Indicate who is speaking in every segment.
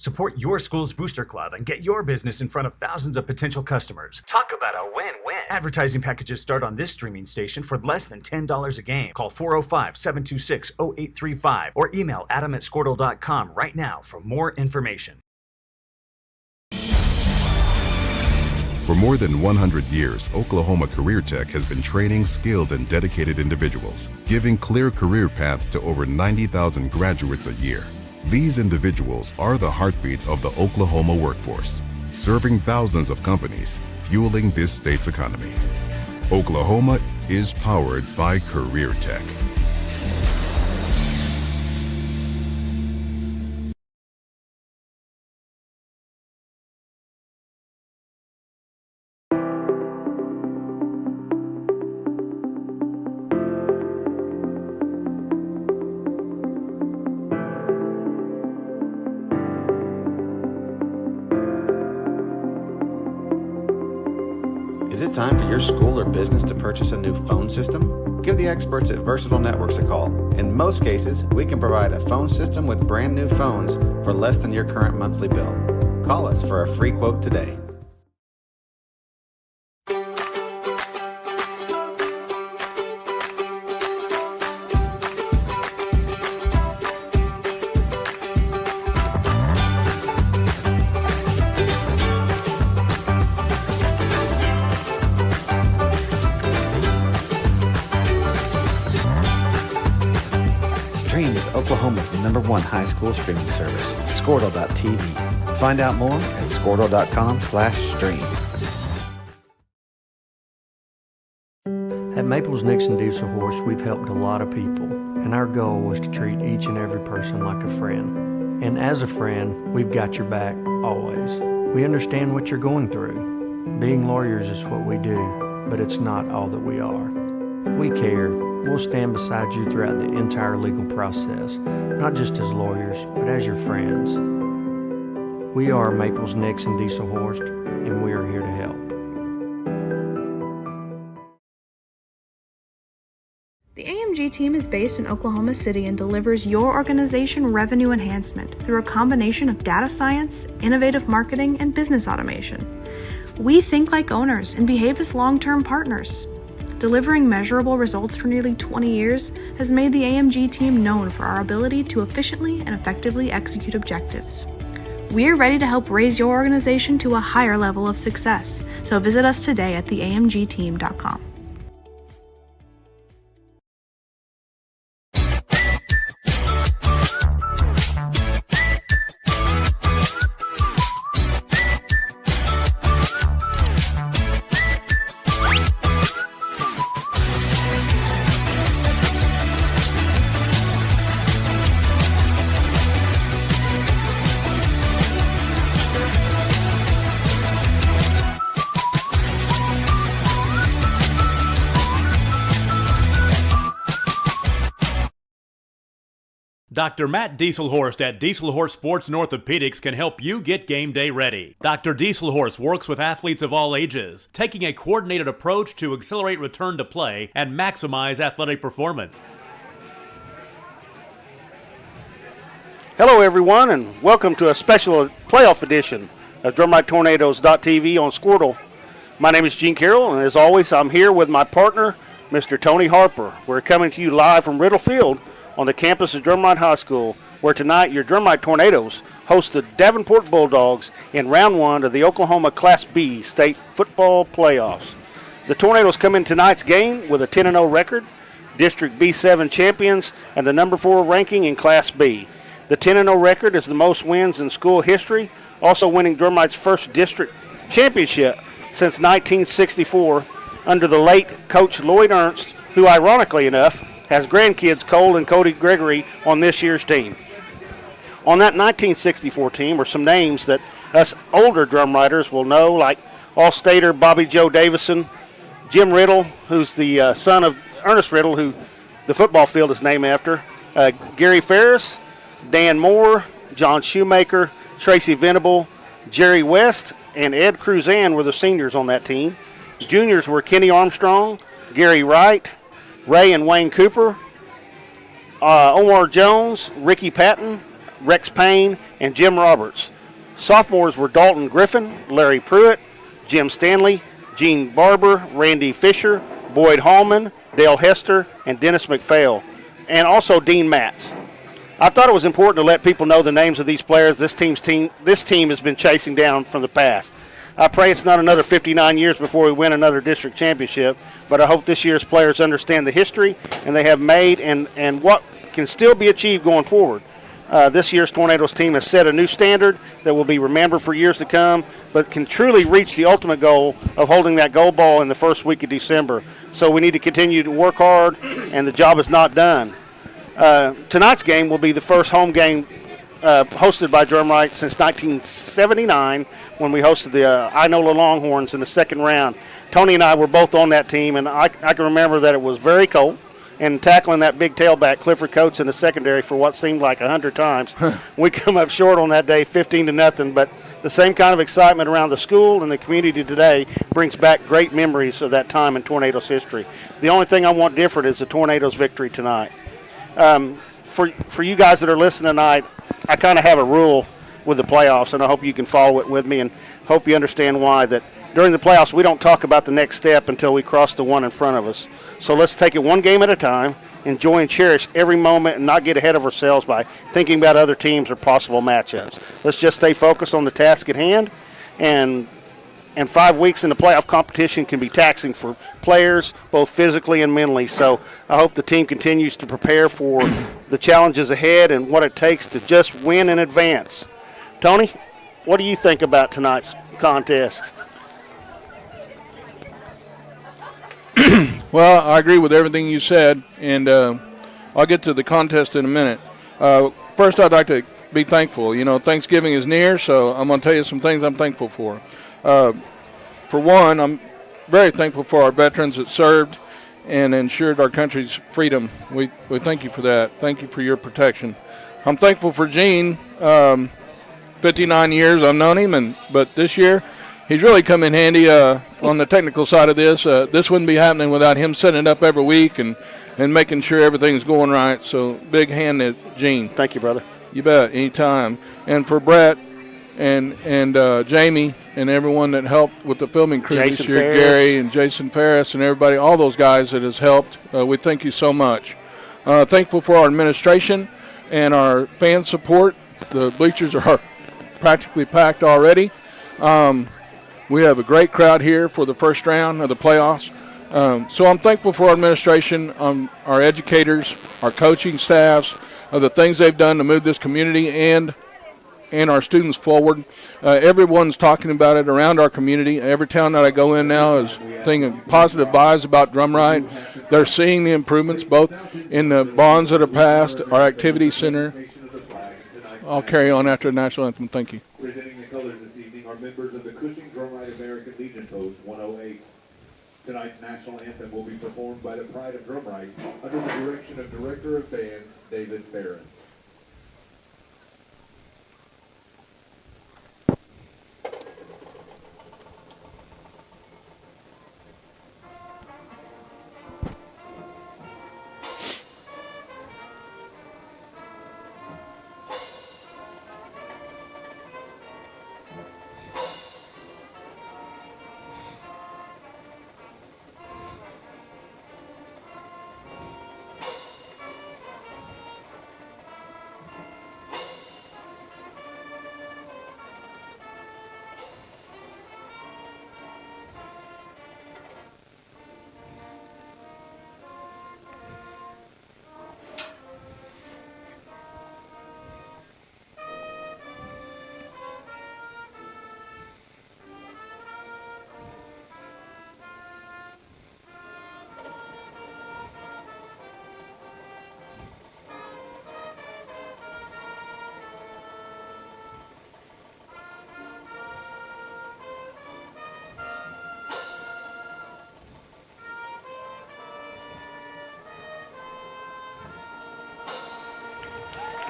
Speaker 1: Support your school's booster club and get your business in front of thousands of potential customers. Talk about a win-win. Advertising packages start on this streaming station for less than $10 a game. Call 405-726-0835 or email adam@squirtle.com right now for more information.
Speaker 2: For more than 100 years, Oklahoma Career Tech has been training skilled and dedicated individuals, giving clear career paths to over 90,000 graduates a year. These individuals are the heartbeat of the Oklahoma workforce, serving thousands of companies, fueling this state's economy. Oklahoma is powered by Career Tech.
Speaker 3: Is it time for your school or business to purchase a new phone system? Give the experts at Versatile Networks a call. In most cases, we can provide a phone system with brand new phones for less than your current monthly bill. Call us for a free quote today. Stream with Oklahoma's #1 high school streaming service, Squirtle.tv. Find out more at squirtle.com/stream.
Speaker 4: At Maples Nixon Diesel Horse, we've helped a lot of people, and our goal was to treat each and every person like a friend. And as a friend, we've got your back, always. We understand what you're going through. Being lawyers is what we do, but it's not all that we are. We care. We'll stand beside you throughout the entire legal process, not just as lawyers, but as your friends. We are Maples Nixon Diesel Horse, and we are here to help.
Speaker 5: The AMG team is based in Oklahoma City and delivers your organization revenue enhancement through a combination of data science, innovative marketing, and business automation. We think like owners and behave as long-term partners. Delivering measurable results for nearly 20 years has made the AMG team known for our ability to efficiently and effectively execute objectives. We're ready to help raise your organization to a higher level of success, so visit us today at theamgteam.com.
Speaker 6: Dr. Matt Dieselhorst at Dieselhorst Sports and Orthopedics can help you get game day ready. Dr. Dieselhorst works with athletes of all ages, taking a coordinated approach to accelerate return to play and maximize athletic performance.
Speaker 7: Hello everyone, and welcome to a special playoff edition of DrumrightTornadoes.tv on Squirtle. My name is Gene Carroll, and as always, I'm here with my partner, Mr. Tony Harper. We're coming to you live from Riddle Field on the campus of Drumright High School, where tonight your Drumright Tornadoes host the Davenport Bulldogs in round one of the Oklahoma Class B state football playoffs. The Tornadoes come in tonight's game with a 10-0 record, District B7 champions, and the number 4 ranking in Class B. The 10-0 record is the most wins in school history, also winning Drumright's first district championship since 1964 under the late Coach Lloyd Ernst, who ironically enough has grandkids Cole and Cody Gregory on this year's team. On that 1964 team were some names that us older drum writers will know, like All-Stater Bobby Joe Davison, Jim Riddle, who's the son of Ernest Riddle, who the football field is named after, Gary Ferris, Dan Moore, John Shoemaker, Tracy Venable, Jerry West, and Ed Cruzan were the seniors on that team. Juniors were Kenny Armstrong, Gary Wright, Ray and Wayne Cooper, Omar Jones, Ricky Patton, Rex Payne, and Jim Roberts. Sophomores were Dalton Griffin, Larry Pruitt, Jim Stanley, Gene Barber, Randy Fisher, Boyd Hallman, Dale Hester, and Dennis McPhail, and also Dean Matz. I thought it was important to let people know the names of these players this team has been chasing down from the past. I pray it's not another 59 years before we win another district championship, but I hope this year's players understand the history and they have made and what can still be achieved going forward. This year's Tornadoes team has set a new standard that will be remembered for years to come, but can truly reach the ultimate goal of holding that gold ball in the first week of December. So we need to continue to work hard, and the job is not done. Tonight's game will be the first home game hosted by Drumright since 1979 when we hosted the Inola Longhorns in the second round. Tony and I were both on that team, and I can remember that it was very cold. And tackling that big tailback, Clifford Coates, in the secondary for what seemed like 100 times. We come up short on that day, 15-0, but the same kind of excitement around the school and the community today brings back great memories of that time in Tornadoes history. The only thing I want different is the Tornadoes victory tonight. For you guys that are listening tonight, I kind of have a rule with the playoffs, and I hope you can follow it with me and hope you understand why. That during the playoffs, we don't talk about the next step until we cross the one in front of us. So let's take it one game at a time, enjoy and cherish every moment, and not get ahead of ourselves by thinking about other teams or possible matchups. Let's just stay focused on the task at hand, and 5 weeks in the playoff competition can be taxing for players, both physically and mentally. So I hope the team continues to prepare for the challenges ahead and what it takes to just win and advance. Tony, what do you think about tonight's contest?
Speaker 8: Well, I agree with everything you said, and I'll get to the contest in a minute. First, I'd like to be thankful. You know, Thanksgiving is near, so I'm going to tell you some things I'm thankful for. For one, I'm very thankful for our veterans that served and ensured our country's freedom. We thank you for that. Thank you for your protection. I'm thankful for Gene. 59 years I've known him, but this year he's really come in handy on the technical side of this. This wouldn't be happening without him setting it up every week and making sure everything's going right. So big hand to Gene.
Speaker 7: Thank you, brother.
Speaker 8: You bet, anytime. And for Brett and Jamie and everyone that helped with the filming crew this year,
Speaker 7: Ferris.
Speaker 8: Gary and Jason Ferris and everybody, all those guys that has helped, we thank you so much. Thankful for our administration and our fan support. The bleachers are practically packed already. We have a great crowd here for the first round of the playoffs. So I'm thankful for our administration, our educators, our coaching staffs, the things they've done to move this community and our students forward. Everyone's talking about it around our community. Every town that I go in now is thinking positive vibes about Drumright. They're seeing the improvements both in the bonds that are passed, our activity center. I'll carry on after the national anthem. Thank you.
Speaker 9: Presenting the colors this evening are members of the Cushing Drumright American Legion Post 108. Tonight's national anthem will be performed by the Pride of Drumright under the direction of Director of Bands David Ferris.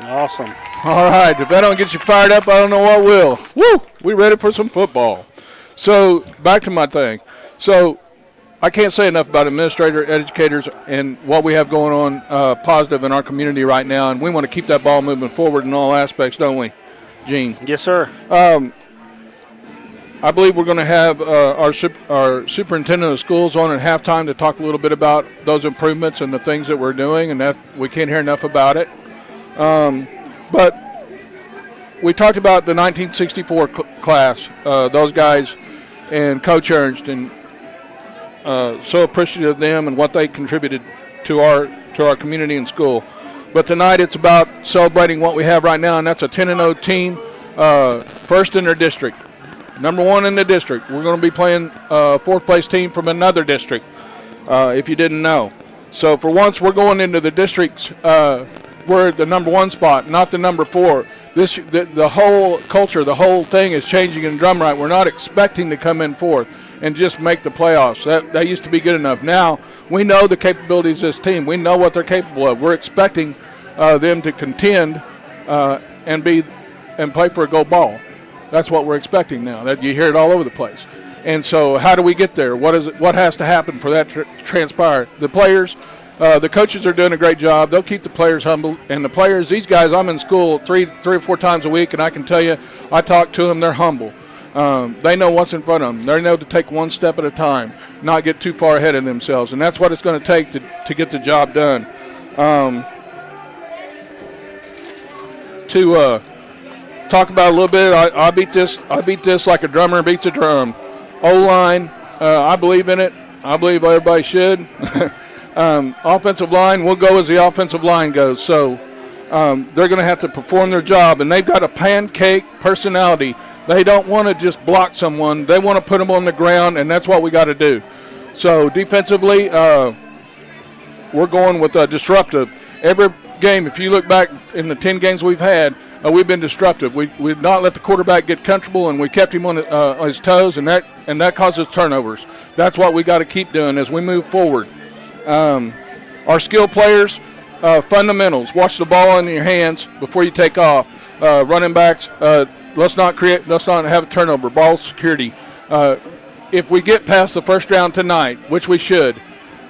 Speaker 7: Awesome.
Speaker 8: All right, if that don't get you fired up, I don't know what will. Woo! We ready for some football. So back to my thing. So I can't say enough about administrators, educators, and what we have going on positive in our community right now, and we want to keep that ball moving forward in all aspects, don't we? Gene.
Speaker 7: Yes, sir.
Speaker 8: I believe we're going to have our superintendent of schools on at halftime to talk a little bit about those improvements and the things that we're doing, and that we can't hear enough about it. But we talked about the 1964 class, those guys, and Coach Ernst, and so appreciative of them and what they contributed to our community and school. But tonight it's about celebrating what we have right now, and that's a 10-0 team, first in their district. Number one in the district. We're going to be playing a fourth-place team from another district, if you didn't know. So for once, we're going into the districts. We're at the number one spot, not the number 4. The whole culture, the whole thing is changing in Drumright. We're not expecting to come in fourth and just make the playoffs. That used to be good enough. Now we know the capabilities of this team. We know what they're capable of. We're expecting them to contend and play for a gold ball. That's what we're expecting now. That you hear it all over the place. And so how do we get there? What has to happen for that to transpire? The players, the coaches are doing a great job. They'll keep the players humble. And the players, these guys, I'm in school three or four times a week, and I can tell you, I talk to them, they're humble. They know what's in front of them. They know to take one step at a time, not get too far ahead of themselves. And that's what it's going to take to get the job done. To talk about a little bit, I beat this like a drummer beats a drum. O-line, I believe in it. I believe everybody should. Offensive line, we'll go as the offensive line goes. So they're going to have to perform their job, and they've got a pancake personality. They don't want to just block someone. They want to put them on the ground, and that's what we got to do. So defensively, we're going with disruptive. Every game, if you look back in the 10 games we've had, we've been disruptive. We've not let the quarterback get comfortable, and we kept him on his toes, and that causes turnovers. That's what we got to keep doing as we move forward. Our skill players, fundamentals. Watch the ball in your hands before you take off. Running backs, let's not have a turnover. Ball security. If we get past the first round tonight, which we should,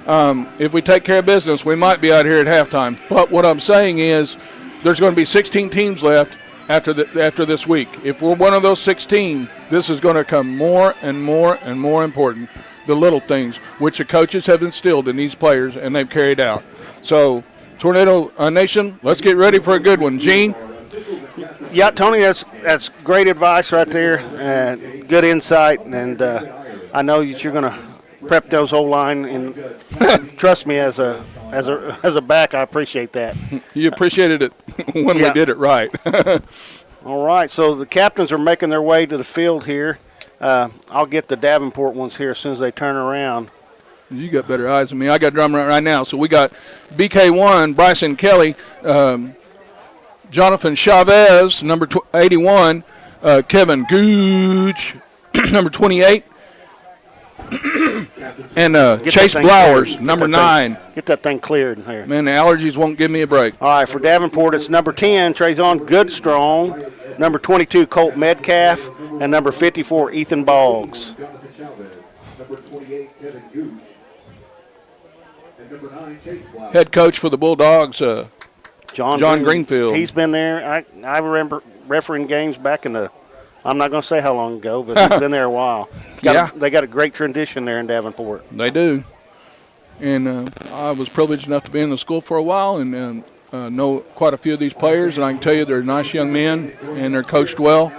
Speaker 8: if we take care of business, we might be out here at halftime. But what I'm saying is, there's going to be 16 teams left after this week. If we're one of those 16, this is going to become more and more and more important. The little things, which the coaches have instilled in these players, and they've carried out. So, Tornado Nation, let's get ready for a good one. Gene?
Speaker 7: Yeah, Tony, that's great advice right there. Good insight, and I know that you're going to prep those O-line, and trust me, as a back, I appreciate that.
Speaker 8: You appreciated it when we did it right.
Speaker 7: All right, so the captains are making their way to the field here. I'll get the Davenport ones here as soon as they turn around.
Speaker 8: You got better eyes than me. I got Drumright right now. So we got BK1, Bryson Kelly, Jonathan Chavez, number 81, Kevin Gooch, number 28, and Chase Blowers, number 9.
Speaker 7: Get that thing cleared here.
Speaker 8: Man, the allergies won't give me a break.
Speaker 7: All right, for Davenport, it's number 10, Trezon Goodstrong, number 22, Colt Metcalf, and number 54, Ethan Boggs.
Speaker 9: Number 28, Kevin Gooch. And number 9, Chase Blauer.
Speaker 8: Head coach for the Bulldogs, John Greenfield.
Speaker 7: He's been there. I remember refereeing games back in the, I'm not going to say how long ago, but he's been there a while. They got a great tradition there in Davenport.
Speaker 8: They do. And I was privileged enough to be in the school for a while and know quite a few of these players, and I can tell you they're nice young men, and they're coached well.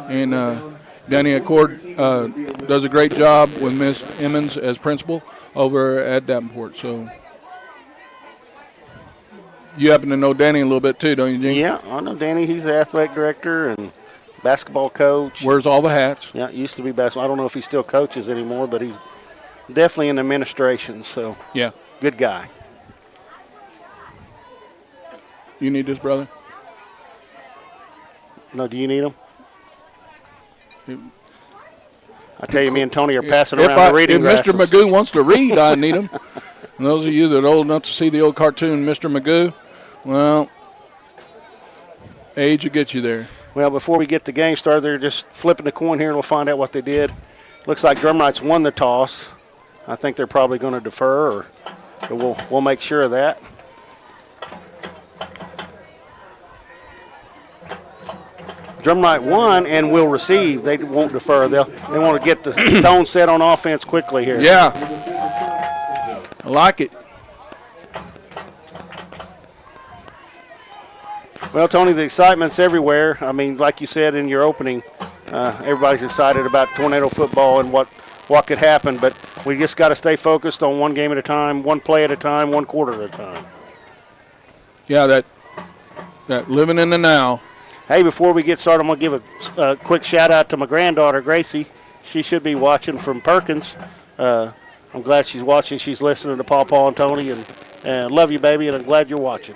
Speaker 8: And Danny Accord does a great job with Ms. Emmons as principal over at Davenport. So you happen to know Danny a little bit too, don't you, Jim?
Speaker 7: Yeah, I know Danny. He's the athletic director and basketball coach.
Speaker 8: Wears all the hats.
Speaker 7: Yeah, used to be basketball. I don't know if he still coaches anymore, but he's definitely in administration. So
Speaker 8: yeah,
Speaker 7: good guy.
Speaker 8: You need this, brother?
Speaker 7: No, do you need him? I tell you, me and Tony are passing around the reading glasses.
Speaker 8: If Mr. Magoo wants to read, I need him. And those of you that are old enough to see the old cartoon, Mr. Magoo, well, age will get you there.
Speaker 7: Well, before we get the game started, they're just flipping the coin here, and we'll find out what they did. Looks like Drumright's won the toss. I think they're probably going to defer, but we'll make sure of that. Drumright won and will receive. They won't defer. They want to get the tone set on offense quickly here.
Speaker 8: Yeah. I like it.
Speaker 7: Well, Tony, the excitement's everywhere. I mean, like you said in your opening, everybody's excited about tornado football and what could happen, but we just got to stay focused on one game at a time, one play at a time, one quarter at a time.
Speaker 8: Yeah, that living in the now.
Speaker 7: Hey, before we get started, I'm going to give a quick shout-out to my granddaughter, Gracie. She should be watching from Perkins. I'm glad she's watching. She's listening to Paw and Tony, and love you, baby, and I'm glad you're watching.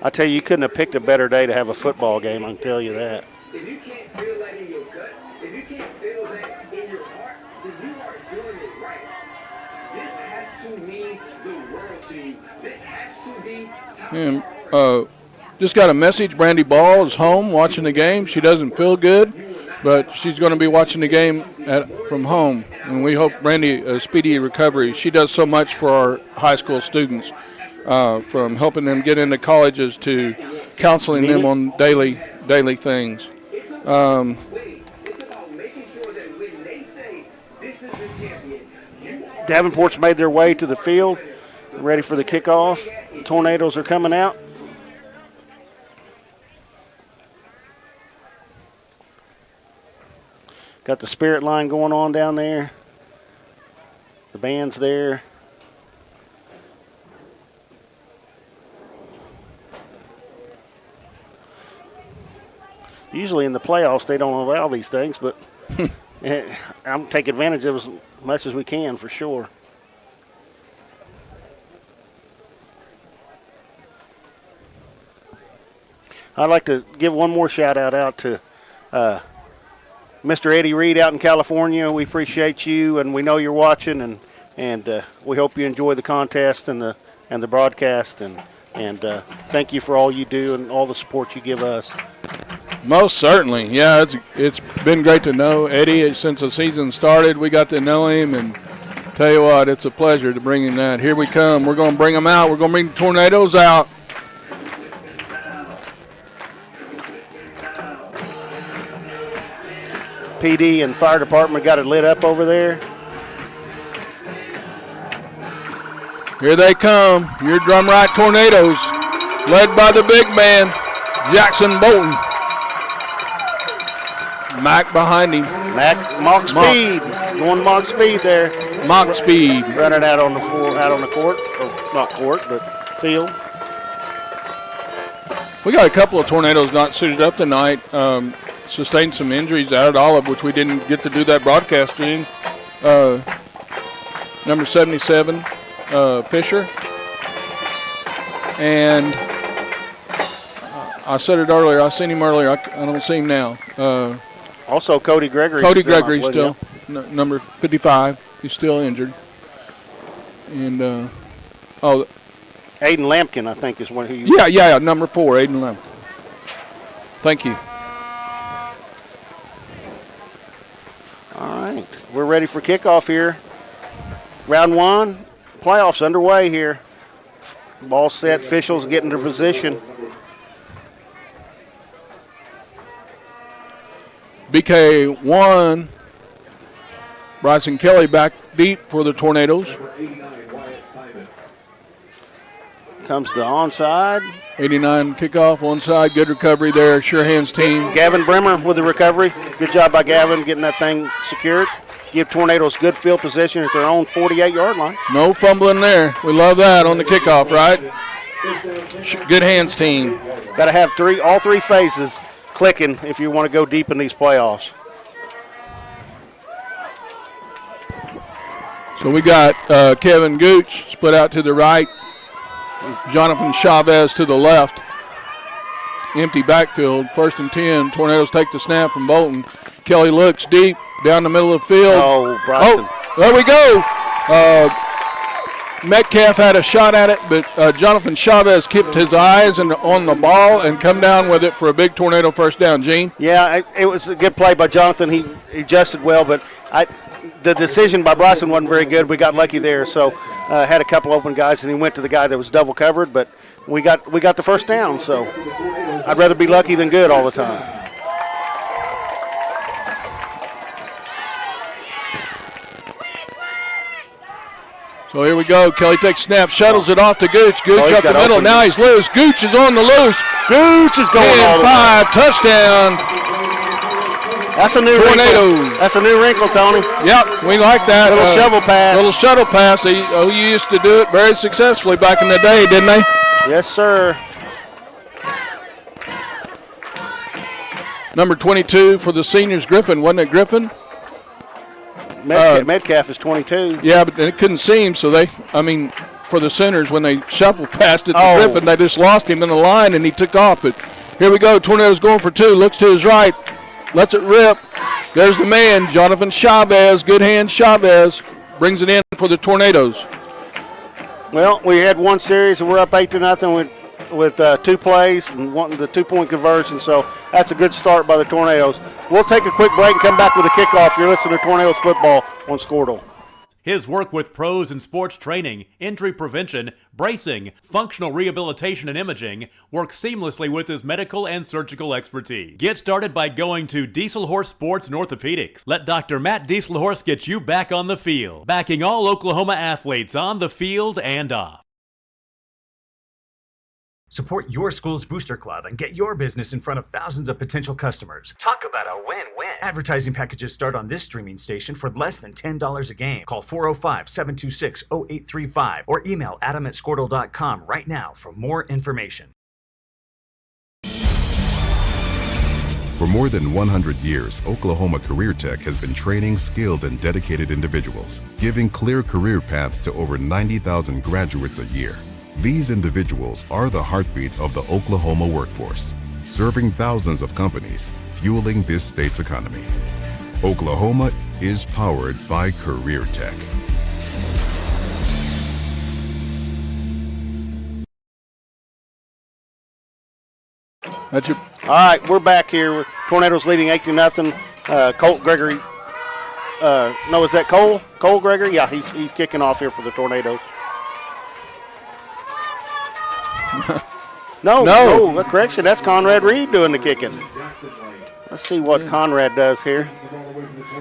Speaker 7: I tell you, you couldn't have picked a better day to have a football game, I can tell you that.
Speaker 10: If you can't feel that in your gut, if you can't feel that in your heart, then you aren't doing it right. This has to mean the world to you. This has to be top
Speaker 8: just got a message. Brandy Ball is home watching the game. She doesn't feel good, but she's going to be watching the game from home. And we hope Brandy a speedy recovery. She does so much for our high school students, from helping them get into colleges to counseling them on daily things.
Speaker 7: Davenport's made their way to the field, ready for the kickoff. The Tornadoes are coming out. Got the spirit line going on down there. The band's there. Usually in the playoffs they don't allow these things, but I'm taking advantage of as much as we can for sure. I'd like to give one more shout out to Mr. Eddie Reed out in California. We appreciate you, and we know you're watching, and we hope you enjoy the contest and the broadcast, and thank you for all you do and all the support you give us.
Speaker 8: Most certainly, yeah. It's been great to know Eddie since the season started. We got to know him, and tell you what, it's a pleasure to bring him that. Here we come. We're going to bring them out. We're going to bring the Tornadoes out.
Speaker 7: PD and fire department got it lit up over there.
Speaker 8: Here they come, your Drumright Tornadoes, led by the big man, Jackson Bolton. Mac behind him.
Speaker 7: Mock speed, going mock speed there.
Speaker 8: Mock speed.
Speaker 7: Running out on the floor, out on the court, or not court, but field.
Speaker 8: We got a couple of Tornadoes not suited up tonight. Sustained some injuries out at Olive, which we didn't get to do that broadcast in. Number 77, Fisher. And I said it earlier. I seen him earlier. I don't see him now.
Speaker 7: Also, Cody Gregory.
Speaker 8: Cody still number 55. He's still injured. And Aiden
Speaker 7: Lampkin, I think, is one who you.
Speaker 8: Yeah. Number 4, Aiden Lampkin. Thank you.
Speaker 7: All right, we're ready for kickoff here. Round 1, playoffs underway here. Ball set, officials get into position.
Speaker 8: BK 1, Bryson Kelly back deep for the Tornadoes.
Speaker 7: Comes the onside.
Speaker 8: 89 kickoff, onside, good recovery there, Sure Hands team.
Speaker 7: Gavin Bremer with the recovery. Good job by Gavin getting that thing secured. Give Tornadoes good field position at their own 48-yard line.
Speaker 8: No fumbling there. We love that on the kickoff, right? Good hands team.
Speaker 7: Got to have all three phases clicking if you want to go deep in these playoffs.
Speaker 8: So we got Kevin Gooch split out to the right. Jonathan Chavez to the left. Empty backfield. 1st and 10. Tornadoes take the snap from Bolton. Kelly looks deep down the middle of the field.
Speaker 7: Oh, Bryson.
Speaker 8: Oh, there we go. Metcalf had a shot at it, but Jonathan Chavez kept his eyes on the ball and come down with it for a big Tornado first down. Gene?
Speaker 7: Yeah, it was a good play by Jonathan. He adjusted well, but the decision by Bryson wasn't very good. We got lucky there, so had a couple open guys, and he went to the guy that was double covered. But we got the first down, so I'd rather be lucky than good all the time.
Speaker 8: So here we go. Kelly takes snap, shuttles it off to Gooch. Gooch up the middle.
Speaker 7: Open.
Speaker 8: Now he's loose. Gooch is on the loose.
Speaker 7: Gooch is going all the way.
Speaker 8: 5, touchdown.
Speaker 7: That's a new
Speaker 8: Tornadoes.
Speaker 7: wrinkle. That's a new wrinkle, Tony.
Speaker 8: Yep, we like that.
Speaker 7: Little shovel pass.
Speaker 8: Little shuttle pass. He used to do it very successfully back in the day, didn't they?
Speaker 7: Yes, sir.
Speaker 8: Number 22 for the seniors, Griffin. Wasn't it Griffin?
Speaker 7: Metcalf is 22.
Speaker 8: Yeah, but it couldn't see him, so for the centers, when they shuffle past it to Griffin, they just lost him in the line, and he took off. But here we go. Tornadoes going for 2. Looks to his right. Lets it rip. There's the man, Jonathan Chavez. Good hand, Chavez. Brings it in for the Tornadoes.
Speaker 7: Well, we had one series, and we're up 8-0 with 2 plays and wanting the 2-point conversion, so that's a good start by the Tornadoes. We'll take a quick break and come back with a kickoff. You're listening to Tornadoes Football on Squirtle.
Speaker 6: His work with pros in sports training, injury prevention, bracing, functional rehabilitation, and imaging works seamlessly with his medical and surgical expertise. Get started by going to Diesel Horse Sports and Orthopedics. Let Dr. Matt Diesel Horse get you back on the field, backing all Oklahoma athletes on the field and off.
Speaker 1: Support your school's booster club and get your business in front of thousands of potential customers. Talk about a win-win. Advertising packages start on this streaming station for less than $10 a game. Call 405-726-0835 or email adam@squirtle.com right now for more information.
Speaker 2: For more than 100 years, Oklahoma Career Tech has been training skilled and dedicated individuals, giving clear career paths to over 90,000 graduates a year. These individuals are the heartbeat of the Oklahoma workforce, serving thousands of companies, fueling this state's economy. Oklahoma is powered by Career Tech.
Speaker 7: All right, we're back here with Tornadoes leading 8-0. Colt Gregory. No, is that Cole? Cole Gregory? Yeah, he's kicking off here for the Tornadoes. No, correction. That's Conrad Reed doing the kicking. Let's see what Conrad does here.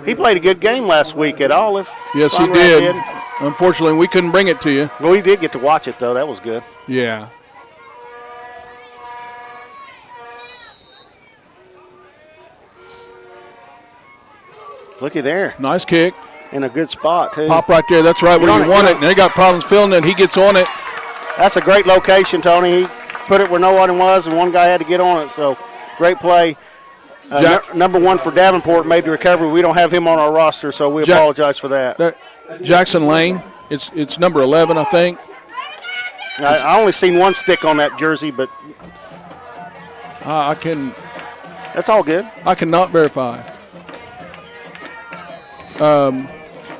Speaker 7: He played a good game last week at Olive.
Speaker 8: Yes,
Speaker 7: Conrad
Speaker 8: he did. Unfortunately, we couldn't bring it to you.
Speaker 7: Well, we did get to watch it, though. That was good.
Speaker 8: Yeah.
Speaker 7: Looky there.
Speaker 8: Nice kick.
Speaker 7: In a good spot, too.
Speaker 8: Pop right there. That's right where you want it. And they got problems filling it. He gets on it.
Speaker 7: That's a great location, Tony. He put it where no one was, and one guy had to get on it. So, great play. Number 1 for Davenport made the recovery. We don't have him on our roster, so we apologize for that.
Speaker 8: Jackson Lane. It's number 11, I think.
Speaker 7: I only seen one stick on that jersey, but
Speaker 8: I can.
Speaker 7: That's all good.
Speaker 8: I cannot verify.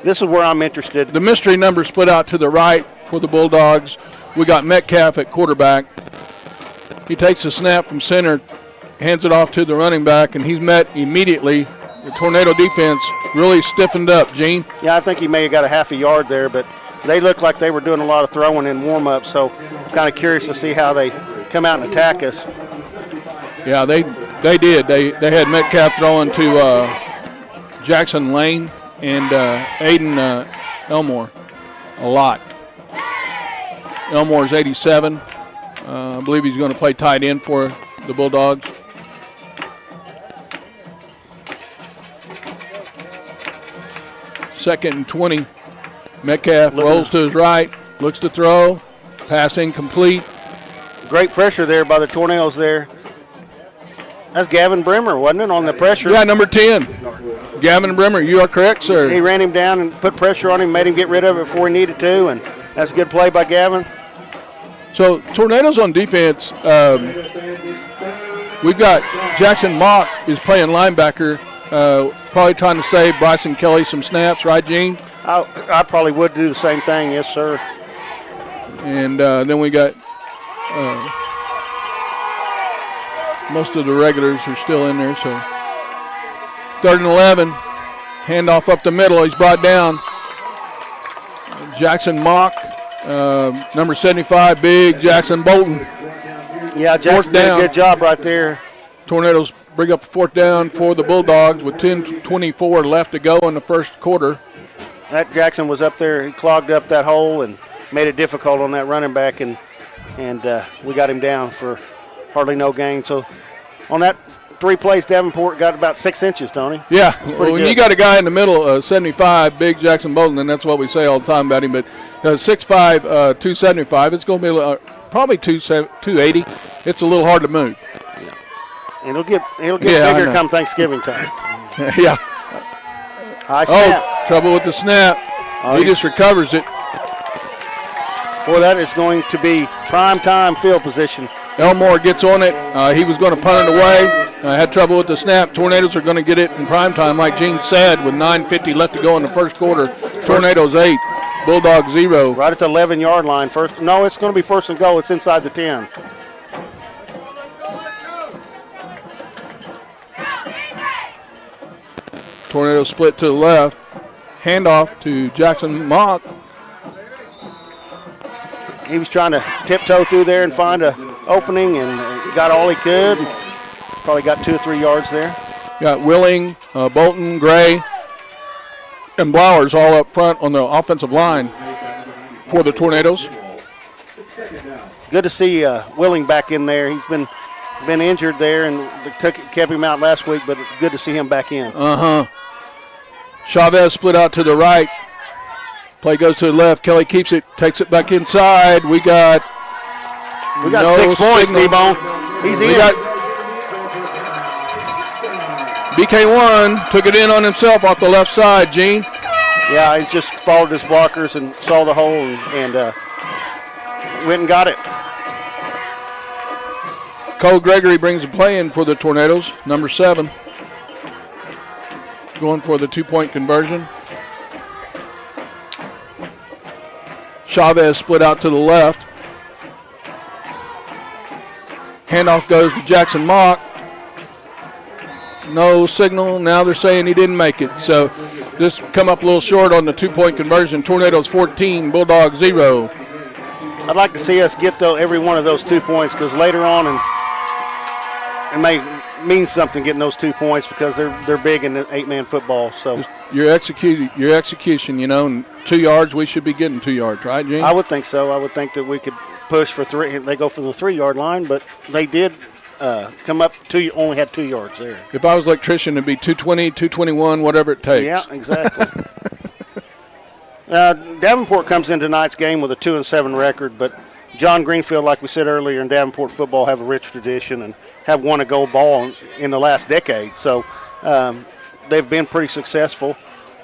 Speaker 7: This is where I'm interested.
Speaker 8: The mystery number split out to the right for the Bulldogs. We got Metcalf at quarterback. He takes a snap from center, hands it off to the running back, and he's met immediately. The Tornado defense really stiffened up, Gene.
Speaker 7: Yeah, I think he may have got a half a yard there, but they looked like they were doing a lot of throwing in warm-up, so I'm kind of curious to see how they come out and attack us.
Speaker 8: Yeah, they did. They had Metcalf throwing to Jackson Lane and Aiden Elmore a lot. Elmore's 87. I believe he's going to play tight end for the Bulldogs. Second and 20. Metcalf rolls to his right, looks to throw, pass incomplete.
Speaker 7: Great pressure there by the Tornadoes there. That's Gavin Bremer, wasn't it, on the pressure?
Speaker 8: Yeah, number 10. Gavin Bremer, you are correct, sir.
Speaker 7: He ran him down and put pressure on him, made him get rid of it before he needed to, and that's a good play by Gavin.
Speaker 8: So, Tornadoes on defense, we've got Jackson Mock is playing linebacker, probably trying to save Bryson Kelly some snaps, right, Gene?
Speaker 7: I probably would do the same thing, yes, sir.
Speaker 8: And then we got most of the regulars are still in there. So 3rd and 11. Handoff up the middle. He's brought down. Jackson Mock, number 75, big Jackson Bolton.
Speaker 7: Yeah, Jackson did a good job right there.
Speaker 8: Tornadoes bring up the fourth down for the Bulldogs with 10:24 left to go in the first quarter.
Speaker 7: That Jackson was up there. He clogged up that hole and made it difficult on that running back, and we got him down for hardly no gain. So on that 3 plays, Davenport got about 6 inches, Tony.
Speaker 8: Yeah, well, when you got a guy in the middle, 75, big Jackson Bolton, and that's what we say all the time about him, but 6'5", 275, it's going to be probably 280. It's a little hard to move.
Speaker 7: And it'll get bigger come Thanksgiving time.
Speaker 8: Yeah.
Speaker 7: High snap.
Speaker 8: Oh, trouble with the snap. He just recovers it.
Speaker 7: Boy, that is going to be prime time field position.
Speaker 8: Elmore gets on it. He was going to punt it away. Had trouble with the snap. Tornadoes are going to get it in prime time, like Gene said, with 9:50 left to go in the first quarter. Tornadoes 8, Bulldogs 0.
Speaker 7: Right at the 11-yard line. No, it's going to be first and goal. It's inside the 10.
Speaker 8: Tornadoes split to the left. Handoff to Jackson Mock.
Speaker 7: He was trying to tiptoe through there and find an opening, and got all he could. Probably got 2 or 3 yards there.
Speaker 8: Got Willing, Bolton, Gray, and Blowers all up front on the offensive line for the Tornadoes.
Speaker 7: Good to see Willing back in there. He's been injured there, and kept him out last week, but it's good to see him back in.
Speaker 8: Chavez split out to the right. Play goes to the left. Kelly keeps it, takes it back inside. We got
Speaker 7: no 6 points, T-Bone. He's in.
Speaker 8: BK1 took it in on himself off the left side, Gene.
Speaker 7: Yeah, he just followed his blockers and saw the hole and went and got it.
Speaker 8: Cole Gregory brings a play in for the Tornadoes, number 7. Going for the 2-point conversion. Chavez split out to the left. Handoff goes to Jackson Mock. No signal. Now they're saying he didn't make it. So this come up a little short on the 2-point conversion. Tornadoes 14, Bulldogs 0.
Speaker 7: I'd like to see us get every one of those 2 points, because later on it may mean something getting those 2 points, because they're big in the 8-man football. So
Speaker 8: your execution, and 2 yards, we should be getting 2 yards, right, Gene?
Speaker 7: I would think so. I would think that we could push for 3. They go for the 3-yard line, but they did come up only had 2 yards there.
Speaker 8: If I was an electrician, it'd be 220, 221, whatever it takes.
Speaker 7: Yeah, exactly. Davenport comes in tonight's game with a 2-7 record, but John Greenfield, like we said earlier, and Davenport football have a rich tradition and have won a gold ball in the last decade. So they've been pretty successful.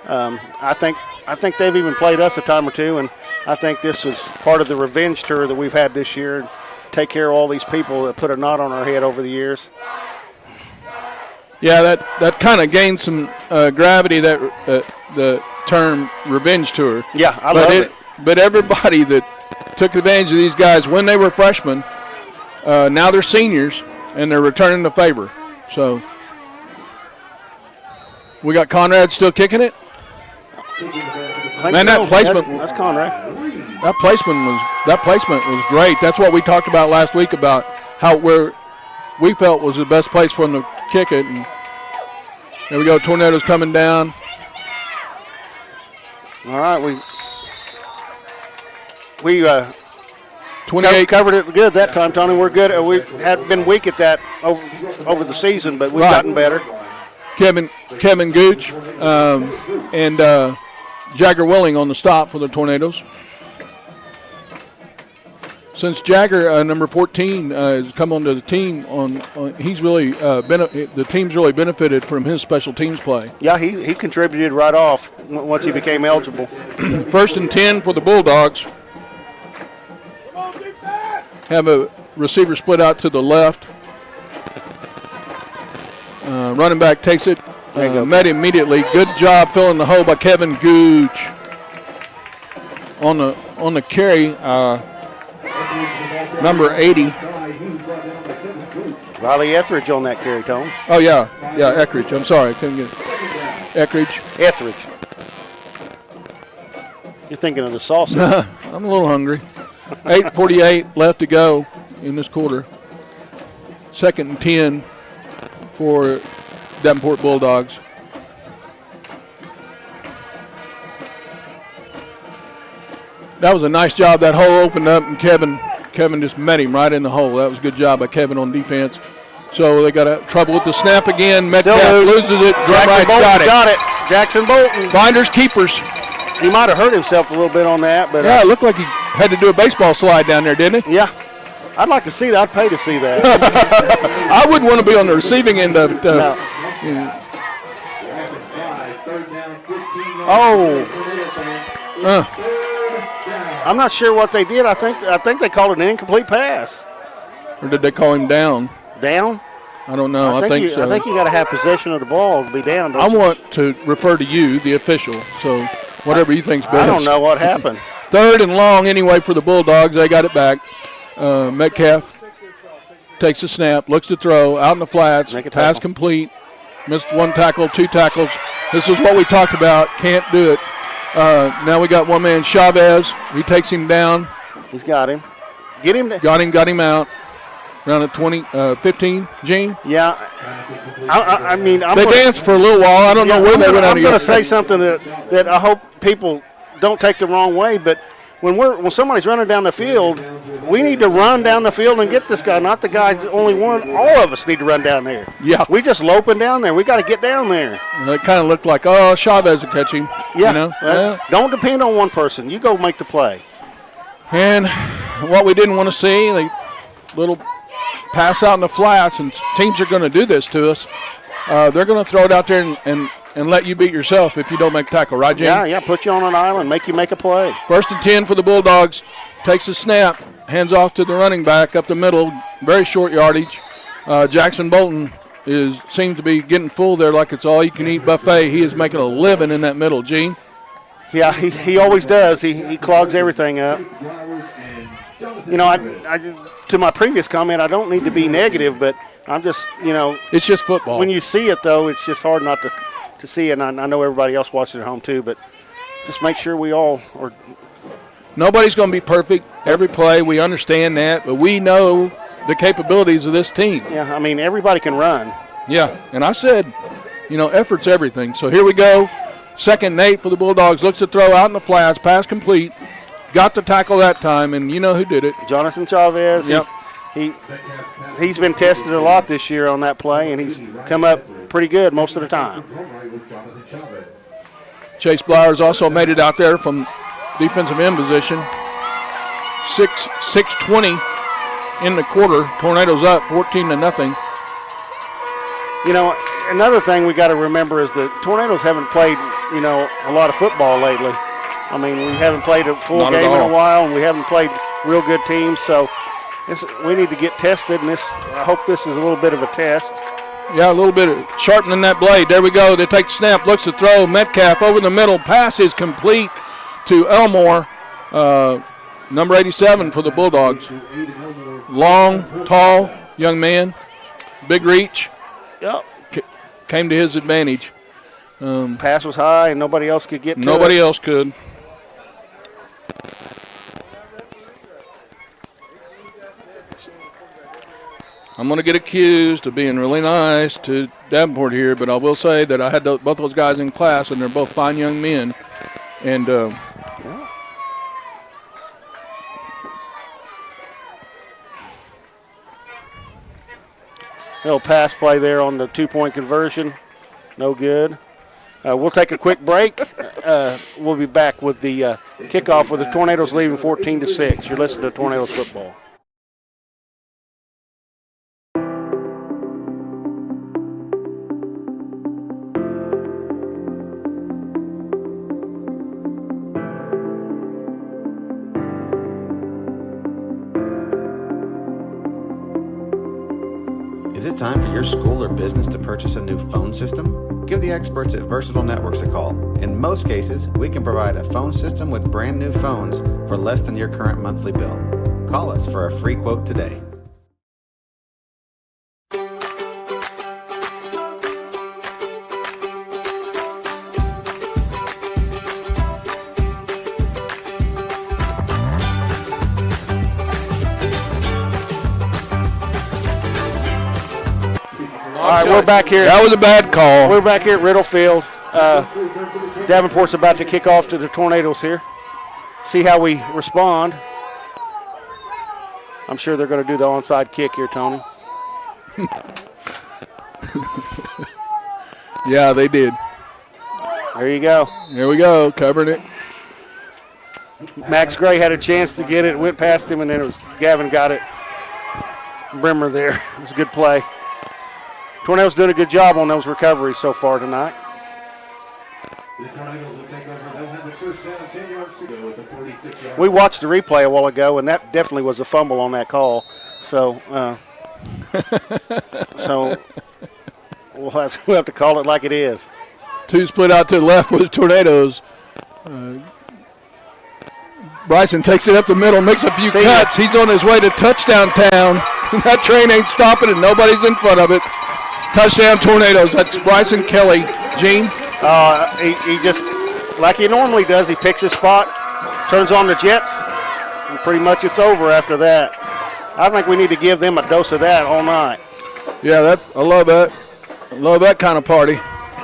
Speaker 7: I think they've even played us a time or two, and I think this was part of the revenge tour that we've had this year. Take care of all these people that put a knot on our head over the years.
Speaker 8: Yeah, that kind of gained some gravity, that the term revenge tour.
Speaker 7: Yeah, I love it.
Speaker 8: But everybody that took advantage of these guys when they were freshmen, now they're seniors, and they're returning the favor. So we got Conrad still kicking it. Man, that placement.
Speaker 7: That's Conrad.
Speaker 8: That placement was great. That's what we talked about last week, about where we felt was the best place for him to kick it. And there we go. Tornadoes coming down.
Speaker 7: All right, we
Speaker 8: 28
Speaker 7: covered it good that time, Tony. We're good. We had been weak at that over the season, but we've gotten better.
Speaker 8: Kevin Gooch and Jagger Willing on the stop for the Tornadoes. Since Jagger, number 14, has come onto the team, he's really the team's really benefited from his special teams play.
Speaker 7: Yeah, he contributed right off once he became eligible.
Speaker 8: 1st and 10 for the Bulldogs. Have a receiver split out to the left. Running back takes it. Met immediately. Good job filling the hole by Kevin Gooch. On the carry, number 80.
Speaker 7: Riley Etheridge on that carry, Tone.
Speaker 8: Oh, yeah, Etheridge. I'm sorry, I couldn't get it. Etheridge.
Speaker 7: You're thinking of the salsa.
Speaker 8: I'm a little hungry. 8:48 left to go in this quarter. 2nd and 10 for Davenport Bulldogs. That was a nice job. That hole opened up, and Kevin just met him right in the hole. That was a good job by Kevin on defense. So they got trouble with the snap again. Metcalf loses it. Drumright's got it.
Speaker 7: Jackson Bolton.
Speaker 8: Finders keepers.
Speaker 7: He might have hurt himself a little bit on that, but
Speaker 8: yeah, it looked like he had to do a baseball slide down there, didn't he?
Speaker 7: Yeah. I'd like to see that. I'd pay to see that.
Speaker 8: I wouldn't want to be on the receiving end of it.
Speaker 7: No. I'm not sure what they did. I think they called it an incomplete pass.
Speaker 8: Or did they call him down?
Speaker 7: Down?
Speaker 8: I don't know. I think so.
Speaker 7: I think you got to have possession of the ball to be down.
Speaker 8: I want to refer to you, the official. So whatever you think's best.
Speaker 7: I don't know what happened.
Speaker 8: 3rd and long anyway for the Bulldogs. They got it back. Metcalf takes the snap, looks to throw, out in the flats, pass complete. Missed 1 tackle, 2 tackles. This is what we talked about. Can't do it. Now we got one man, Chavez. He takes him down.
Speaker 7: He's got him. Get him.
Speaker 8: Got him out. Around at 15, Gene?
Speaker 7: Yeah. I mean,
Speaker 8: they danced for a little while. I don't know where they went out of.
Speaker 7: I'm going to say something that I hope people don't take the wrong way, but when somebody's running down the field, we need to run down the field and get this guy, not the guy only one. All of us need to run down there.
Speaker 8: Yeah.
Speaker 7: We just loping down there. We got to get down there.
Speaker 8: It kind of looked like, Chavez will catch him.
Speaker 7: Yeah. You know? Don't depend on one person. You go make the play.
Speaker 8: And what we didn't want to see, little pass out in the flats, and teams are going to do this to us. They're going to throw it out there and let you beat yourself if you don't make a tackle, right, Jim?
Speaker 7: Yeah, put you on an island, make you make a play.
Speaker 8: 1st and 10 for the Bulldogs. Takes the snap, hands off to the running back up the middle, very short yardage. Jackson Bolton seems to be getting full there like it's all-you-can-eat buffet. He is making a living in that middle, Gene.
Speaker 7: Yeah, he always does. He clogs everything up. You know, I to my previous comment, I don't need to be negative, but I'm just,
Speaker 8: It's just football.
Speaker 7: When you see it, though, it's just hard not to see it, and I know everybody else watching at home, too, but just make sure we all are.
Speaker 8: Nobody's going to be perfect every play. We understand that, but we know the capabilities of this team.
Speaker 7: Yeah, I mean, everybody can run.
Speaker 8: Yeah, and I said, effort's everything. So here we go. 2nd and 8 for the Bulldogs. Looks to throw out in the flats. Pass complete. Got the tackle that time, and you know who did it.
Speaker 7: Jonathan Chavez.
Speaker 8: Yep.
Speaker 7: He's been tested a lot this year on that play, and he's come up pretty good most of the time.
Speaker 8: Chase Blowers also made it out there from defensive end position. 6:20 in the quarter. Tornadoes up 14-0.
Speaker 7: Another thing we got to remember is the Tornadoes haven't played, a lot of football lately. I mean, we haven't played a full game in a while, and we haven't played real good teams. So we need to get tested, and I hope this is a little bit of a test.
Speaker 8: Yeah, a little bit of sharpening that blade. There we go. They take the snap, looks to throw. Metcalf over the middle. Pass is complete to Elmore, number 87 for the Bulldogs. Long, tall, young man, big reach.
Speaker 7: Yep.
Speaker 8: Came to his advantage.
Speaker 7: Pass was high, and nobody else could get to it.
Speaker 8: Nobody else could. I'm going to get accused of being really nice to Davenport here, but I will say that I had both those guys in class, and they're both fine young men. And
Speaker 7: little pass play there on the 2-point conversion. No good. We'll take a quick break. We'll be back with the kickoff with the Tornadoes leading 14-6. You're listening to Tornadoes football.
Speaker 3: Is it time for your school or business to purchase a new phone system? Give the experts at Versatile Networks a call. In most cases, we can provide a phone system with brand new phones for less than your current monthly bill. Call us for a free quote today.
Speaker 7: All right, we're back here.
Speaker 8: That was a bad call.
Speaker 7: We're back here at Riddle Field. Davenport's about to kick off to the Tornadoes here. See how we respond. I'm sure they're going to do the onside kick here, Tony.
Speaker 8: Yeah, they did.
Speaker 7: There you go.
Speaker 8: Here we go, covering it.
Speaker 7: Max Gray had a chance to get it, went past him, and then it was Gavin got it. Brimmer there. It was a good play. Tornadoes doing a good job on those recoveries so far tonight.
Speaker 9: The Tornadoes will take over. They'll have the first down, 10 yards to go with the 46-yard.
Speaker 7: We watched the replay a while ago, and that definitely was a fumble on that call. So, we'll have to call it like it is.
Speaker 8: Two split out to the left with the Tornadoes. Bryson takes it up the middle, makes a few cuts. He's on his way to touchdown town. That train ain't stopping and nobody's in front of it. Touchdown Tornadoes. That's Bryson Kelly. Gene?
Speaker 7: He just, like he normally does, he picks his spot, turns on the jets, and pretty much it's over after that. I think we need to give them a dose of that all night.
Speaker 8: Yeah, I love that. I love that kind of party.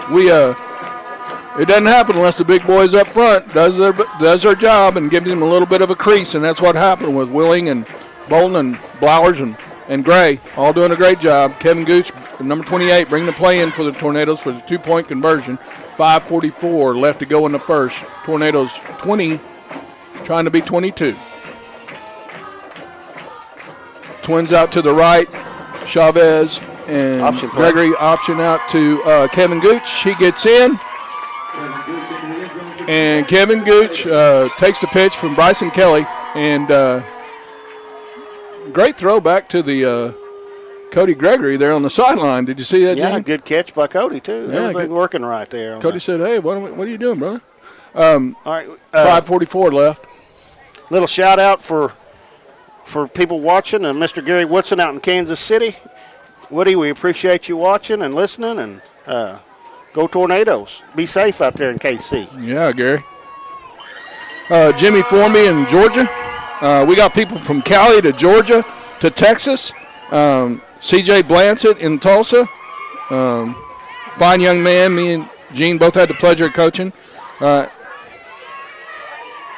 Speaker 8: It doesn't happen unless the big boys up front does their job and gives them a little bit of a crease, and that's what happened with Willing and Bolton and Blowers and Gray, all doing a great job. Kevin Gooch, number 28, bringing the play in for the Tornadoes for the two-point conversion. 5:44 left to go in the first. Tornadoes 20, trying to be 22. Twins out to the right. Chavez and Gregory option out to Kevin Gooch. He gets in. And Kevin Gooch takes the pitch from Bryson Kelly. And great throw back to the Cody Gregory there on the sideline. Did you see that,
Speaker 7: Yeah,
Speaker 8: Jim?
Speaker 7: good catch by Cody, too.
Speaker 8: Yeah,
Speaker 7: Everything working right there.
Speaker 8: Cody said, hey, what are you doing, brother?
Speaker 7: All right.
Speaker 8: 5:44 left.
Speaker 7: Little shout-out for people watching, and Mr. Gary Woodson out in Kansas City. Woody, we appreciate you watching and listening, and go Tornadoes. Be safe out there in KC.
Speaker 8: Yeah, Gary. Jimmy Formby in Georgia. We got people from Cali to Georgia to Texas. C.J. Blancett in Tulsa. Fine young man. Me and Gene both had the pleasure of coaching.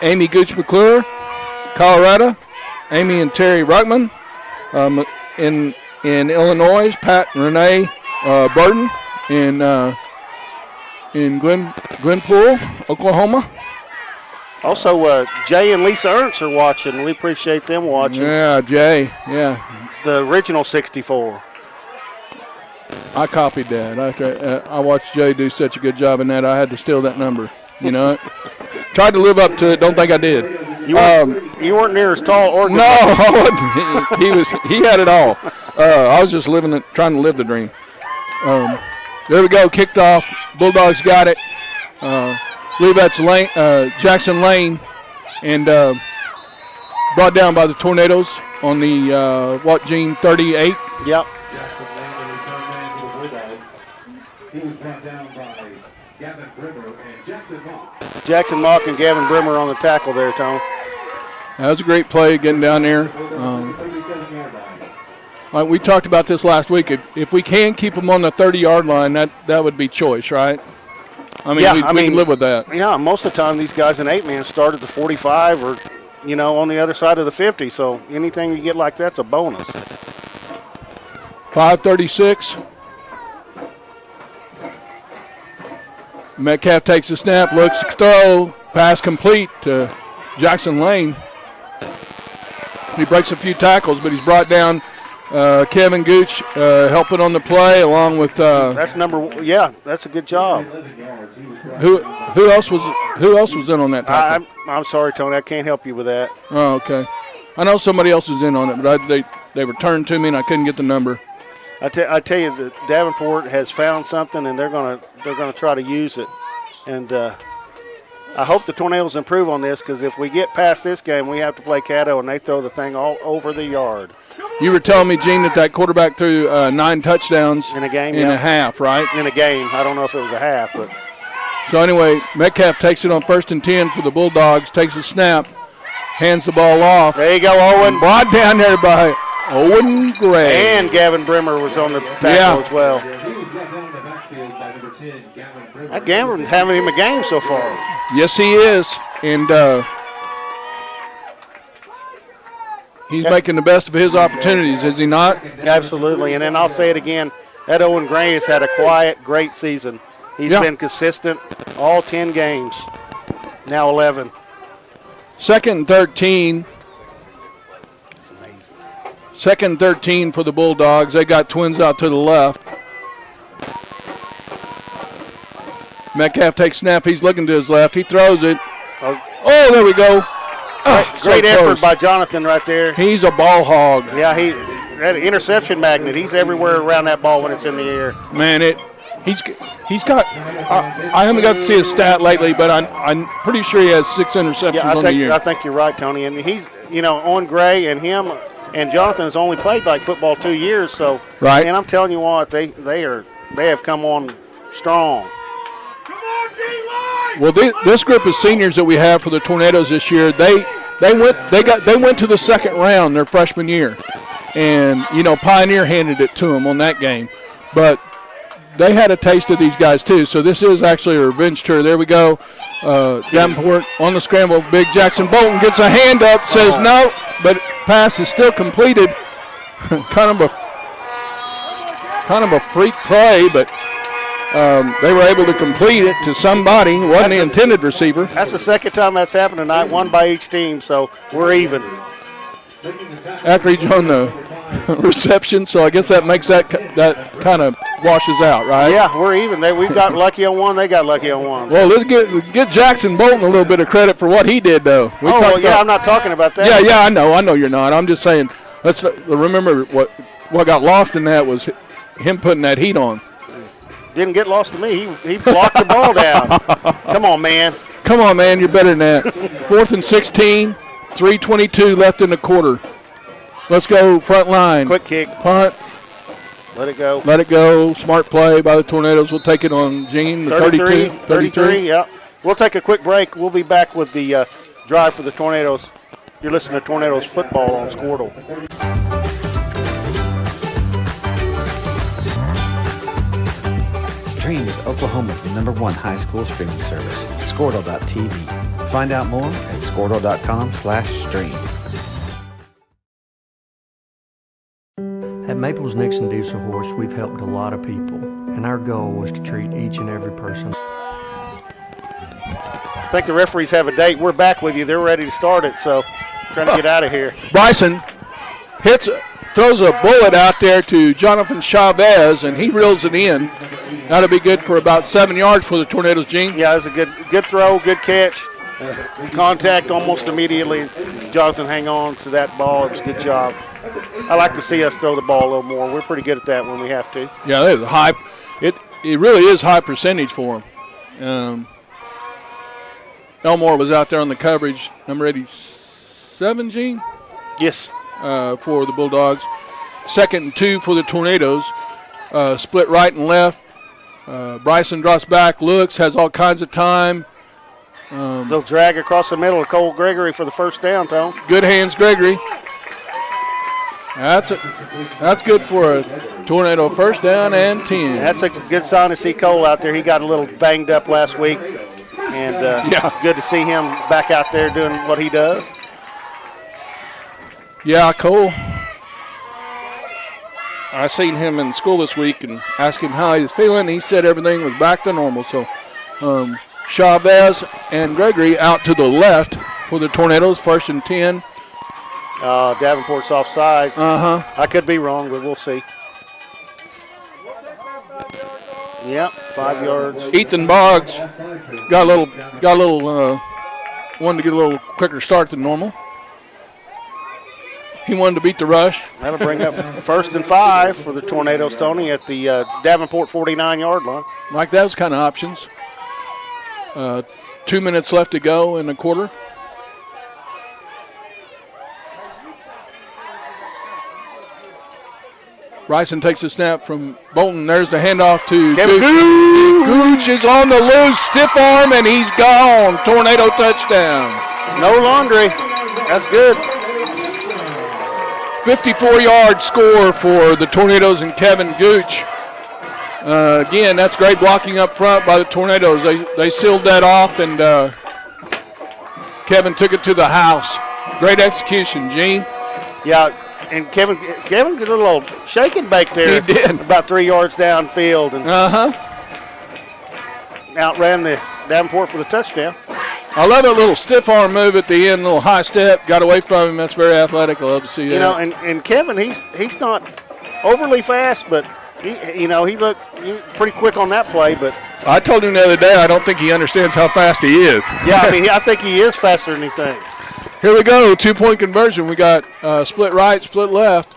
Speaker 8: Amy Gooch McClure, Colorado. Amy and Terry Ruckman in Illinois. Pat and Renee Burton in Glenpool, Oklahoma.
Speaker 7: Also, Jay and Lisa Ernst are watching. We appreciate them watching.
Speaker 8: Yeah, Jay. Yeah.
Speaker 7: The original 64.
Speaker 8: I copied that. I watched Jay do such a good job in that. I had to steal that number. You know, tried to live up to it. Don't think I did.
Speaker 7: You weren't near as tall or good.
Speaker 8: No, I wasn't. He had it all. I was just trying to live the dream. There we go. Kicked off. Bulldogs got it. I believe that's Jackson Lane, and brought down by the Tornadoes on the Gene 38.
Speaker 7: Yep.
Speaker 9: Jackson Lane, the return man for the Bulldogs. He was brought down by Gavin Brimmer and Jackson Mock.
Speaker 7: Jackson Mock and Gavin Brimmer on the tackle there, Tom.
Speaker 8: That was a great play getting down there. Like we talked about this last week. If we can keep them on the 30-yard line, that would be choice, right? I mean, we can live with that.
Speaker 7: Yeah, most of the time these guys in 8-man start at the 45 or, on the other side of the 50. So anything you get like that's a bonus.
Speaker 8: 5:36. Metcalf takes the snap, looks to throw, pass complete to Jackson Lane. He breaks a few tackles, but he's brought down Kevin Gooch helping on the play along with.
Speaker 7: That's that's a good job.
Speaker 8: Who else was in on that tackle?
Speaker 7: I'm sorry, Tony, I can't help you with that.
Speaker 8: Oh, okay. I know somebody else was in on it, but they returned to me and I couldn't get the number.
Speaker 7: I tell you that Davenport has found something and they're gonna try to use it, and I hope the Tornadoes improve on this, because if we get past this game, we have to play Caddo and they throw the thing all over the yard.
Speaker 8: You were telling me, Gene, that quarterback threw 9 touchdowns
Speaker 7: in a game,
Speaker 8: a half, right?
Speaker 7: In a game. I don't know if it was a half, but.
Speaker 8: So anyway, Metcalf takes it on 1st and 10 for the Bulldogs, takes a snap, hands the ball off.
Speaker 7: There you go, Owen.
Speaker 8: Brought down there by Owen Gray.
Speaker 7: And Gavin Brimmer was on the tackle as well. That Gavin's having him a game so far.
Speaker 8: Yes, he is. And he's making the best of his opportunities, is he not?
Speaker 7: Absolutely. And then I'll say it again, that Owen Gray has had a quiet, great season. He's been consistent all 10 games, now 11.
Speaker 8: 2nd and 13.
Speaker 7: That's amazing.
Speaker 8: 2nd and 13 for the Bulldogs. They got twins out to the left. Metcalf takes snap. He's looking to his left. He throws it. Oh, there we go. Oh,
Speaker 7: great effort by Jonathan right there.
Speaker 8: He's a ball hog.
Speaker 7: Yeah, that interception magnet. He's everywhere around that ball when it's in the air.
Speaker 8: Man, he's got. I haven't got to see his stat lately, but I'm pretty sure he has 6 interceptions on the year.
Speaker 7: I think you're right, Tony. And he's, Owen Gray and him and Jonathan has only played like football 2 years. So,
Speaker 8: right.
Speaker 7: And I'm telling you what, they have come on strong.
Speaker 8: Well, this group of seniors that we have for the Tornadoes this year, they went to the second round their freshman year, and Pioneer handed it to them on that game, but they had a taste of these guys too. So this is actually a revenge tour. There we go. Davenport on the scramble. Big Jackson Bolton gets a hand up, says no, but pass is still completed. kind of a freak play, but. They were able to complete it to somebody. Wasn't the intended receiver.
Speaker 7: That's the second time that's happened tonight, one by each team, so we're even.
Speaker 8: After he's on the reception, so I guess that makes that kind of washes out, right?
Speaker 7: Yeah, we're even. We've got lucky on one, they got lucky on one.
Speaker 8: Well, let's get Jackson Bolton a little bit of credit for what he did, though.
Speaker 7: I'm not talking about that.
Speaker 8: Yeah, I know you're not. I'm just saying, let's remember what got lost in that was him putting that heat on.
Speaker 7: Didn't get lost to me. He blocked the ball down. Come on, man.
Speaker 8: Come on, man. You're better than that. 4th and 16, 3:22 left in the quarter. Let's go front line.
Speaker 7: Quick kick.
Speaker 8: Punt.
Speaker 7: Let it go.
Speaker 8: Let it go. Smart play by the Tornadoes. We'll take it on Gene.
Speaker 7: 33, yeah. We'll take a quick break. We'll be back with the drive for the Tornadoes. You're listening to Tornadoes football on Squirtle.
Speaker 3: Stream with Oklahoma's #1 high school streaming service, Squirtle.tv. Find out more at Squirtle.com/stream.
Speaker 4: At Maples Nixon Diesel Horse, we've helped a lot of people, and our goal was to treat each and every person.
Speaker 7: I think the referees have a date. We're back with you. They're ready to start it, so trying to get out of here.
Speaker 8: Bryson throws a bullet out there to Jonathan Chavez, and he reels it in. That'll be good for about 7 yards for the Tornadoes, Gene.
Speaker 7: Yeah, it was a good throw, good catch. Contact almost immediately. Jonathan hang on to that ball. It was a good job. I like to see us throw the ball a little more. We're pretty good at that when we have to.
Speaker 8: Yeah, there's a high. It really is high percentage for him. Elmore was out there on the coverage, number 87, Gene?
Speaker 7: Yes.
Speaker 8: For the Bulldogs. 2nd and 2 for the Tornadoes. Split right and left. Bryson drops back, looks, has all kinds of time.
Speaker 7: They'll drag across the middle of Cole Gregory for the first down, Tom.
Speaker 8: Good hands, Gregory. That's good for a Tornado first down and 10.
Speaker 7: That's a good sign to see Cole out there. He got a little banged up last week, and good to see him back out there doing what he does.
Speaker 8: Yeah, Cole. I seen him in school this week and asked him how he was feeling. He said everything was back to normal. So Chavez and Gregory out to the left for the Tornadoes, 1st and 10.
Speaker 7: Davenport's offsides. I could be wrong, but we'll see. Yep, 5 yards.
Speaker 8: Ethan Boggs got a little wanted to get a little quicker start than normal. He wanted to beat the rush.
Speaker 7: That'll bring up 1st and 5 for the Tornadoes, Tony, at the Davenport 49-yard line.
Speaker 8: Like those kind of options. 2 minutes left to go in the quarter. Bryson takes a snap from Bolton. There's the handoff to Gooch. Gooch is on the loose, stiff arm, and he's gone. Tornado touchdown.
Speaker 7: No laundry. That's good.
Speaker 8: 54-yard score for the Tornadoes and Kevin Gooch. Again, that's great blocking up front by the Tornadoes. They sealed that off, and Kevin took it to the house. Great execution, Gene.
Speaker 7: Yeah, and Kevin did a little shake and bake there.
Speaker 8: He did.
Speaker 7: About 3 yards downfield. And outran the Davenport for the touchdown.
Speaker 8: I love that little stiff arm move at the end, little high step, got away from him. That's very athletic. I love to see that.
Speaker 7: You know, and Kevin, he's not overly fast, but he looked pretty quick on that play. But
Speaker 8: I told him the other day I don't think he understands how fast he is.
Speaker 7: Yeah, I mean, I think he is faster than he thinks.
Speaker 8: Here we go, 2-point conversion. We got split right, split left.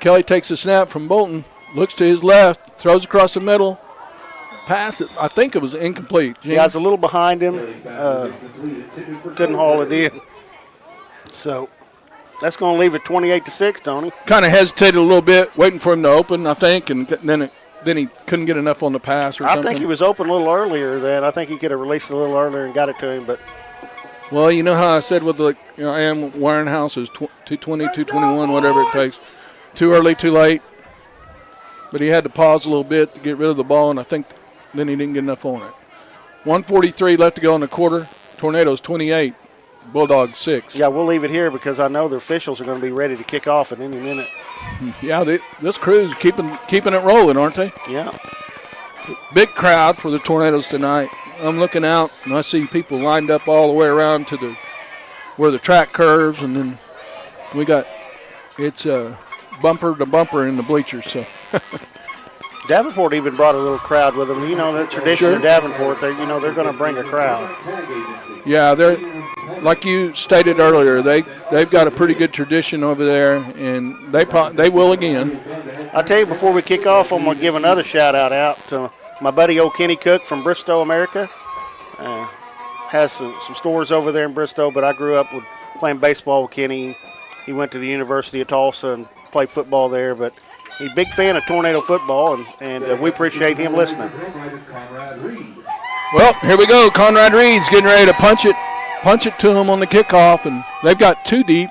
Speaker 8: Kelly takes a snap from Bolton, looks to his left, throws across the middle. Pass, I think it was incomplete. James?
Speaker 7: Yeah, it's a little behind him. Couldn't haul it in. So that's going to leave it 28-6, Tony.
Speaker 8: Kind of hesitated a little bit, waiting for him to open, I think, and then he couldn't get enough on the pass or something.
Speaker 7: I think he was open a little earlier then. I think he could have released it a little earlier and got it to him. But
Speaker 8: well, you know how I said with the I am wiring houses, 220, 221, whatever it takes. Too early, too late. But he had to pause a little bit to get rid of the ball, and I think then he didn't get enough on it. 1:43 left to go in the quarter. Tornadoes 28, Bulldogs 6.
Speaker 7: Yeah, we'll leave it here because I know the officials are going to be ready to kick off at any minute.
Speaker 8: Yeah, this crew's keeping it rolling, aren't they?
Speaker 7: Yeah.
Speaker 8: Big crowd for the Tornadoes tonight. I'm looking out, and I see people lined up all the way around to where the track curves, and then it's bumper to bumper in the bleachers. So.
Speaker 7: Davenport even brought a little crowd with them. You know, the tradition of Davenport, they're going to bring a crowd.
Speaker 8: Yeah, they're like you stated earlier. They've got a pretty good tradition over there, and they will again.
Speaker 7: I'll tell you, before we kick off, I'm going to give another shout out to my buddy old Kenny Cook from Bristow, America. Has some stores over there in Bristow, but I grew up playing baseball with Kenny. He went to the University of Tulsa and played football there, but he's a big fan of Tornado football, and we appreciate him listening.
Speaker 8: Well, here we go. Conrad Reed's getting ready to punch it to him on the kickoff, and they've got two deep.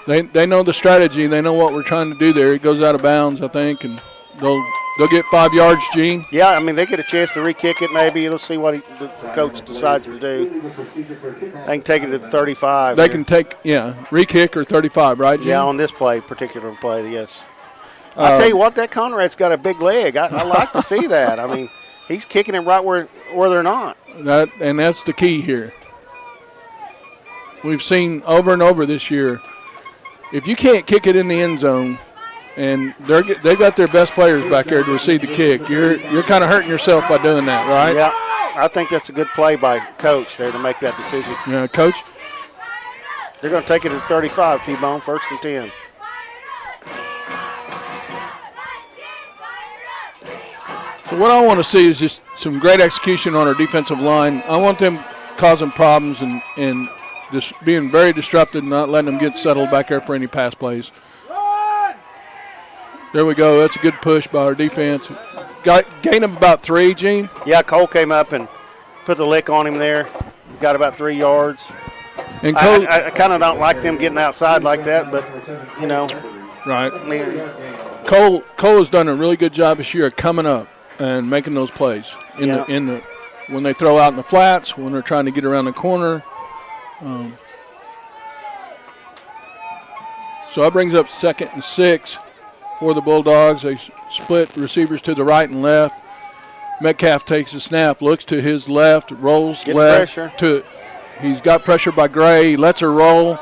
Speaker 8: They know the strategy. They know what we're trying to do there. He goes out of bounds, I think, and they'll get 5 yards, Gene.
Speaker 7: Yeah, I mean, they get a chance to re-kick it maybe. Let's see what the coach decides to do. They can take it to the 35.
Speaker 8: They can take, re-kick or 35, right, Gene?
Speaker 7: Yeah, on this particular play, yes. I'll tell you what, that Conrad's got a big leg. I like to see that. I mean, he's kicking it right where they're not.
Speaker 8: That's the key here. We've seen over and over this year, if you can't kick it in the end zone, and they've got their best players back there to receive the kick, you're kind of hurting yourself by doing that, right?
Speaker 7: Yeah, I think that's a good play by Coach there to make that decision.
Speaker 8: Yeah, Coach?
Speaker 7: They're going to take it to 35, T-Bone, 1st and 10.
Speaker 8: So what I want to see is just some great execution on our defensive line. I want them causing problems and just being very disruptive and not letting them get settled back there for any pass plays. There we go. That's a good push by our defense. Gained him about 3, Gene.
Speaker 7: Yeah, Cole came up and put the lick on him there. Got about 3 yards.
Speaker 8: And Cole,
Speaker 7: I kind of don't like them getting outside like that, but, you know.
Speaker 8: Right. Cole has done a really good job this year of coming up and making those plays when they throw out in the flats, when they're trying to get around the corner. So that brings up 2nd and 6 for the Bulldogs. They split receivers to the right and left. Metcalf takes the snap, looks to his left, rolls left.
Speaker 7: Pressure.
Speaker 8: He's got pressure by Gray, lets her roll,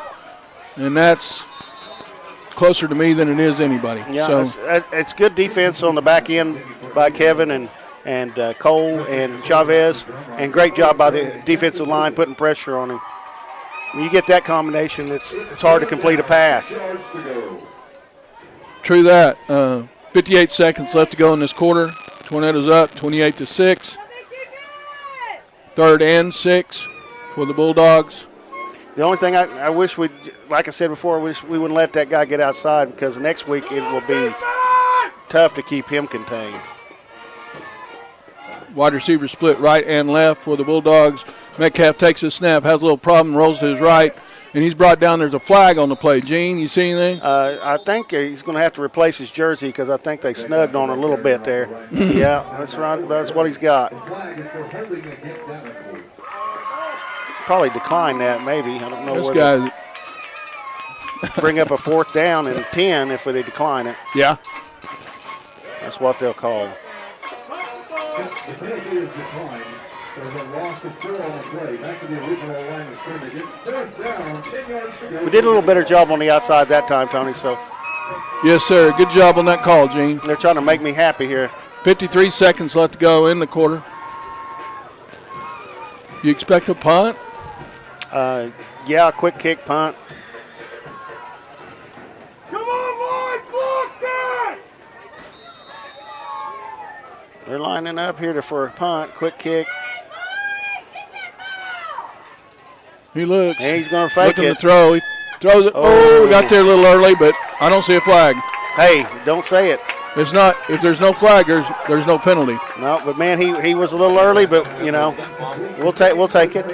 Speaker 8: and that's closer to me than it is anybody.
Speaker 7: Yeah, so it's good defense on the back end by Kevin and Cole and Chavez, and great job by the defensive line putting pressure on him. When you get that combination, it's hard to complete a pass.
Speaker 8: True that. 58 seconds left to go in this quarter. Tornadoes up 28-6. 3rd and 6 for the Bulldogs.
Speaker 7: The only thing I wish like I said before, I wish we wouldn't let that guy get outside, because next week it will be tough to keep him contained.
Speaker 8: Wide receiver split right and left for the Bulldogs. Metcalf takes a snap, has a little problem, rolls to his right, and he's brought down. There's a flag on the play. Gene, you see anything?
Speaker 7: I think he's going to have to replace his jersey because I think they snugged on it a little bit there. Yeah, that's right. That's what he's got. Probably decline that, maybe. I don't know.
Speaker 8: This guy
Speaker 7: bring up a 4th down and 10 if they decline it.
Speaker 8: Yeah.
Speaker 7: That's what they'll call.
Speaker 9: The penalty is declined. There's a loss of 4 on the play. Back to the original line of scrimmage. It's 4th down, 10 yards to go.
Speaker 7: We did a little better job on the outside that time, Tony, so.
Speaker 8: Yes, sir. Good job on that call, Gene.
Speaker 7: They're trying to make me happy here.
Speaker 8: 53 seconds left to go in the quarter. You expect a punt?
Speaker 7: Yeah, a quick kick punt.
Speaker 9: Come on, boys, block that!
Speaker 7: They're lining up here for a punt, quick kick.
Speaker 8: He looks.
Speaker 7: And he's going to fake
Speaker 8: looking
Speaker 7: it.
Speaker 8: to throw. He throws it. Oh, we got there a little early, but I don't see a flag.
Speaker 7: Hey, don't say it.
Speaker 8: It's not. If there's no flag, there's no penalty.
Speaker 7: No, but man, he was a little early, but you know, we'll take it.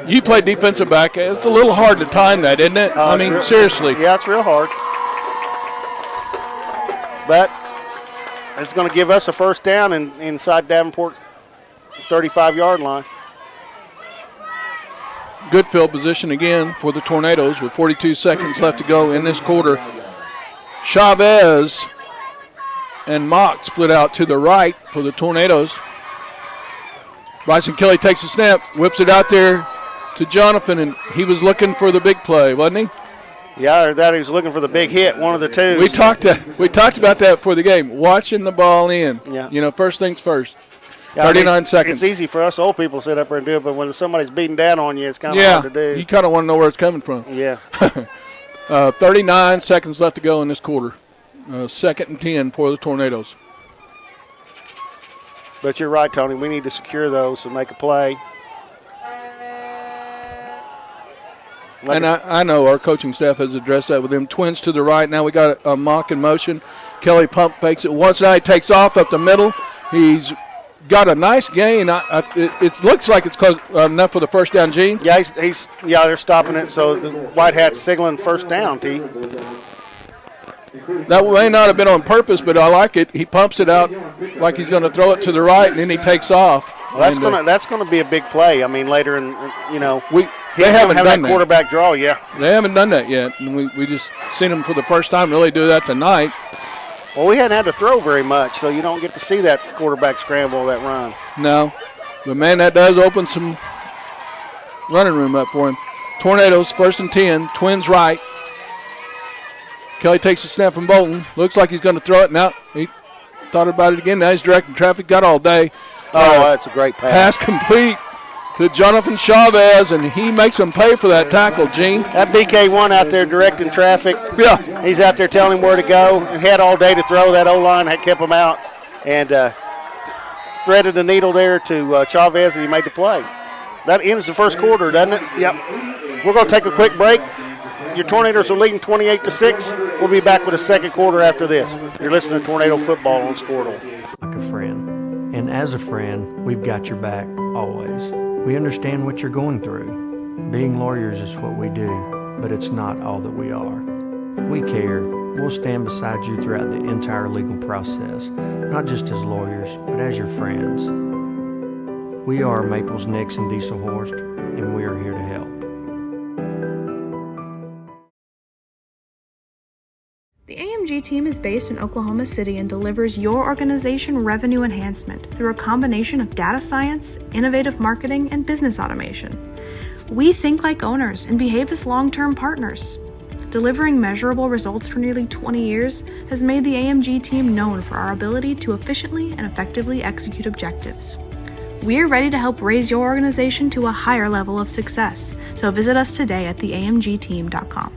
Speaker 8: You play defensive back. It's a little hard to time that, isn't it? I mean, seriously.
Speaker 7: Yeah, it's real hard. But it's going to give us a 1st down inside Davenport 35-yard line.
Speaker 8: Good field position again for the Tornadoes with 42 seconds left to go in this quarter. Chavez and Mock split out to the right for the Tornadoes. Bryson Kelly takes a snap, whips it out there to Jonathan, and he was looking for the big play, wasn't he?
Speaker 7: Yeah, or that he was looking for the big hit, one of the two.
Speaker 8: We talked about that before the game, watching the ball in.
Speaker 7: Yeah.
Speaker 8: You know, first things first.
Speaker 7: Yeah,
Speaker 8: 39 seconds.
Speaker 7: It's easy for us old people to sit up there and do it, but when somebody's beating down on you, it's kind of hard to do.
Speaker 8: You kind of want to know where it's coming from.
Speaker 7: Yeah.
Speaker 8: 39 seconds left to go in this quarter. 2nd and 10 for the Tornadoes.
Speaker 7: But you're right, Tony. We need to secure those and make a play.
Speaker 8: And I know our coaching staff has addressed that with them. Twins to the right. Now we got a Mock in motion. Kelly pump fakes it once. Now he takes off up the middle. He's got a nice gain. It looks like it's enough for the 1st down, Gene.
Speaker 7: Yeah, they're stopping it. So the White Hat's signaling 1st down, T.
Speaker 8: That may not have been on purpose, but I like it. He pumps it out like he's going to throw it to the right, and then he takes off.
Speaker 7: Well, that's gonna be a big play. I mean, later in
Speaker 8: they haven't
Speaker 7: have
Speaker 8: done
Speaker 7: that quarterback draw. Yeah,
Speaker 8: they haven't done that yet, and we just seen them for the first time really do that tonight.
Speaker 7: Well, we hadn't had to throw very much, so you don't get to see that quarterback scramble, that run.
Speaker 8: No, but man, that does open some running room up for him. Tornadoes 1st and 10. Twins right. Kelly takes a snap from Bolton. Looks like he's going to throw it. Now he thought about it again. Now he's directing traffic. Got all day.
Speaker 7: That's a great pass.
Speaker 8: Pass complete to Jonathan Chavez, and he makes him pay for that tackle, Gene.
Speaker 7: That BK1 out there directing traffic.
Speaker 8: Yeah.
Speaker 7: He's out there telling him where to go and had all day to throw. That O-line had kept him out and threaded the needle there to Chavez, and he made the play. That ends the 1st quarter, doesn't it? Yep. We're going to take a quick break. Your Tornadoes are leading 28-6. We'll be back with a 2nd quarter after this. You're listening to Tornado Football on Squirtle.
Speaker 4: Like a friend. And as a friend, we've got your back always. We understand what you're going through. Being lawyers is what we do, but it's not all that we are. We care. We'll stand beside you throughout the entire legal process, not just as lawyers, but as your friends. We are Maples, Nix, and Dieselhorst, and we are here to help.
Speaker 5: The AMG team is based in Oklahoma City and delivers your organization revenue enhancement through a combination of data science, innovative marketing, and business automation. We think like owners and behave as long-term partners. Delivering measurable results for nearly 20 years has made the AMG team known for our ability to efficiently and effectively execute objectives. We're ready to help raise your organization to a higher level of success, so visit us today at theamgteam.com.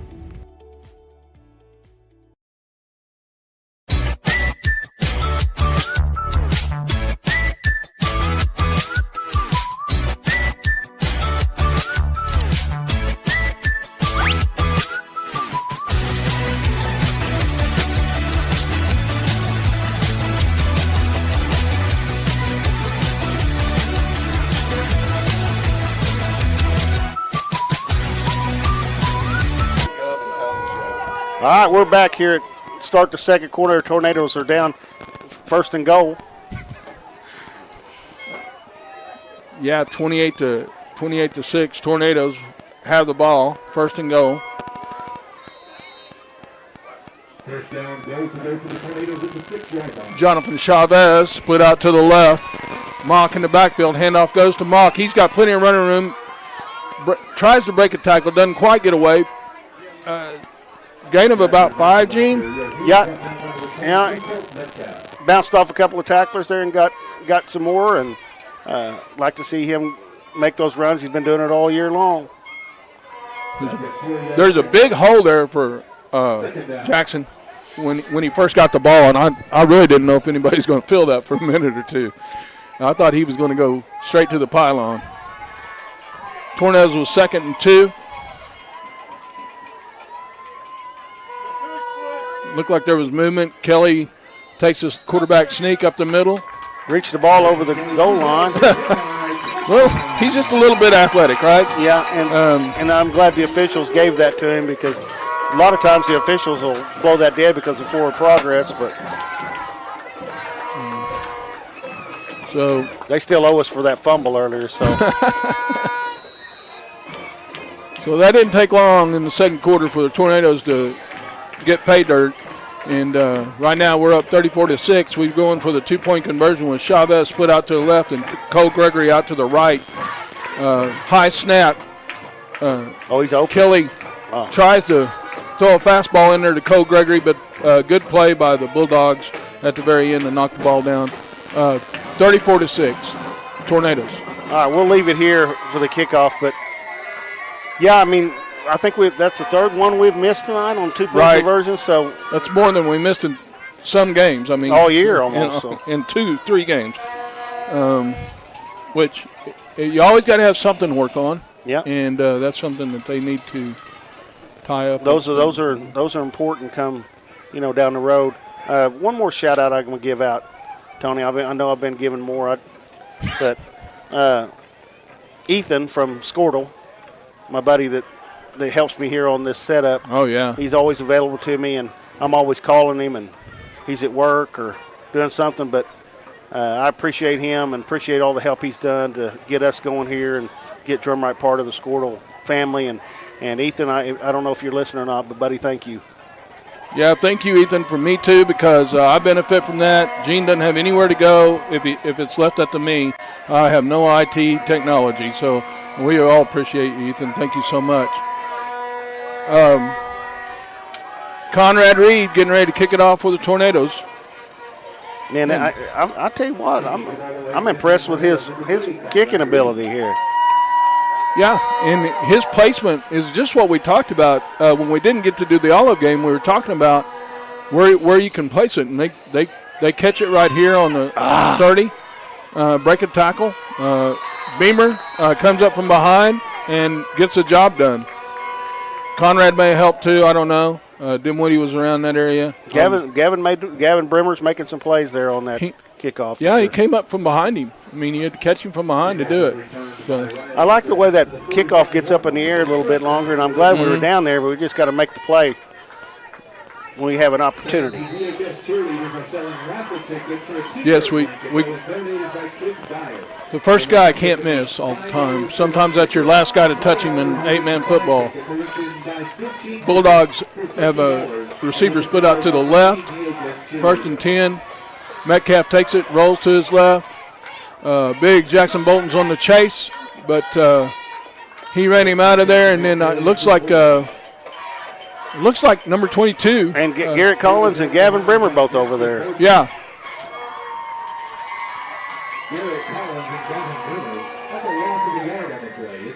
Speaker 7: All right, we're back here at start the second quarter. Tornadoes are down 1st and goal.
Speaker 8: Yeah, 28 to 6. Tornadoes have the ball. 1st and goal.
Speaker 9: First down, goal to go for the Tornadoes at the 6-yard line.
Speaker 8: Jonathan Chavez split out to the left. Mock in the backfield. Handoff goes to Mock. He's got plenty of running room. Tries to break a tackle. Doesn't quite get away. Gain of about 5, Gene?
Speaker 7: Yeah. Bounced off a couple of tacklers there and got some more. And like to see him make those runs. He's been doing it all year long.
Speaker 8: There's a big hole there for Jackson when he first got the ball, and I really didn't know if anybody's going to fill that for a minute or two. I thought he was going to go straight to the pylon. Tornadoes was 2nd and 2. Looked like there was movement. Kelly takes his quarterback sneak up the middle.
Speaker 7: Reached the ball over the goal line.
Speaker 8: Well, he's just a little bit athletic, right?
Speaker 7: Yeah, and I'm glad the officials gave that to him because a lot of times the officials will blow that dead because of forward progress, but
Speaker 8: so
Speaker 7: they still owe us for that fumble earlier. So,
Speaker 8: so that didn't take long in the second quarter for the Tornadoes to get pay dirt. And right now we're up 34-6. We're going for the 2-point conversion with Chavez split out to the left and Cole Gregory out to the right. High snap.
Speaker 7: He's open.
Speaker 8: Kelly tries to throw a fastball in there to Cole Gregory, but good play by the Bulldogs at the very end to knock the ball down. 34-6, Tornadoes.
Speaker 7: All right, we'll leave it here for the kickoff. But, yeah, I mean, I think that's the third one we've missed tonight on 2-point conversions. So
Speaker 8: that's more than we missed in some games. I mean,
Speaker 7: all year almost.
Speaker 8: In 2-3 games, which you always got to have something to work on.
Speaker 7: Yeah,
Speaker 8: and that's something that they need to tie up.
Speaker 7: Those are important. Come, down the road. One more shout out I'm going to give out, Tony. I know I've been giving more, but Ethan from Squirtle, my buddy that helps me here on this setup.
Speaker 8: Oh, yeah.
Speaker 7: He's always available to me, and I'm always calling him, and he's at work or doing something. But I appreciate him and appreciate all the help he's done to get us going here and get Drumright part of the Squirtle family. And Ethan, I don't know if you're listening or not, but, buddy, thank you.
Speaker 8: Yeah, thank you, Ethan, from me, too, because I benefit from that. Gene doesn't have anywhere to go. If it's left up to me, I have no IT technology. So we all appreciate you, Ethan. Thank you so much. Conrad Reed getting ready to kick it off for the Tornadoes.
Speaker 7: Man, I tell you what, I'm impressed with his kicking ability here.
Speaker 8: Yeah, and his placement is just what we talked about when we didn't get to do the Olive game. We were talking about where you can place it, and they catch it right here on the 30, break a tackle. Beamer comes up from behind and gets the job done. Conrad may have helped too. I don't know. Dimwitty was around that area.
Speaker 7: Gavin Brimmer's making some plays there on that kickoff.
Speaker 8: Yeah, he came up from behind him. I mean, you had to catch him from behind to do it. So
Speaker 7: I like the way that kickoff gets up in the air a little bit longer, and I'm glad we were down there, but we just got to make the play when we have an opportunity.
Speaker 8: Yes, we the first guy can't miss all the time. Sometimes that's your last guy to touch him in 8-man football. Bulldogs have a receiver split out to the left. 1st and 10. Metcalf takes it, rolls to his left. Big Jackson Bolton's on the chase, but he ran him out of there, and then it looks like number 22.
Speaker 7: And Garrett Collins and Gavin Brimmer both over there.
Speaker 8: Yeah.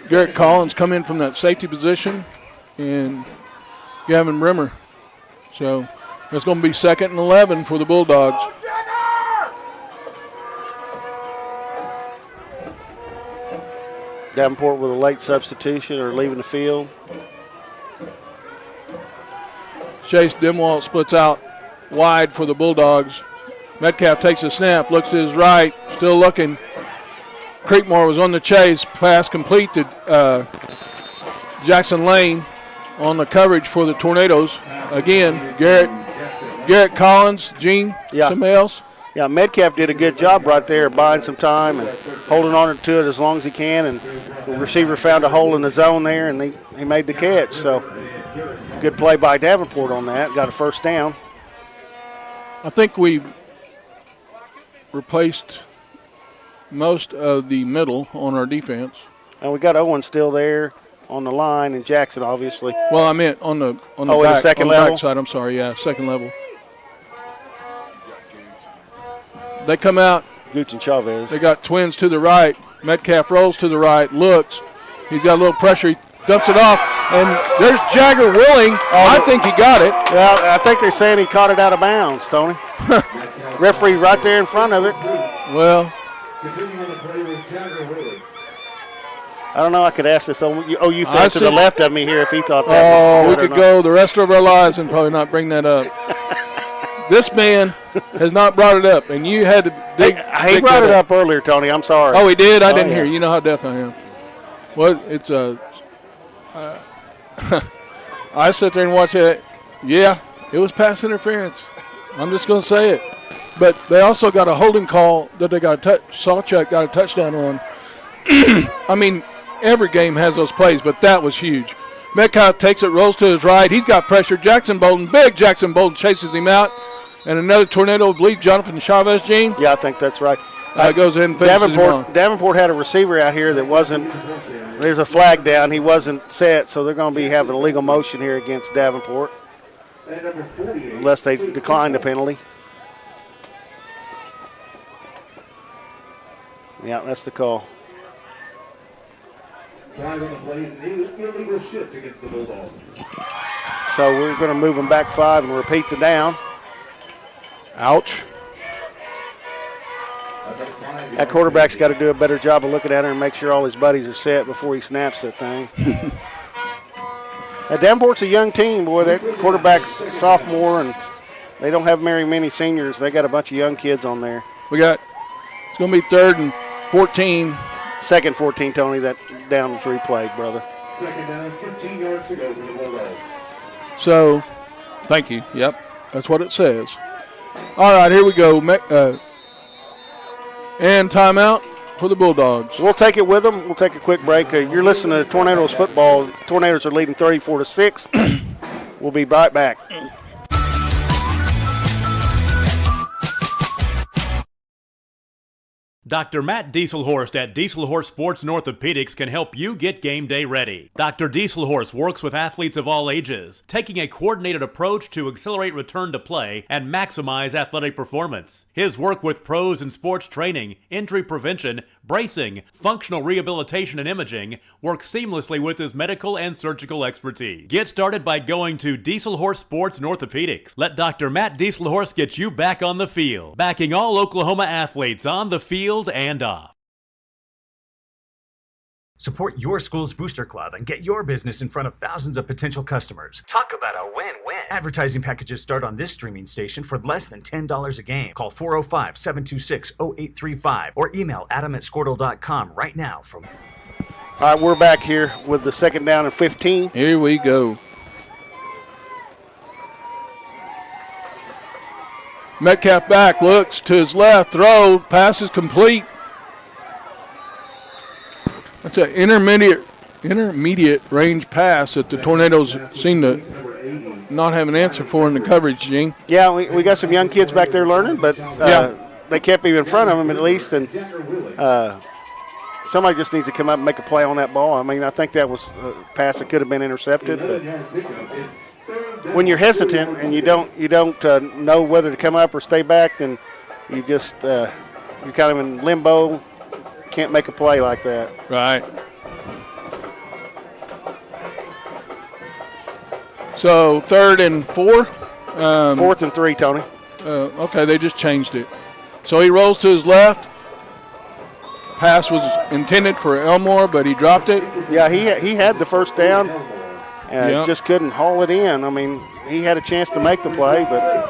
Speaker 8: Garrett Collins come in from that safety position, and Gavin Brimmer. So it's going to be 2nd and 11 for the Bulldogs.
Speaker 7: Davenport with a late substitution or leaving the field.
Speaker 8: Chase Dimwalt splits out wide for the Bulldogs. Metcalf takes a snap, looks to his right, still looking. Creekmore was on the chase. Pass complete to Jackson Lane on the coverage for the Tornadoes. again, Garrett Collins, Gene, somebody else?
Speaker 7: Yeah, Metcalf did a good job right there, buying some time and holding on to it as long as he can. And the receiver found a hole in the zone there, and he made the catch. So good play by Davenport on that. Got a first down.
Speaker 8: I think we replaced most of the middle on our defense.
Speaker 7: And we got Owen still there on the line, and Jackson obviously.
Speaker 8: Well, I meant on the
Speaker 7: the second level?
Speaker 8: backside. I'm sorry, yeah, second level. They come out.
Speaker 7: Gooch and Chavez.
Speaker 8: They got twins to the right. Metcalf rolls to the right, looks. He's got a little pressure. He dumps it off, and there's Jagger Willing. I think he got it.
Speaker 7: Yeah, I think they're saying he caught it out of bounds, Tony. Referee right there in front of it.
Speaker 8: Well,
Speaker 7: I don't know. I could ask this. You fell to the left of me here if he thought that was good
Speaker 8: we could go the rest of our lives and probably not bring that up. This man has not brought it up, and you had to dig.
Speaker 7: He brought it up earlier, Tony. I'm sorry.
Speaker 8: Oh, he did? I didn't hear. You know how deaf I am. Well, it's I sit there and watch it. Yeah, it was pass interference. I'm just going to say it. But they also got a holding call that they got Sawchuk got a touchdown on. I mean, every game has those plays, but that was huge. Metcalf takes it, rolls to his right. He's got pressure. Big Jackson Bolden chases him out. And another tornado, I believe, Jonathan Chavez, Gene?
Speaker 7: Yeah, I think that's right.
Speaker 8: Goes in and finishes him on.
Speaker 7: Davenport had a receiver out here that wasn't – there's a flag down. He wasn't set, so they're going to be having a legal motion here against Davenport unless they decline the penalty. Yeah, that's the call.
Speaker 9: Flag on the play is an illegal shift against the Bulldogs.
Speaker 7: So we're going to move them back 5 and repeat the down.
Speaker 8: Ouch.
Speaker 7: That quarterback's got to do a better job of looking at her and make sure all his buddies are set before he snaps that thing. Davenport's a young team, boy. That quarterback's a sophomore, and they don't have very many seniors. They got a bunch of young kids on there.
Speaker 8: It's going to be 3rd and 14.
Speaker 7: Second 14, Tony. That down was replayed, brother.
Speaker 9: Second down, 15 yards to go for the Bulldogs.
Speaker 8: So, thank you. Yep, that's what it says. All right, here we go. And timeout for the Bulldogs.
Speaker 7: We'll take it with them. We'll take a quick break. You're listening to Tornadoes football. Tornadoes are leading 34-6. We'll be right back.
Speaker 6: Dr. Matt Dieselhorst at Dieselhorst Sports and Orthopedics can help you get game day ready. Dr. Dieselhorst works with athletes of all ages, taking a coordinated approach to accelerate return to play and maximize athletic performance. His work with pros in sports training, injury prevention, bracing, functional rehabilitation, and imaging works seamlessly with his medical and surgical expertise. Get started by going to Dieselhorst Sports and Orthopedics. Let Dr. Matt Dieselhorst get you back on the field, backing all Oklahoma athletes on the field and off.
Speaker 1: Support your school's booster club and get your business in front of thousands of potential customers. Talk about a win-win. Advertising packages start on this streaming station for less than $10 a game. Call 405-726-0835 or email adam@squirtle.com right now. All
Speaker 7: right, we're back here with the second down and 15.
Speaker 8: Here we go. Metcalf back, looks to his left, throw, pass is complete. That's an intermediate range pass that the Tornadoes seem to not have an answer for in the coverage, Gene.
Speaker 7: Yeah, we got some young kids back there learning, but they kept him in front of him at least, and somebody just needs to come up and make a play on that ball. I mean, I think that was a pass that could have been intercepted, but when you're hesitant and you don't know whether to come up or stay back, then you just you're kind of in limbo. Can't make a play like that.
Speaker 8: Right. So 3rd and 4.
Speaker 7: 4th and 3, Tony.
Speaker 8: Okay, they just changed it. So he rolls to his left. Pass was intended for Elmore, but he dropped it.
Speaker 7: Yeah, he had the first down. Just couldn't haul it in. I mean, he had a chance to make the play, but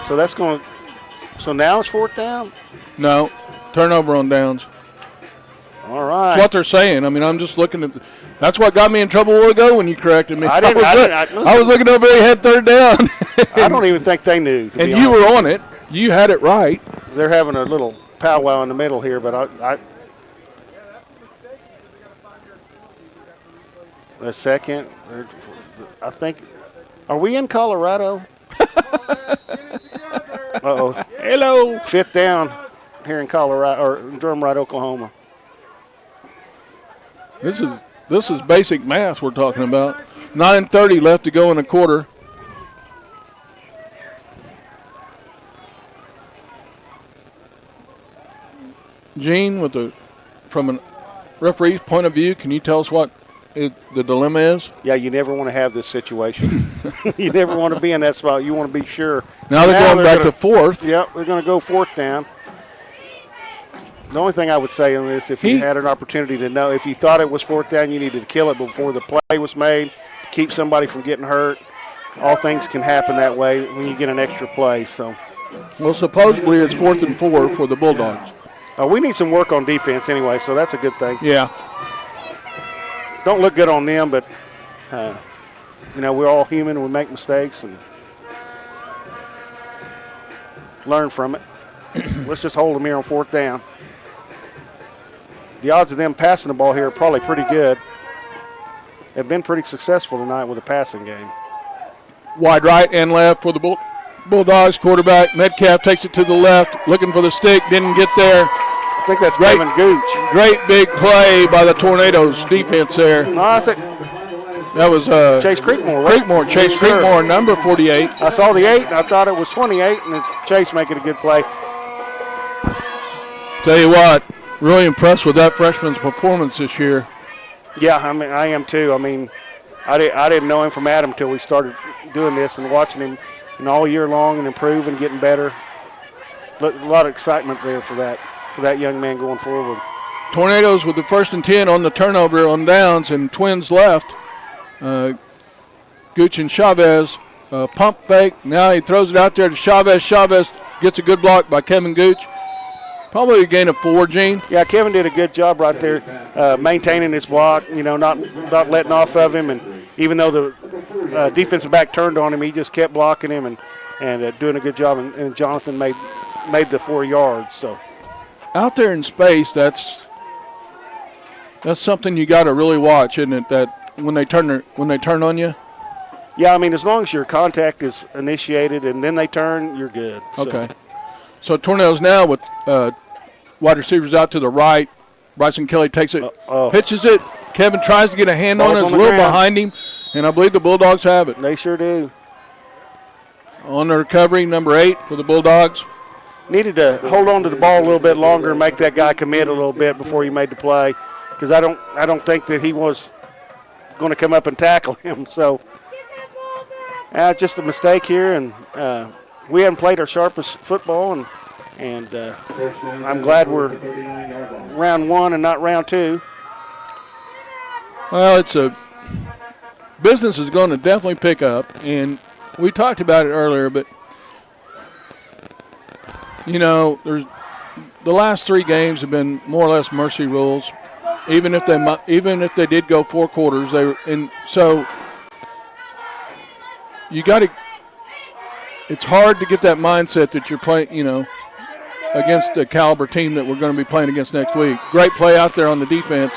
Speaker 7: so that's going to. So now it's 4th down.
Speaker 8: No, turnover on downs.
Speaker 7: All right.
Speaker 8: That's what they're saying. I mean, I'm just looking at That's what got me in trouble a while ago when you corrected me.
Speaker 7: I
Speaker 8: was looking over there, had third down.
Speaker 7: I don't even think they knew.
Speaker 8: And you were on it. You had it right.
Speaker 7: They're having a little powwow in the middle here, but a second. I think. Are we in Colorado? Uh-oh.
Speaker 8: Hello.
Speaker 7: 5th down here in Colorado, or Drumright, Oklahoma.
Speaker 8: This is basic math we're talking about. 9:30 left to go in a quarter. Gene, from a referee's point of view, can you tell us what the dilemma is?
Speaker 7: Yeah, you never want to have this situation. You never want to be in that spot. You want to be sure.
Speaker 8: Now they're going back to 4th.
Speaker 7: Yep, they're going to go 4th down. The only thing I would say on this, if you had an opportunity to know, if you thought it was 4th down, you needed to kill it before the play was made, keep somebody from getting hurt. All things can happen that way when you get an extra play. So,
Speaker 8: well, supposedly it's 4th and 4 for the Bulldogs.
Speaker 7: We need some work on defense anyway, so that's a good thing.
Speaker 8: Yeah.
Speaker 7: Don't look good on them, but, we're all human and we make mistakes and learn from it. Let's just hold them here on 4th down. The odds of them passing the ball here are probably pretty good. They've been pretty successful tonight with the passing game.
Speaker 8: Wide right and left for the Bulldogs. Quarterback Metcalf takes it to the left, looking for the stick, didn't get there.
Speaker 7: I think that's Kevin Gooch.
Speaker 8: Great big play by the Tornadoes defense there.
Speaker 7: No, I think
Speaker 8: that was
Speaker 7: Chase Creekmore, right?
Speaker 8: Chase Creekmore, number 48.
Speaker 7: I saw the 8, and I thought it was 28, and it's Chase making a good play.
Speaker 8: Tell you what, really impressed with that freshman's performance this year.
Speaker 7: Yeah, I am too. I didn't know him from Adam until we started doing this and watching him all year long and improving, getting better. A lot of excitement there for that young man going forward.
Speaker 8: Tornadoes with the 1st and 10 on the turnover on downs, and Twins left. Gooch and Chavez pump fake. Now he throws it out there to Chavez. Chavez gets a good block by Kevin Gooch. Probably a gain of 4, Gene.
Speaker 7: Yeah, Kevin did a good job right there maintaining his block, not letting off of him. And even though the defensive back turned on him, he just kept blocking him and doing a good job. And Jonathan made the 4 yards. So
Speaker 8: out there in space, that's something you got to really watch, isn't it? That when they turn on you.
Speaker 7: Yeah, as long as your contact is initiated and then they turn, you're good.
Speaker 8: Okay. So Tornadoes now with wide receivers out to the right. Bryson Kelly takes it, pitches it. Kevin tries to get a hand on it. It's a little behind him, and I believe the Bulldogs have it.
Speaker 7: They sure do.
Speaker 8: On the recovery, number 8 for the Bulldogs.
Speaker 7: Needed to hold on to the ball a little bit longer and make that guy commit a little bit before he made the play, because I don't think that he was going to come up and tackle him. So just a mistake here, and we haven't played our sharpest football, and I'm glad we're round 1 and not round 2.
Speaker 8: Well, business is going to definitely pick up, and we talked about it earlier, but there's the last 3 games have been more or less mercy rules. Even if they did go 4 quarters, so you got to. It's hard to get that mindset that you're playing, against the caliber team that we're going to be playing against next week. Great play out there on the defense,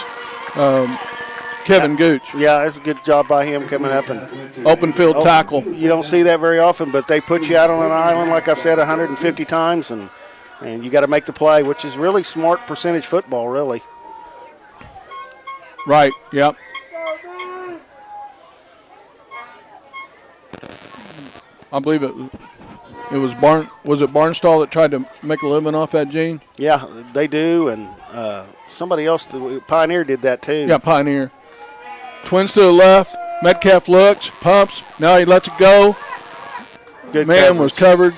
Speaker 8: Kevin Gooch.
Speaker 7: Yeah, it's a good job by him coming up and
Speaker 8: open field tackle.
Speaker 7: You don't see that very often, but they put you out on an island, like I said, 150 times, and you got to make the play, which is really smart percentage football, really.
Speaker 8: Right. Yep. I believe it was Barnstall that tried to make a living off that, Gene?
Speaker 7: Yeah, they do, and somebody else, Pioneer, did that too.
Speaker 8: Yeah, Pioneer. Twins to the left. Metcalf looks, pumps. Now he lets it go.
Speaker 7: Good
Speaker 8: man
Speaker 7: coverage.
Speaker 8: Was covered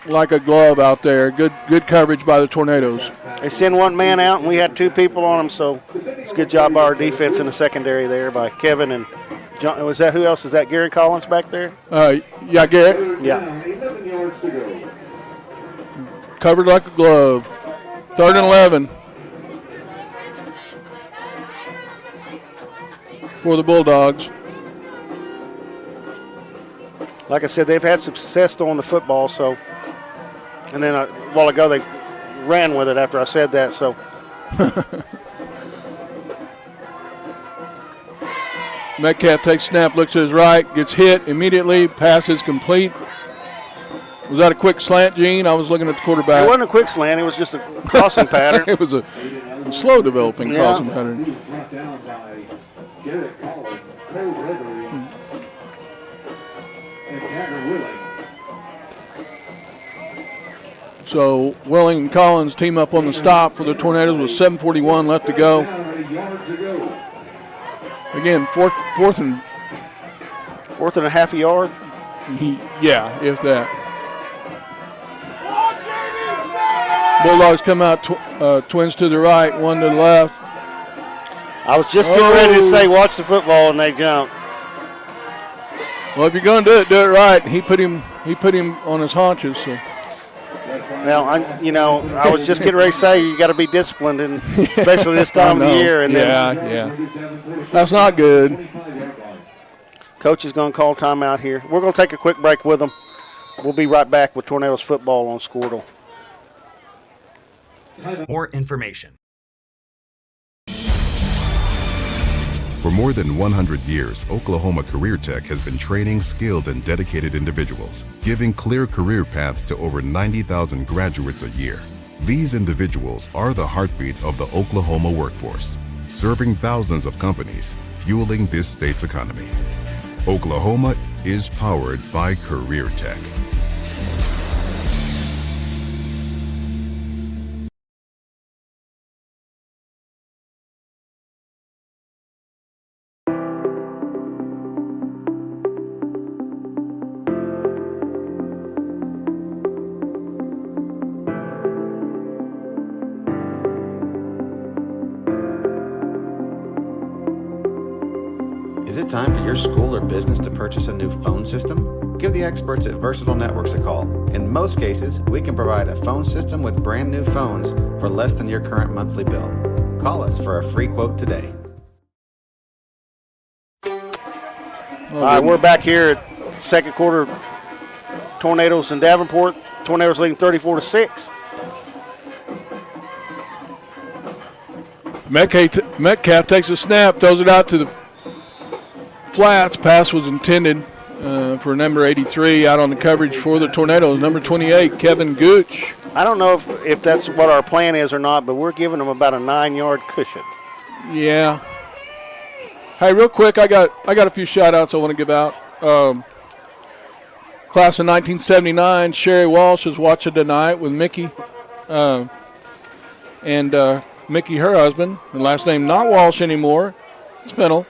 Speaker 8: like a glove out there. Good coverage by the Tornadoes.
Speaker 7: They send one man out, and we had 2 people on them, so it's a good job by our defense in the secondary there by Kevin and John. Was that who else? Is that Gary Collins back there?
Speaker 8: Yeah, Garrett.
Speaker 7: Yeah.
Speaker 9: 11 yards to go.
Speaker 8: Covered like a glove. 3rd and 11. for the Bulldogs.
Speaker 7: Like I said, they've had some success throwing the football, so. And then a while ago they ran with it after I said that, so.
Speaker 8: Metcalf takes snap, looks to his right, gets hit immediately, pass is complete. Was that a quick slant, Gene? I was looking at the quarterback.
Speaker 7: It wasn't a quick slant, it was just a crossing pattern.
Speaker 8: It was a slow developing crossing pattern.
Speaker 9: Brought down by Garrett Collins, Cole Gregory, and Tanner Willing.
Speaker 8: So Willing and Collins team up on the stop for the Tornadoes with 7:41 left to go. Again, fourth and
Speaker 7: a half a yard.
Speaker 8: Yeah, if that. Bulldogs come out twins to the right, one to the left.
Speaker 7: I was just getting ready to say, watch the football, and they jump.
Speaker 8: Well, if you're going to do it right. He put him on his haunches. So.
Speaker 7: Well, I was just getting ready to say you got to be disciplined, and especially this time of the year. And
Speaker 8: then, that's not good.
Speaker 7: Coach is going to call timeout here. We're going to take a quick break with them. We'll be right back with Tornadoes football on Squirtle.
Speaker 1: More information.
Speaker 2: For more than 100 years, Oklahoma Career Tech has been training skilled and dedicated individuals, giving clear career paths to over 90,000 graduates a year. These individuals are the heartbeat of the Oklahoma workforce, serving thousands of companies, fueling this state's economy. Oklahoma is powered by Career Tech.
Speaker 3: Is it time for your school or business to purchase a new phone system? Give the experts at Versatile Networks a call. In most cases, we can provide a phone system with brand new phones for less than your current monthly bill. Call us for a free quote today.
Speaker 7: All right, we're back here at second quarter. Tornadoes in Davenport. Tornadoes leading 34-6.
Speaker 8: Metcalf takes a snap, throws it out to the flats. Pass was intended for number 83 out on the coverage for the Tornadoes. Number 28, Kevin Gooch.
Speaker 7: I don't know if that's what our plan is or not, but we're giving them about a 9-yard cushion.
Speaker 8: Yeah. Hey, real quick, I got a few shout-outs I want to give out. Class of 1979, Sherry Walsh is watching tonight with Mickey and Mickey, her husband. The last name not Walsh anymore. It's Fennel.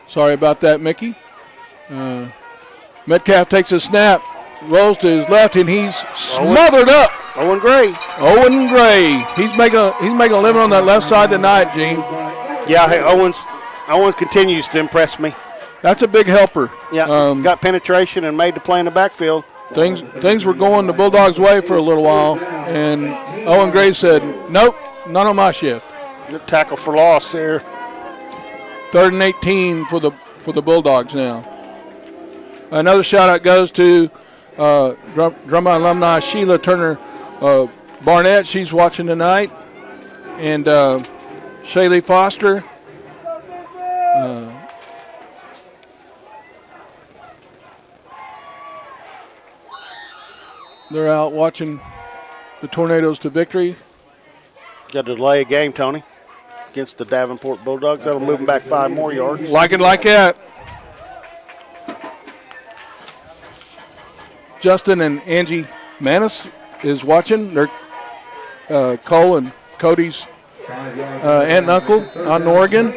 Speaker 8: Sorry about that, Mickey. Metcalf takes a snap, rolls to his left, and he's smothered up.
Speaker 7: Owen Gray.
Speaker 8: He's making a living on that left side tonight, Gene.
Speaker 7: Yeah, hey, Owen continues to impress me.
Speaker 8: That's a big helper.
Speaker 7: Yeah, got penetration and made the play in the backfield.
Speaker 8: Things were going the Bulldogs' way for a little while, and Owen Gray said, nope, not on my shift.
Speaker 7: Good tackle for loss there.
Speaker 8: 3rd and 18 for the Bulldogs now. Another shout-out goes to Drumright alumni Sheila Turner Barnett. She's watching tonight. And Shaylee Foster. They're out watching the Tornadoes to victory.
Speaker 7: Got to delay a game, Tony, against the Davenport Bulldogs. That'll move them back 5 more yards.
Speaker 8: Like it like that. Justin and Angie Manis is watching. They're Cole and Cody's aunt and uncle out in Oregon.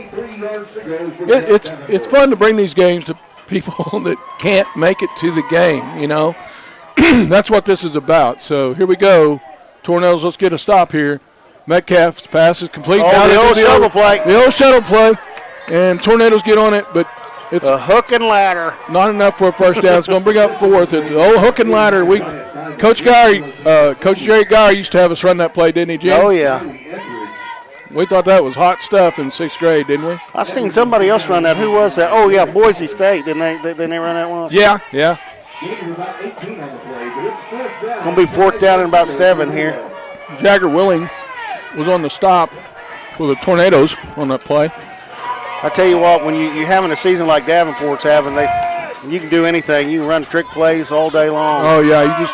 Speaker 8: It's fun to bring these games to people that can't make it to the game, you know. That's what this is about. So here we go. Tornadoes, let's get a stop here. Metcalf's pass is complete.
Speaker 7: Oh, the old shuttle play.
Speaker 8: The old shuttle play. And Tornadoes get on it, but it's
Speaker 7: a hook and ladder.
Speaker 8: Not enough for a first down. It's going to bring up 4th. It's the old hook and ladder. Coach Jerry Geyer used to have us run that play, didn't he, Jim?
Speaker 7: Oh, yeah.
Speaker 8: We thought that was hot stuff in 6th grade, didn't we?
Speaker 7: I seen somebody else run that. Who was that? Oh, yeah, Boise State. Didn't they run that one?
Speaker 8: Yeah.
Speaker 7: Going to be 4th down and about 7 here.
Speaker 8: Jagger Willing was on the stop for the Tornadoes on that play.
Speaker 7: I tell you what, when you're having a season like Davenport's having, you can do anything. You can run trick plays all day long.
Speaker 8: Oh, yeah, you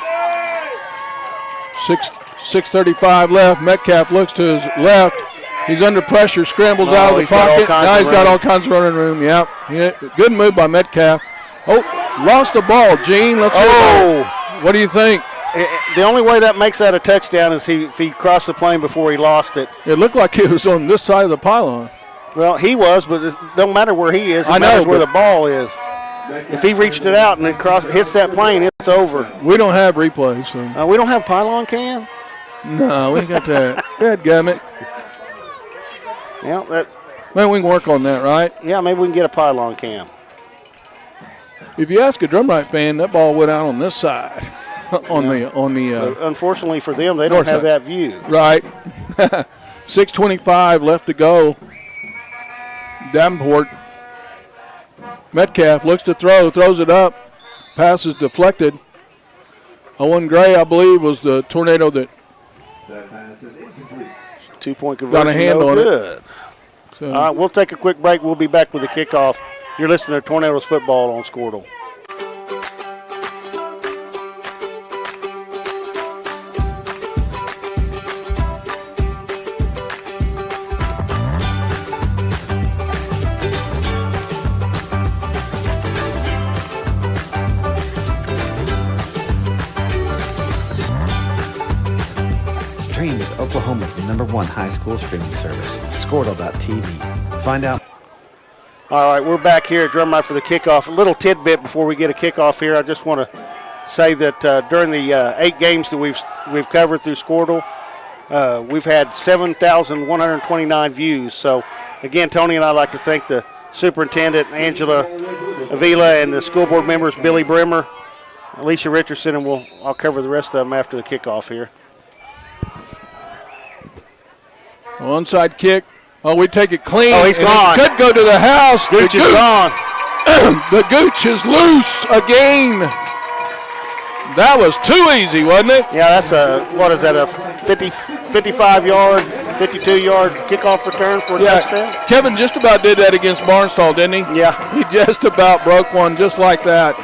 Speaker 8: just 6:35 left. Metcalf looks to his left. He's under pressure, scrambles out of the pocket. Now he's got all kinds of running room. Yep. Yeah, good move by Metcalf. Oh, lost the ball, Gene. Let's hear it. What do you think?
Speaker 7: The only way that makes that a touchdown is if he crossed the plane before he lost it.
Speaker 8: It looked like it was on this side of the pylon.
Speaker 7: Well, he was, but it don't matter where he is. It matters where the ball is. If he reached it out and it hits that plane, it's over.
Speaker 8: We don't have replays. So.
Speaker 7: We don't have pylon cam?
Speaker 8: No, we ain't got that. Dadgummit.
Speaker 7: Yeah,
Speaker 8: maybe we can work on that, right?
Speaker 7: Yeah, maybe we can get a pylon cam.
Speaker 8: If you ask a Drumright fan, that ball went out on this side.
Speaker 7: Unfortunately for them, they don't have that view.
Speaker 8: Right. 6:25 left to go. Davenport. Metcalf looks to throw, throws it up. Pass is deflected. Owen Gray, I believe, was the Tornado that
Speaker 7: 2-point conversion.
Speaker 8: Got a hand on
Speaker 7: it.
Speaker 8: So.
Speaker 7: All right, we'll take a quick break. We'll be back with the kickoff. You're listening to Tornadoes Football on Squirtle.
Speaker 3: Stream with Oklahoma's #1 high school streaming service, Squirtle.tv. Find out.
Speaker 7: All right, we're back here at Drumright for the kickoff. A little tidbit before we get a kickoff here. I just want to say that during the 8 games that we've covered through Squirtle, we've had 7,129 views. So, again, Tony and I like to thank the superintendent, Angela Avila, and the school board members, Billy Brimmer, Alicia Richardson, and I'll cover the rest of them after the kickoff here.
Speaker 8: Onside kick. Oh, we take it clean.
Speaker 7: Oh, he's gone.
Speaker 8: Could go to the house.
Speaker 7: Gooch is gone.
Speaker 8: The Gooch is loose again. That was too easy, wasn't it?
Speaker 7: Yeah, that's a 55-yard, 52-yard kickoff return for a touchdown?
Speaker 8: Kevin just about did that against Barnstall, didn't he?
Speaker 7: Yeah.
Speaker 8: He just about broke one just like that.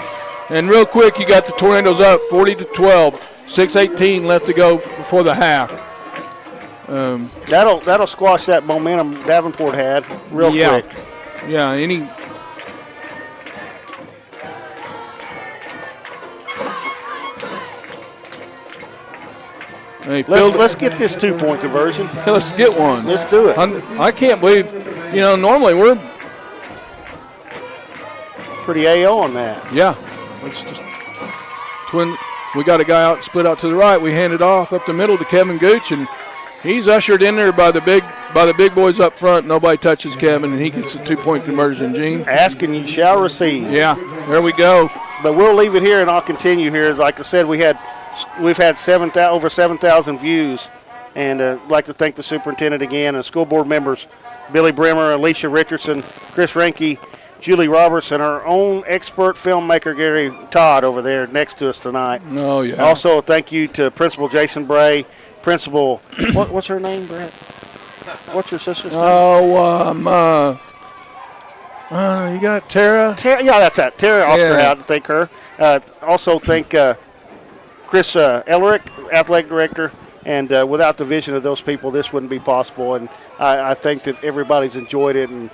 Speaker 8: And real quick, you got the Tornadoes up 40-12. 6:18 left to go before the half.
Speaker 7: That'll squash that momentum Davenport had real quick.
Speaker 8: Yeah,
Speaker 7: Let's get this 2-point conversion.
Speaker 8: Let's get one.
Speaker 7: Let's do it.
Speaker 8: I can't believe, normally we're
Speaker 7: pretty AO on that.
Speaker 8: Yeah. Let's just we got a guy out split out to the right. We hand it off up the middle to Kevin Gooch, and he's ushered in there by the big boys up front. Nobody touches Kevin, and he gets a 2-point conversion, Gene.
Speaker 7: Ask and you shall receive.
Speaker 8: Yeah, there we go.
Speaker 7: But we'll leave it here, and I'll continue here. Like I said, we've had over 7,000 views, and I'd like to thank the superintendent again and school board members, Billy Brimmer, Alicia Richardson, Chris Renke, Julie Roberts, and our own expert filmmaker, Gary Todd, over there next to us tonight.
Speaker 8: Oh, yeah.
Speaker 7: Also, thank you to Principal Jason Bray, Principal, what's her name, Brett? What's your sister's name?
Speaker 8: You got Tara?
Speaker 7: Yeah, that's that. Tara Osterhout, thank her. Also thank Chris Ellerick, athletic director, and without the vision of those people, this wouldn't be possible. And I think that everybody's enjoyed it, and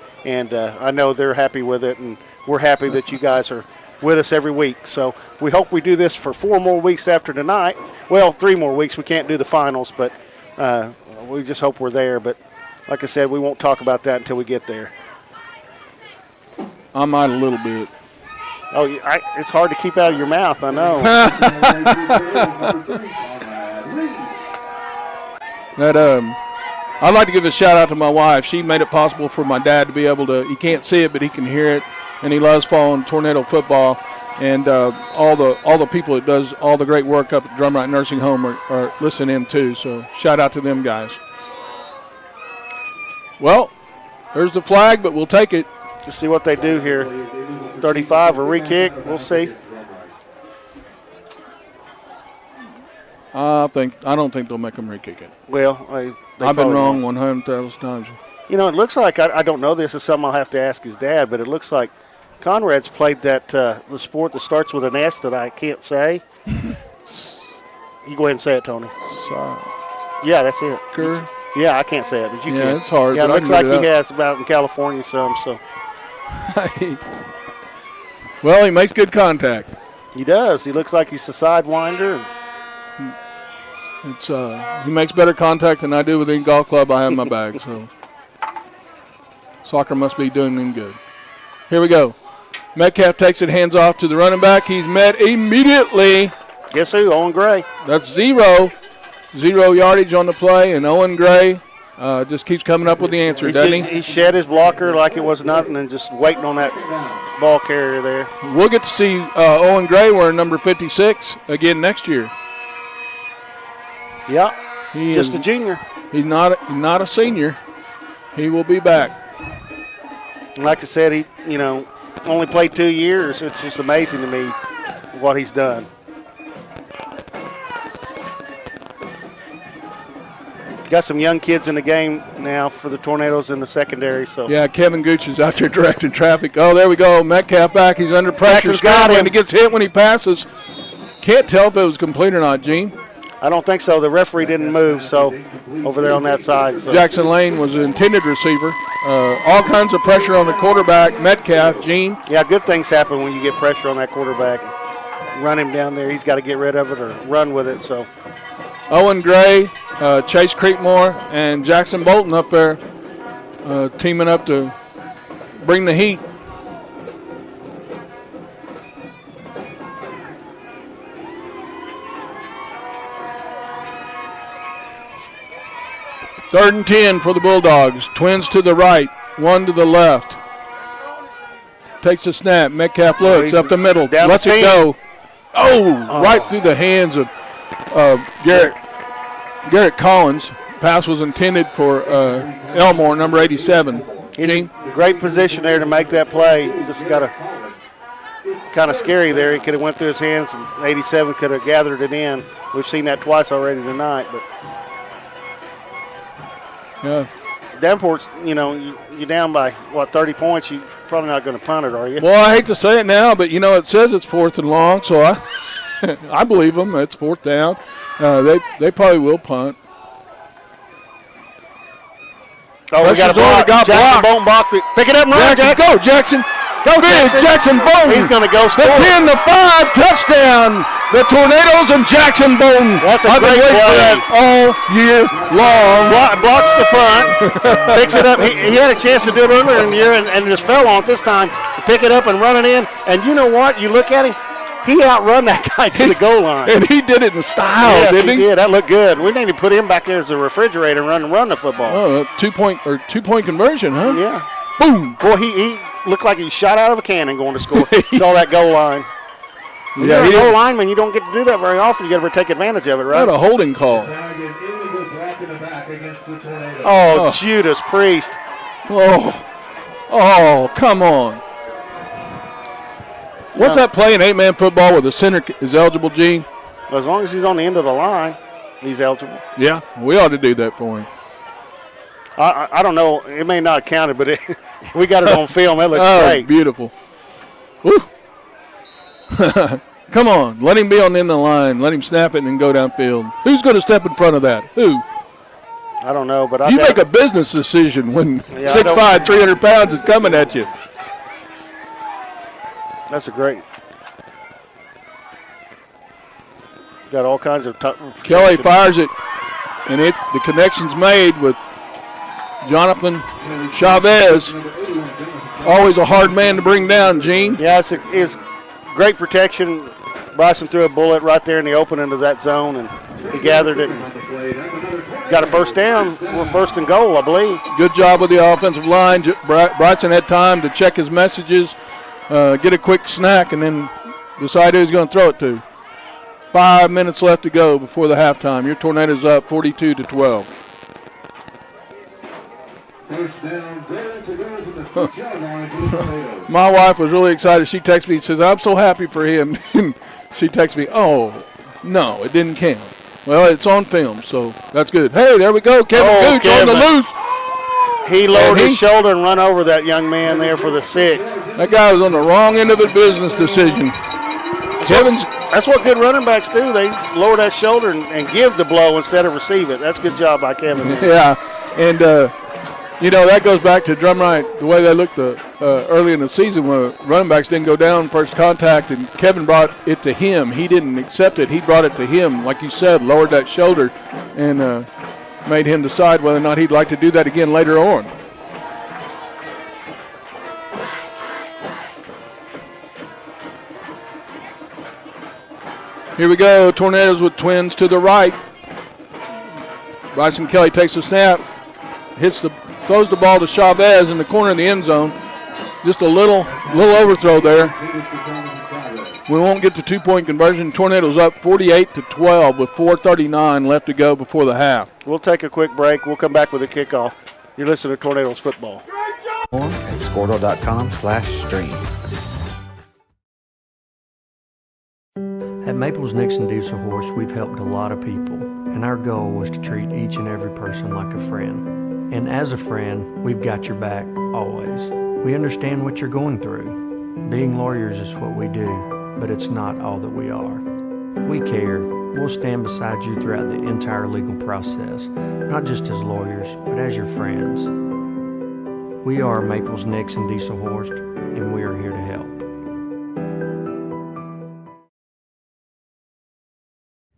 Speaker 7: I know they're happy with it, and we're happy that you guys are with us every week. So we hope we do this for 4 more weeks after tonight. Well, 3 more weeks. We can't do the finals, but we just hope we're there. But like I said, we won't talk about that until we get there.
Speaker 8: I might a little bit.
Speaker 7: Oh, it's hard to keep out of your mouth, I know.
Speaker 8: I'd like to give a shout out to my wife. She made it possible for my dad to be able to, he can't see it, but he can hear it, and he loves following Tornado football. And all the people that does all the great work up at Drumright Nursing Home are listening in too. So shout out to them guys. Well, there's the flag, but we'll take it.
Speaker 7: Let's see what they do here. 35 or re-kick. We'll see.
Speaker 8: I don't think they'll make them re-kick it.
Speaker 7: Well,
Speaker 8: I've been wrong 100,000 times.
Speaker 7: You know, it looks like, I don't know this, is something I'll have to ask his dad, but it looks like Conrad's played that the sport that starts with an S that I can't say. You go ahead and say it, Tony. Yeah, that's it. Yeah, I can't say it, but you can.
Speaker 8: Yeah, it's hard.
Speaker 7: Yeah, it looks like he has about in California some. So.
Speaker 8: Well, he makes good contact.
Speaker 7: He does. He looks like he's a sidewinder.
Speaker 8: He makes better contact than I do with any golf club I have in my bag. So soccer must be doing him good. Here we go. Metcalf takes it, hands off to the running back. He's met immediately.
Speaker 7: Guess who? Owen Gray.
Speaker 8: That's zero yardage on the play, and Owen Gray just keeps coming up with the answer, doesn't he?
Speaker 7: He shed his blocker like it was nothing and just waiting on that ball carrier there.
Speaker 8: We'll get to see Owen Gray wearing number 56 again next year.
Speaker 7: Yeah, just a junior.
Speaker 8: He's not a senior. He will be back.
Speaker 7: Like I said, he only played 2 years. It's just amazing to me what he's done. Got some young kids in the game now for the Tornadoes in the secondary. So
Speaker 8: yeah, Kevin Gooch is out there directing traffic. Oh, there we go. Metcalf back. He's under pressure.
Speaker 7: Got him.
Speaker 8: He gets hit when he passes. Can't tell if it was complete or not, Gene.
Speaker 7: I don't think so. The referee didn't move, so over there on that side. So.
Speaker 8: Jackson Lane was an intended receiver. All kinds of pressure on the quarterback, Metcalf, Gene.
Speaker 7: Yeah, good things happen when you get pressure on that quarterback. Run him down there. He's got to get rid of it or run with it. So
Speaker 8: Owen Gray, Chase Creekmore, and Jackson Bolton up there teaming up to bring the heat. Third and 10 for the Bulldogs. Twins to the right, one to the left. Takes a snap. Metcalf looks up the middle. Lets it go. Oh, right through the hands of Garrett Collins. Pass was intended for Elmore, number 87.
Speaker 7: He's in great position there to make that play. He just got kind of scary there. He could have went through his hands, and 87 could have gathered it in. We've seen that twice already tonight, but.
Speaker 8: Yeah.
Speaker 7: Davenport's, you're down by, 30 points. You're probably not going to punt it, are you?
Speaker 8: Well, I hate to say it now, but, it says it's 4th and long, so I believe them. It's 4th down. They probably will punt.
Speaker 7: Oh, we got a block. Jackson Bolton blocked it. Pick it up and run, Jackson.
Speaker 8: Go, Jackson. Go, big Jackson Bolton.
Speaker 7: He's going to go score.
Speaker 8: The 10-5 touchdown. The Tornadoes and Jackson Bolton.
Speaker 7: That's a great play.
Speaker 8: All year long.
Speaker 7: Blocks the punt. Picks it up. He had a chance to do it earlier in the year and just fell on it this time. Pick it up and run it in. And you know what? You look at him. He outrun that guy to the goal line.
Speaker 8: And he did it in style, didn't he?
Speaker 7: He did. That looked good. We need to put him back there as a refrigerator and run the football.
Speaker 8: Oh, two-point conversion, huh?
Speaker 7: Yeah.
Speaker 8: Boom.
Speaker 7: Boy, he looked like he shot out of a cannon going to score. Saw that goal line. When you're a goal lineman, you don't get to do that very often. You got to take advantage of it, right?
Speaker 8: What a holding call.
Speaker 7: Oh, Judas Priest.
Speaker 8: Oh, come on. What's that play in 8-man football where the center is eligible, Gene?
Speaker 7: Well, as long as he's on the end of the line, he's eligible.
Speaker 8: Yeah, we ought to do that for him.
Speaker 7: I don't know. It may not have counted, but we got it on film. It looks great.
Speaker 8: Beautiful. Woo. Come on. Let him be on the end of the line. Let him snap it and then go downfield. Who's going to step in front of that? Who?
Speaker 7: I don't know, but
Speaker 8: you make a business decision when 6'5", 300 pounds is coming at you.
Speaker 7: That's a great. Got all kinds of.
Speaker 8: Kelly fires it, and the connection's made with Jonathan Chavez. Always a hard man to bring down, Gene.
Speaker 7: Yeah, it's great protection. Bryson threw a bullet right there in the open into that zone, and he gathered it. Got a first down. We're 1st and goal, I believe.
Speaker 8: Good job with the offensive line. Bryson had time to check his messages, get a quick snack, and then decide who he's going to throw it to. 5 minutes left to go before the halftime. Your Tornadoes up 42-12.
Speaker 9: First down, goal to go from the 6-yard line to the Tornadoes.
Speaker 8: My wife was really excited. She texted me and says, I'm so happy for him. She texted me, oh, no, it didn't count. Well, it's on film, so that's good. Hey, there we go. Kevin Gooch on the loose.
Speaker 7: He lowered his shoulder and run over that young man there for the 6.
Speaker 8: That guy was on the wrong end of the business decision.
Speaker 7: That's what good running backs do. They lower that shoulder and give the blow instead of receive it. That's a good job by Kevin.
Speaker 8: Yeah, and, that goes back to Drumright, the way they looked early in the season when running backs didn't go down first contact, and Kevin brought it to him. He didn't accept it. He brought it to him, like you said, lowered that shoulder and made him decide whether or not he'd like to do that again later on. Here we go, Tornadoes with twins to the right. Bryson Kelly takes a snap, throws the ball to Chavez in the corner of the end zone. Just a little overthrow there. We won't get the 2-point conversion. Tornadoes up 48-12 with 4:39 left to go before the half.
Speaker 7: We'll take a quick break. We'll come back with a kickoff. You're listening to Tornadoes Football.
Speaker 3: More at squirtle.com/stream.
Speaker 4: At Maples Nixon Diesel Horse, we've helped a lot of people, and our goal was to treat each and every person like a friend. And as a friend, we've got your back always. We understand what you're going through. Being lawyers is what we do, but it's not all that we are. We care. We'll stand beside you throughout the entire legal process, not just as lawyers, but as your friends. We are Maples Nixon Diesel Horse, and we are here to help.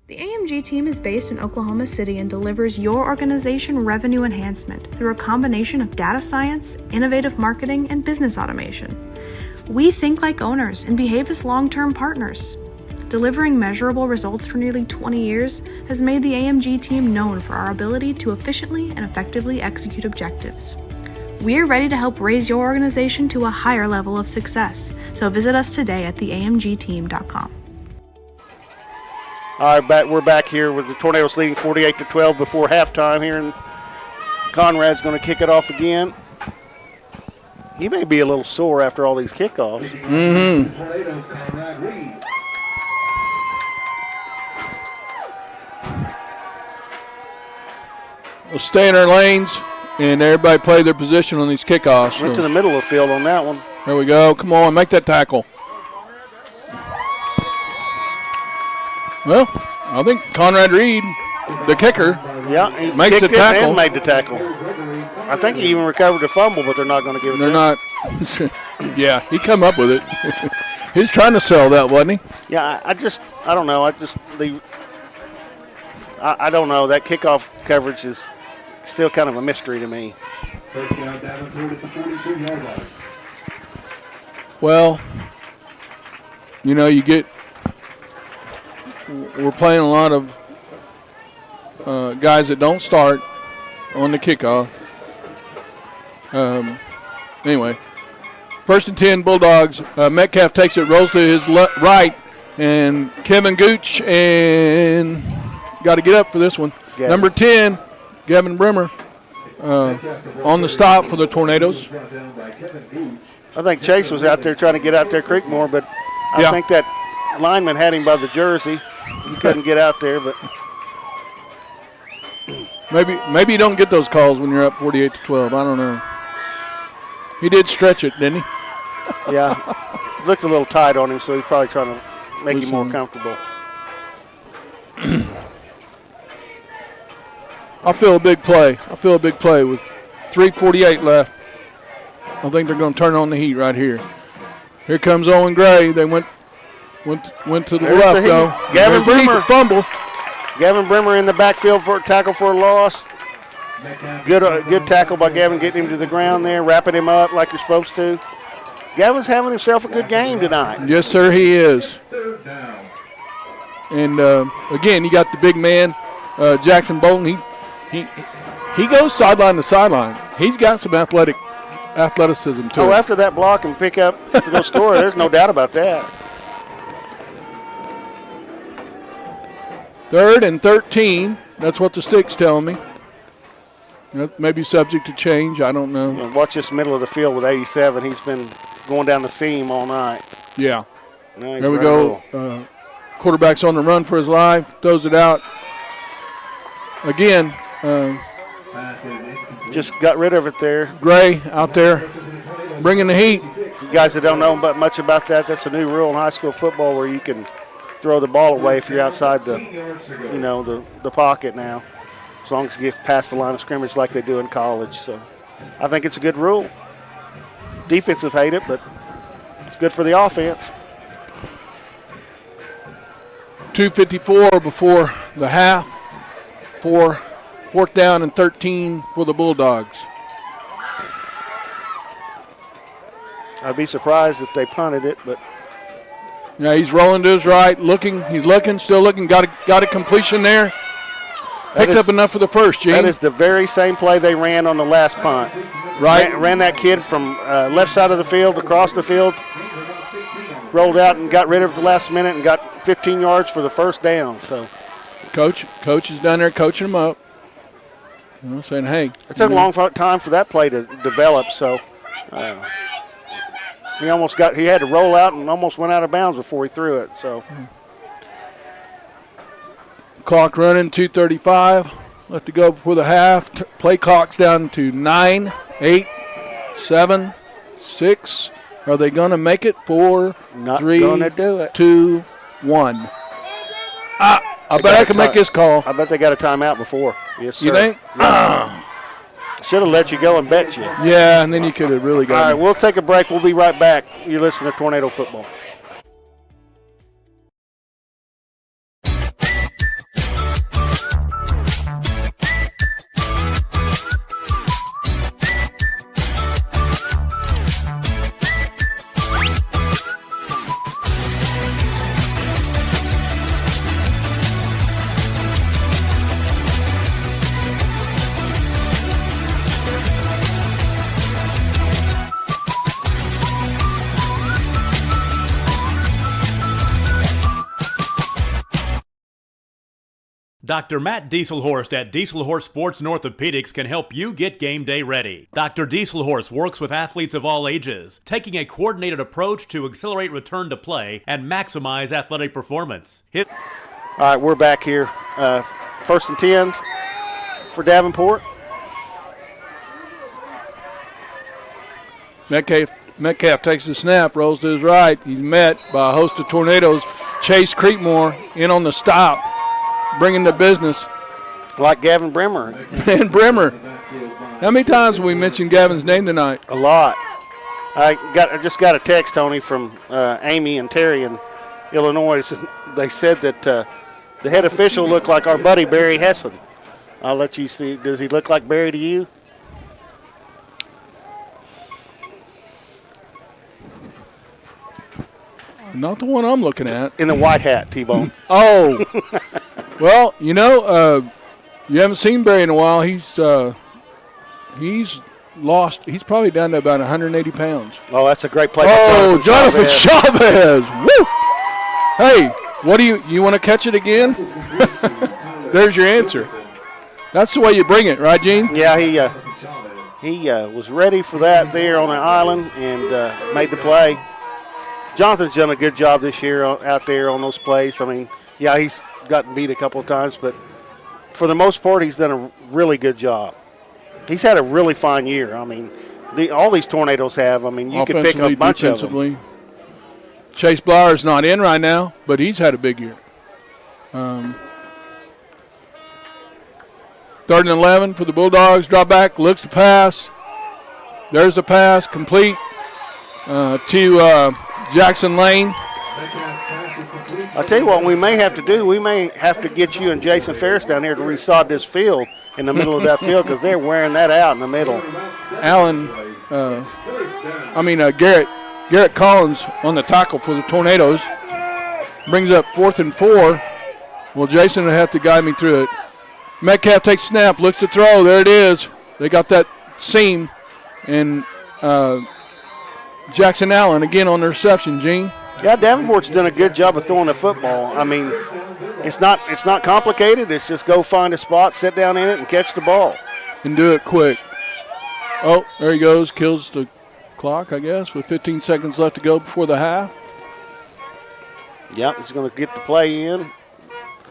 Speaker 5: The AMG team is based in Oklahoma City and delivers your organization revenue enhancement through a combination of data science, innovative marketing, and business automation. We think like owners and behave as long-term partners. Delivering measurable results for nearly 20 years has made the AMG team known for our ability to efficiently and effectively execute objectives. We are ready to help raise your organization to a higher level of success, so visit us today at theamgteam.com.
Speaker 7: All right, we're back here with the Tornadoes leading 48-12 before halftime here, and Conrad's going to kick it off again. He may be a little sore after all these kickoffs.
Speaker 8: We'll stay in our lanes, and everybody play their position on these kickoffs.
Speaker 7: Went to the middle of the field on that one.
Speaker 8: There we go. Come on, make that tackle. Well, I think Conrad Reed, the kicker,
Speaker 7: he
Speaker 8: makes the tackle.
Speaker 7: And made the tackle. I think he even recovered the fumble, but they're not going to give it
Speaker 8: to him. They're not. Yeah, he come up with it. He's trying to sell that, wasn't he?
Speaker 7: Yeah, I don't know. I don't know. That kickoff coverage is still kind of a mystery to me.
Speaker 8: Well, we're playing a lot of guys that don't start on the kickoff. Anyway, 1st and 10, Bulldogs. Metcalf takes it, rolls to his right, and Kevin Gooch, and got to get up for this one. Number 10, Gavin Brimmer, on the stop for the Tornadoes.
Speaker 7: I think Chase was out there trying to get out there Creekmore, but I think that lineman had him by the jersey. He couldn't get out there, but
Speaker 8: maybe you don't get those calls when you're up 48-12. I don't know. He did stretch it, didn't he?
Speaker 7: Yeah, looked a little tight on him, so he's probably trying to make him more comfortable.
Speaker 8: I feel a big play. With 3:48 left. I think they're going to turn on the heat right here. Here comes Owen Gray. They went to the left, though.
Speaker 7: Gavin Brimmer.
Speaker 8: Fumble.
Speaker 7: Gavin Brimmer in the backfield for a tackle for a loss. Good tackle by Gavin, getting him to the ground there, wrapping him up like you're supposed to. Gavin's having himself a good game tonight.
Speaker 8: Yes, sir, he is. And, again, you got the big man, Jackson Bolton. He goes sideline to sideline. He's got some athleticism, too.
Speaker 7: Oh, after that block and pick up to go score, there's no doubt about that.
Speaker 8: 3rd and 13. That's what the stick's telling me. That may be subject to change. I don't know.
Speaker 7: And watch this middle of the field with 87. He's been going down the seam all night.
Speaker 8: Yeah.
Speaker 7: Now
Speaker 8: There we go. Quarterback's on the run for his life. Throws it out. Again,
Speaker 7: just got rid of it there.
Speaker 8: Gray out there bringing the heat.
Speaker 7: For you guys that don't know much about that, that's a new rule in high school football where you can throw the ball away if you're outside the pocket now, as long as it gets past the line of scrimmage like they do in college. So I think it's a good rule. Defensive hate it, but it's good for the offense.
Speaker 8: 2:54 before the half. Fourth down and 13 for the Bulldogs.
Speaker 7: I'd be surprised if they punted it, but
Speaker 8: yeah, he's rolling to his right, looking. He's looking, still looking. Got a completion there. Picked up enough for the first, Gene.
Speaker 7: That is the very same play they ran on the last punt.
Speaker 8: Right.
Speaker 7: Ran that kid from left side of the field across the field, rolled out and got rid of it at the last minute and got 15 yards for the first down. So,
Speaker 8: Coach is down there coaching him up. Saying, hey.
Speaker 7: It took a long time for that play to develop, so he had to roll out and almost went out of bounds before he threw it. So,
Speaker 8: clock running, 2:35 left to go before the half. Play clock's down to 9, 8, 7, 6. Are they going to make it? 4,
Speaker 7: Not
Speaker 8: 3,
Speaker 7: gonna do it.
Speaker 8: 2, 1. I bet I can make this call.
Speaker 7: I bet they got a timeout before. Yes, sir.
Speaker 8: You think?
Speaker 7: Should have let you go and bet you.
Speaker 8: Yeah, and then you could have really got
Speaker 7: All right,
Speaker 8: me.
Speaker 7: we'll take a break. We'll be right back. You listen to Tornado Football.
Speaker 6: Dr. Matt Dieselhorst at Dieselhorst Sports and Orthopedics can help you get game day ready. Dr. Dieselhorst works with athletes of all ages, taking a coordinated approach to accelerate return to play and maximize athletic performance.
Speaker 7: All right, we're back here. First and 10 for Davenport.
Speaker 8: Metcalf takes the snap, rolls to his right. He's met by a host of tornadoes. Chase Creekmore in on the stop, bringing the business.
Speaker 7: Like Gavin Bremer.
Speaker 8: And Bremer. How many times have we mentioned Gavin's name tonight?
Speaker 7: A lot. I just got a text, Tony, from Amy and Terry in Illinois. They said that the head official looked like our buddy Barry Hessen. I'll let you see. Does he look like Barry to you?
Speaker 8: Not the one I'm looking at.
Speaker 7: In the white hat, T-Bone.
Speaker 8: Oh. Well, you haven't seen Barry in a while. He's lost. He's probably down to about 180 pounds.
Speaker 7: Oh, that's a great play.
Speaker 8: Oh, Jonathan Chavez. Woo! Hey, what do you want to catch it again? There's your answer. That's the way you bring it, right, Gene?
Speaker 7: Yeah, he was ready for that there on the island and made the play. Jonathan's done a good job this year out there on those plays. I mean, yeah, he's gotten beat a couple of times, but for the most part, he's done a really good job. He's had a really fine year. I mean, all these tornadoes have. I mean, you could pick a bunch of them.
Speaker 8: Chase Blauer's not in right now, but he's had a big year. 3rd and 11 for the Bulldogs. Drop back, looks to pass. There's the pass, complete to Jackson Lane.
Speaker 7: I'll tell you what we may have to do. We may have to get you and Jason Ferris down here to resod this field in the middle of that field because they're wearing that out in the middle.
Speaker 8: Garrett Collins on the tackle for the Tornadoes. Brings up 4th and 4. Well, Jason will have to guide me through it. Metcalf takes snap, looks to throw. There it is. They got that seam. And Jackson Allen again on the reception, Gene.
Speaker 7: Yeah, Davenport's done a good job of throwing the football. I mean, it's not complicated. It's just go find a spot, sit down in it, and catch the ball.
Speaker 8: and do it quick. Oh, there he goes. Kills the clock, I guess, with 15 seconds left to go before the half.
Speaker 7: Yep, he's going to get the play in.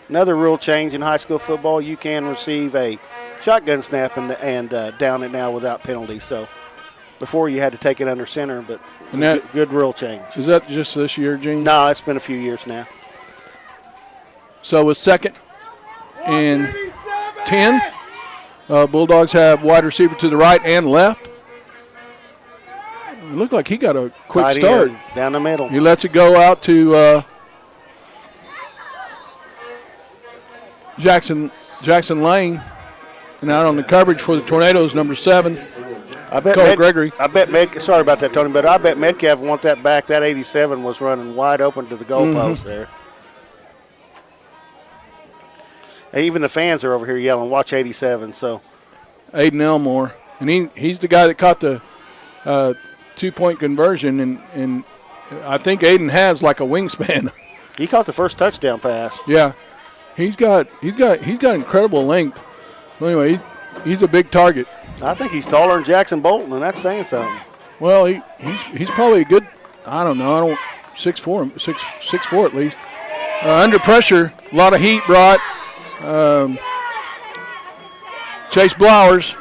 Speaker 7: Another rule change in high school football, you can receive a shotgun snap and down it now without penalty. So before you had to take it under center, but good rule change.
Speaker 8: Is that just this year, Gene?
Speaker 7: No, it's been a few years now.
Speaker 8: So with 2nd and 10, Bulldogs have wide receiver to the right and left. It looked like he got a quick
Speaker 7: Tight
Speaker 8: start.
Speaker 7: end, down the middle.
Speaker 8: He lets it go out to Jackson Lane. And out on the coverage for the Tornadoes, number 7, Cole Gregory.
Speaker 7: Sorry about that, Tony, but I bet Metcalf want that back. That 87 was running wide open to the goalpost there. And even the fans are over here yelling, watch 87. So
Speaker 8: Aiden Elmore. And he's the guy that caught the 2-point conversion. And I think Aiden has like a wingspan.
Speaker 7: He caught the first touchdown pass.
Speaker 8: Yeah. He's got incredible length. Anyway, he's a big target.
Speaker 7: I think he's taller than Jackson Bolton, and that's saying something.
Speaker 8: Well, he's probably a good, I don't know, 6'4", at least. Under pressure, a lot of heat brought. Chase Blowers.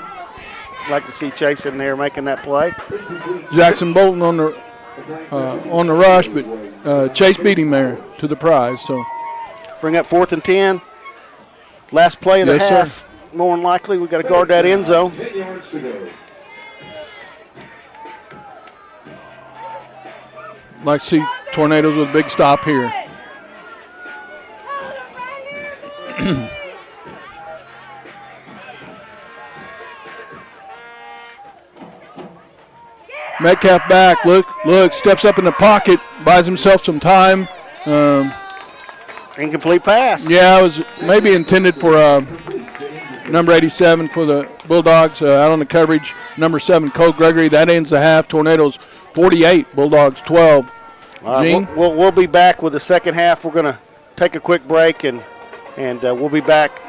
Speaker 7: Like to see Chase in there making that play.
Speaker 8: Jackson Bolton on the rush, but Chase beat him there to the prize. So
Speaker 7: bring up 4th and 10. Last play of the half.
Speaker 8: Sir.
Speaker 7: More than likely, we got to guard that end zone.
Speaker 8: Like to see Tornadoes with a big stop here. Metcalf back, look, steps up in the pocket, buys himself some time.
Speaker 7: Incomplete pass.
Speaker 8: Yeah, it was maybe intended for number 87 for the Bulldogs. Out on the coverage, number 7, Cole Gregory. That ends the half. Tornadoes 48, Bulldogs 12.
Speaker 7: We'll be back with the second half. We're going to take a quick break, and we'll be back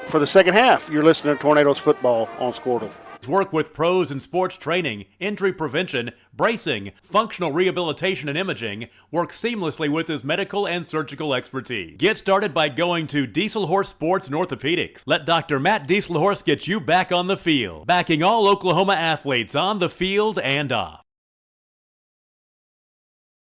Speaker 7: for the second half. You're listening to Tornadoes Football on Squirtle.
Speaker 6: Work with pros in sports training, injury prevention, bracing, functional rehabilitation, and imaging. Work seamlessly with his medical and surgical expertise. Get started by going to Diesel Horse Sports and Orthopedics. Let Dr. Matt Diesel Horse get you back on the field, backing all Oklahoma athletes on the field and off.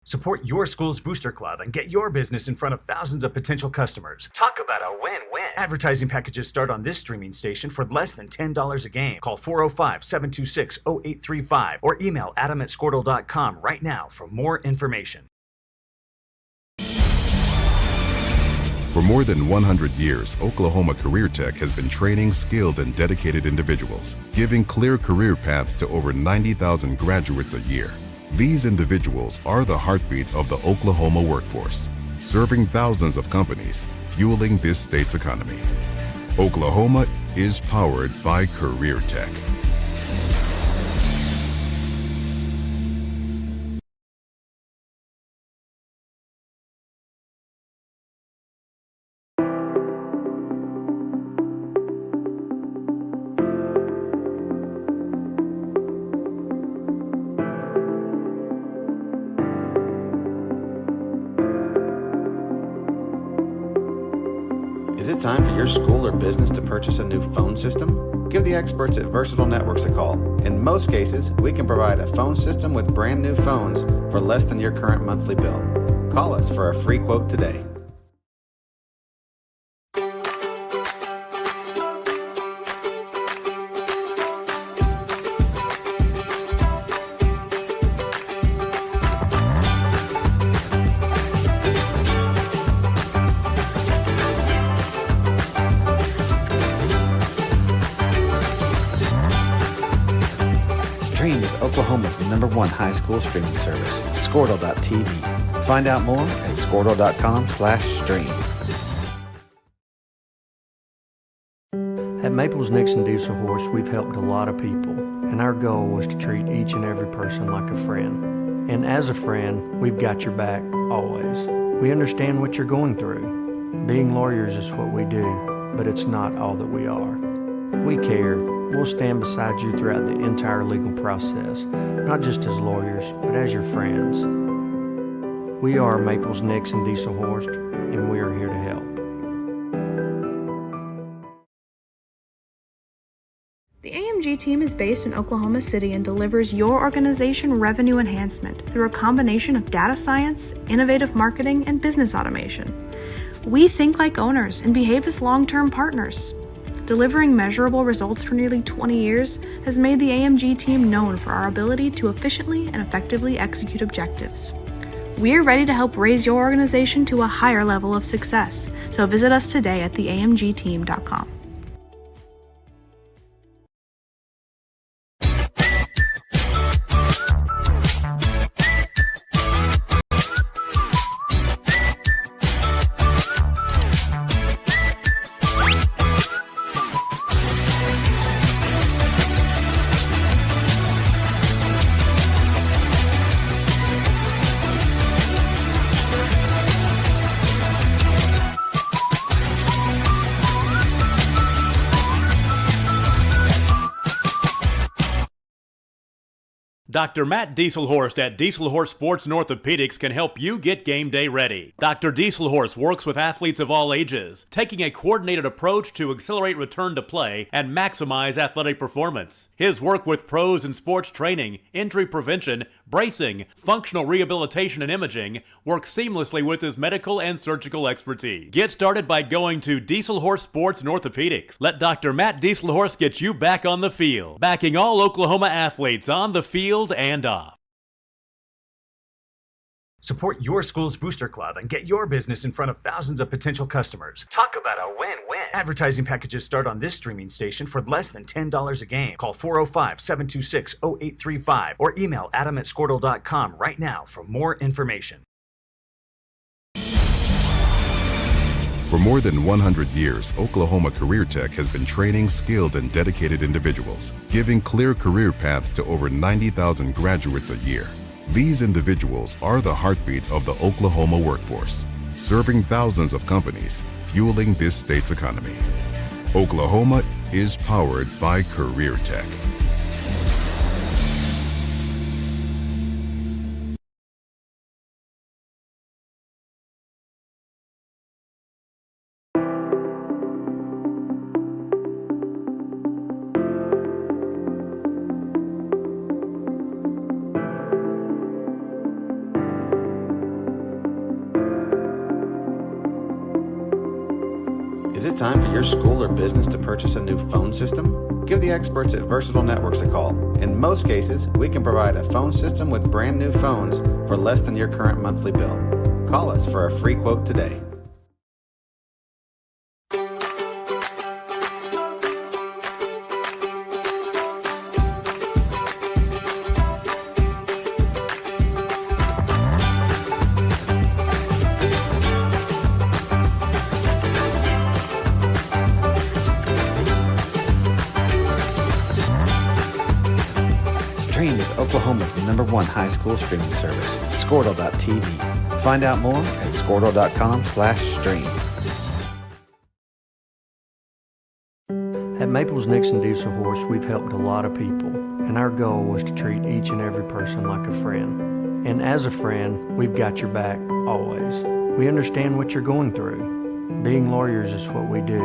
Speaker 1: Support your school's booster club and get your business in front of thousands of potential customers. Talk about a win-win. Advertising packages start on this streaming station for less than $10 a game. Call 405-726-0835 or email adam@squirtle.com right now for more information.
Speaker 2: For more than 100 years, Oklahoma Career Tech has been training skilled and dedicated individuals, giving clear career paths to over 90,000 graduates a year. These individuals are the heartbeat of the Oklahoma workforce, serving thousands of companies, fueling this state's economy. Oklahoma is powered by Career Tech.
Speaker 3: Is it time for your school or business to purchase a new phone system? Give the experts at Versatile Networks a call. In most cases, we can provide a phone system with brand new phones for less than your current monthly bill. Call us for a free quote today. Stream with Oklahoma's #1 high school streaming service, Squirtle.tv. Find out more at Squirtle.com/stream.
Speaker 4: At Maples Nixon Diesel Horse, we've helped a lot of people, and our goal was to treat each and every person like a friend. And as a friend, we've got your back always. We understand what you're going through. Being lawyers is what we do, but it's not all that we are. We care, we'll stand beside you throughout the entire legal process, not just as lawyers, but as your friends. We are Maples, Nix, and Dieselhorst, and we are here to help.
Speaker 5: The AMG team is based in Oklahoma City and delivers your organization revenue enhancement through a combination of data science, innovative marketing, and business automation. We think like owners and behave as long-term partners. Delivering measurable results for nearly 20 years has made the AMG team known for our ability to efficiently and effectively execute objectives. We're ready to help raise your organization to a higher level of success, so visit us today at theamgteam.com.
Speaker 6: Dr. Matt Dieselhorst at Dieselhorst Sports and Orthopedics can help you get game day ready. Dr. Dieselhorst works with athletes of all ages, taking a coordinated approach to accelerate return to play and maximize athletic performance. His work with pros in sports training, injury prevention, bracing, functional rehabilitation, and imaging works seamlessly with his medical and surgical expertise. Get started by going to Dieselhorst Sports and Orthopedics. Let Dr. Matt Dieselhorst get you back on the field, backing all Oklahoma athletes on the field and off.
Speaker 1: Support your school's booster club and get your business in front of thousands of potential customers. Talk about a win-win. Advertising packages start on this streaming station for less than $10 a game. Call 405-726-0835 or email adam@squirtle.com right now for more information.
Speaker 2: For more than 100 years, Oklahoma Career Tech has been training skilled and dedicated individuals, giving clear career paths to over 90,000 graduates a year. These individuals are the heartbeat of the Oklahoma workforce, serving thousands of companies, fueling this state's economy. Oklahoma is powered by Career Tech.
Speaker 3: Is it time for your school or business to purchase a new phone system? Give the experts at Versatile Networks a call. In most cases, we can provide a phone system with brand new phones for less than your current monthly bill. Call us for a free quote today. Stream with Oklahoma's #1 high school streaming service, Squirtle.tv. Find out more at squirtle.com/stream.
Speaker 4: At Maples, Nix, and Dieselhorst, we've helped a lot of people, and our goal was to treat each and every person like a friend. And as a friend, we've got your back always. We understand what you're going through. Being lawyers is what we do,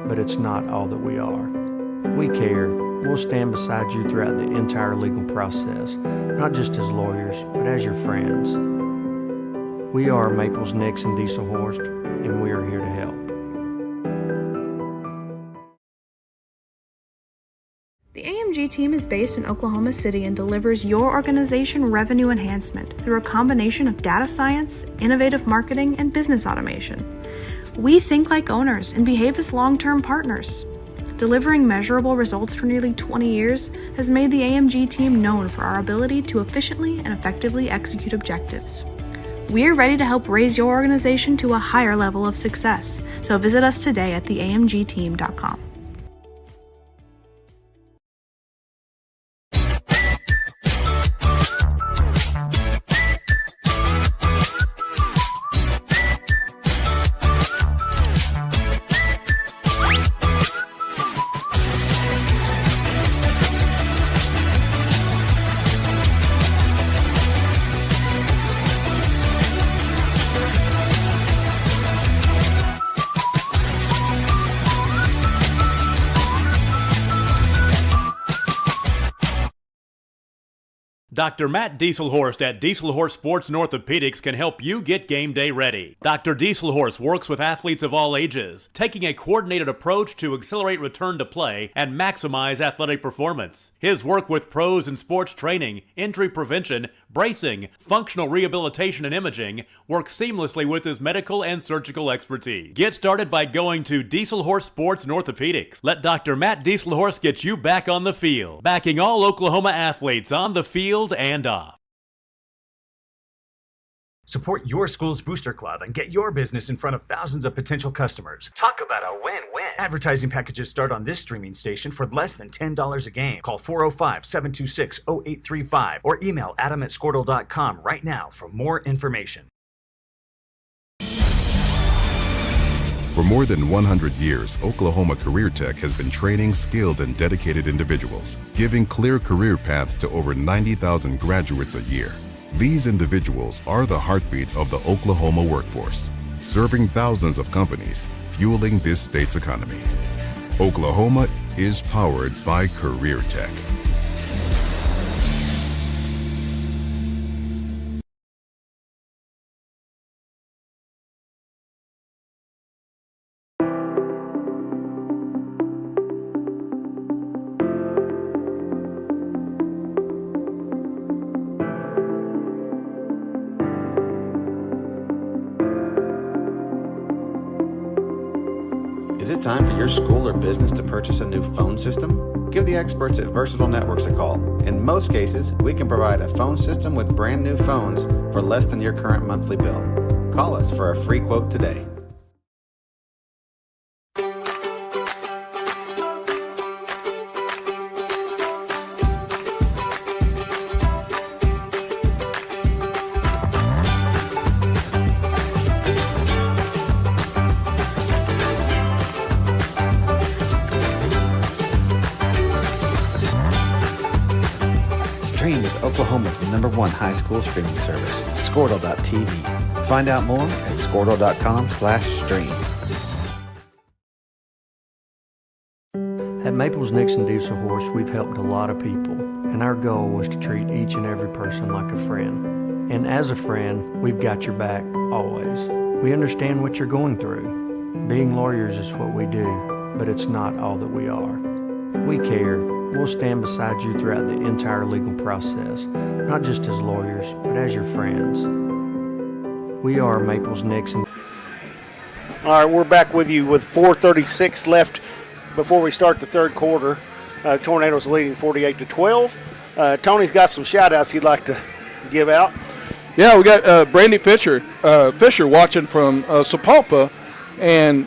Speaker 4: but it's not all that we are. We care. We'll stand beside you throughout the entire legal process, not just as lawyers, but as your friends. We are Maples, Nix, and Dieselhorst, and we are here to help.
Speaker 5: The AMG team is based in Oklahoma City and delivers your organization revenue enhancement through a combination of data science, innovative marketing, and business automation. We think like owners and behave as long-term partners. Delivering measurable results for nearly 20 years has made the AMG team known for our ability to efficiently and effectively execute objectives. We're ready to help raise your organization to a higher level of success, so visit us today at theamgteam.com.
Speaker 6: Dr. Matt Dieselhorst at Dieselhorst Sports and Orthopedics can help you get game day ready. Dr. Dieselhorst works with athletes of all ages, taking a coordinated approach to accelerate return to play and maximize athletic performance. His work with pros in sports training, injury prevention, bracing, functional rehabilitation, and imaging works seamlessly with his medical and surgical expertise. Get started by going to Dieselhorst Sports and Orthopedics. Let Dr. Matt Dieselhorst get you back on the field, backing all Oklahoma athletes on the field and off.
Speaker 1: Support your school's booster club and get your business in front of thousands of potential customers. Talk about a win-win. Advertising packages start on this streaming station for less than $10 a game. Call 405-726-0835 or email adam@squirtle.com right now for more information.
Speaker 2: For more than 100 years, Oklahoma Career Tech has been training skilled and dedicated individuals, giving clear career paths to over 90,000 graduates a year. These individuals are the heartbeat of the Oklahoma workforce, serving thousands of companies, fueling this state's economy. Oklahoma is powered by Career Tech.
Speaker 3: Is it time for your school or business to purchase a new phone system? Give the experts at Versatile Networks a call. In most cases, we can provide a phone system with brand new phones for less than your current monthly bill. Call us for a free quote today. Stream with Oklahoma's #1 high school streaming service, Squirtle.tv. Find out more at Squirtle.com/stream.
Speaker 4: At Maples Nixon Diesel Horse, we've helped a lot of people, and our goal was to treat each and every person like a friend. And as a friend, we've got your back always. We understand what you're going through. Being lawyers is what we do, but it's not all that we are. We care. We'll stand beside you throughout the entire legal process, not just as lawyers, but as your friends. We are Maples Nixon.
Speaker 7: All right, we're back with you with 4:36 left before we start the third quarter. Tornadoes leading 48-12. Tony's got some shout-outs he'd like to give out.
Speaker 8: Yeah, we got Brandy Fisher watching from Sapulpa, and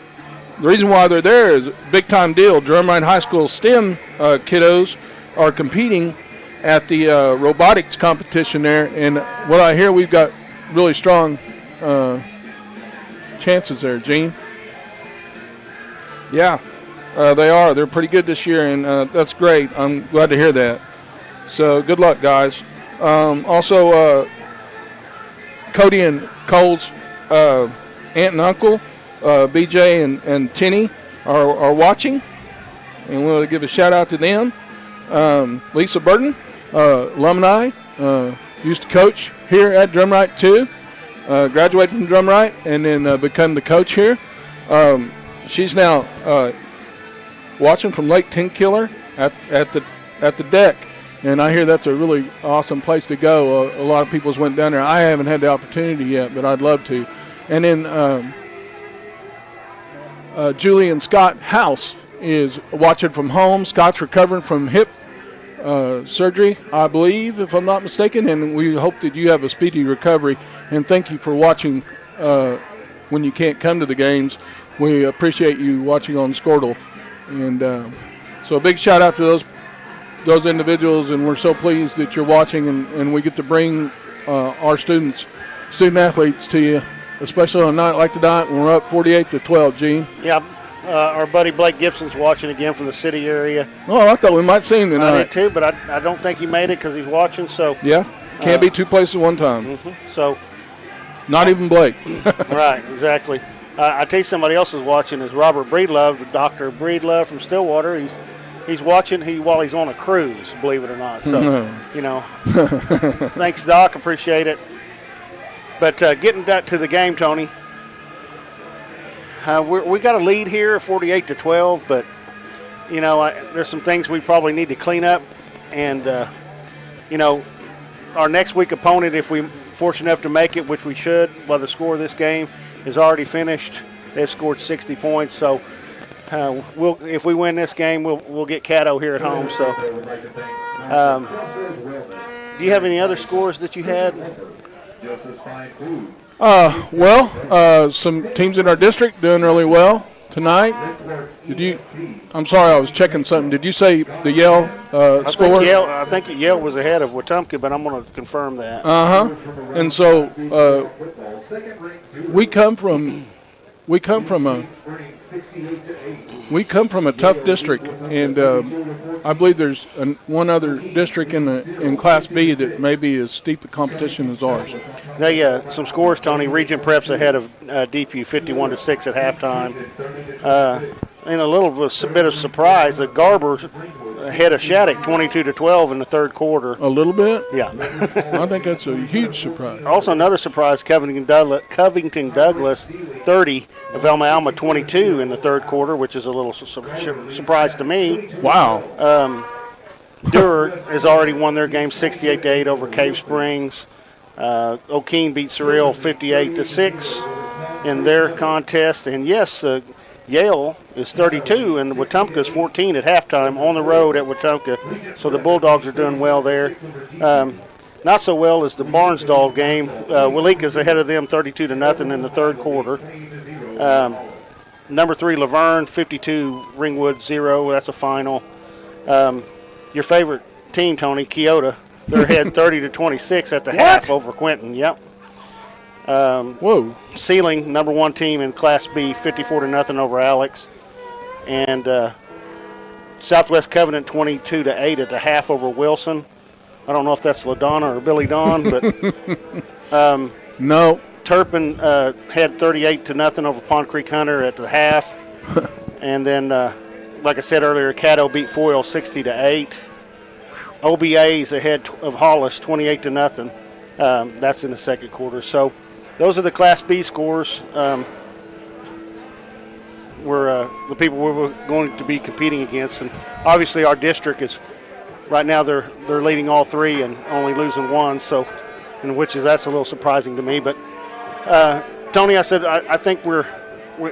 Speaker 8: the reason why they're there is a big-time deal. Drumright High School STEM kiddos are competing at the robotics competition there, and what I hear, we've got really strong chances there, Gene. Yeah, they are. They're pretty good this year, and that's great. I'm glad to hear that. So good luck, guys. Also, Cody and Cole's aunt and uncle, BJ and Tinny, are watching, and we'll give a shout out to them. Lisa Burton, alumni, used to coach here at Drumright too, graduated from Drumright and then become the coach here. She's now watching from Lake Tenkiller at the deck, and I hear that's a really awesome place to go. A lot of people's went down there. I haven't had the opportunity yet, but I'd love to. And then Julie and Scott House is watching from home. Scott's recovering from hip surgery, I believe, if I'm not mistaken, and we hope that you have a speedy recovery. And thank you for watching when you can't come to the games. We appreciate you watching on Squirtle. And so a big shout out to those individuals, and we're so pleased that you're watching, and we get to bring our student athletes to you, especially on a night like tonight when we're up 48-12, Gene.
Speaker 7: Yeah, our buddy Blake Gibson's watching again from the city area.
Speaker 8: Oh, I thought we might see him tonight.
Speaker 7: I did too, but I don't think he made it because he's watching. So
Speaker 8: yeah, can't be two places at one time.
Speaker 7: Mm-hmm. So
Speaker 8: not even Blake.
Speaker 7: Right, exactly. I tell you, somebody else is watching is Robert Breedlove, Dr. Breedlove from Stillwater. He's He's watching while he's on a cruise, believe it or not. So, thanks, Doc. Appreciate it. But getting back to the game, Tony, we got a lead here, 48-12. But there's some things we probably need to clean up, and our next week opponent, if we're fortunate enough to make it, which we should, by the score of this game is already finished. They've scored 60 points, so. If we win this game, we'll get Caddo here at home. So, do you have any other scores that you had?
Speaker 8: Some teams in our district doing really well tonight. I'm sorry, I was checking something. Did you say the Yale score?
Speaker 7: I think Yale was ahead of Wetumpka, but I'm going to confirm that.
Speaker 8: And so we come from a tough district, and I believe there's one other district in Class B that may be as steep a competition as ours.
Speaker 7: Some scores, Tony. Region Prep's ahead of DPU 51-6 at halftime. And a little bit of surprise that Garber's ahead of Shattuck 22-12 in the third quarter.
Speaker 8: A little bit?
Speaker 7: Yeah.
Speaker 8: I think that's a huge surprise.
Speaker 7: Also another surprise, Covington Douglas 30 of Alma 22 in the third quarter, which is a little surprise to me.
Speaker 8: Wow.
Speaker 7: Durer has already won their game 68-8 over Cave Springs. O'Keene beat Surreal 58-6 in their contest. And yes, Yale is 32 and Wetumpka is 14 at halftime on the road at Wetumpka. So the Bulldogs are doing well there. Not so well as the Barnsdall game. Waleeka's ahead of them 32-0 in the third quarter. Number 3, Laverne, 52, Ringwood 0. That's a final. Your favorite team, Tony, Keota, they're ahead 30-26 at the half over Quinton. Yep.
Speaker 8: Whoa.
Speaker 7: Sealing, number 1 team in Class B, 54-0 over Alex. And Southwest Covenant 22-8 at the half over Wilson. I don't know if that's LaDonna or Billy Don, but
Speaker 8: no.
Speaker 7: Turpin had 38-0 over Pond Creek Hunter at the half. And then, like I said earlier, Caddo beat Foyle 60-8. OBA's ahead of Hollis 28-0. That's in the second quarter. So those are the Class B scores. We're the people we're going to be competing against, and obviously our district is right now they're leading all 3 and only losing 1. So, that's a little surprising to me. But Tony, I said I think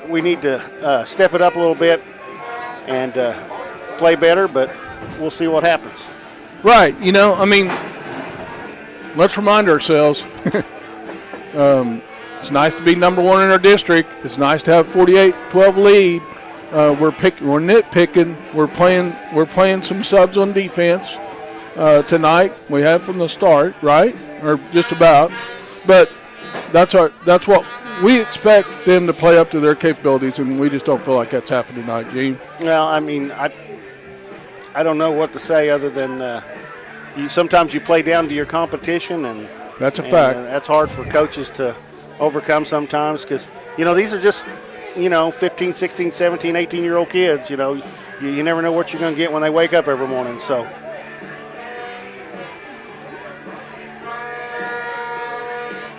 Speaker 7: we need to step it up a little bit and play better, but we'll see what happens.
Speaker 8: Right. Let's remind ourselves, it's nice to be number 1 in our district. It's nice to have 48-12 lead. We're nitpicking. We're playing some subs on defense tonight. We have from the start, right? Or just about. But that's what we expect them to play up to their capabilities, and we just don't feel like that's happened tonight, Gene.
Speaker 7: Well, I don't know what to say other than sometimes you play down to your competition, and
Speaker 8: that's a fact.
Speaker 7: That's hard for coaches to overcome sometimes because, these are just, 15, 16, 17, 18-year-old kids. You never know what you're going to get when they wake up every morning. So,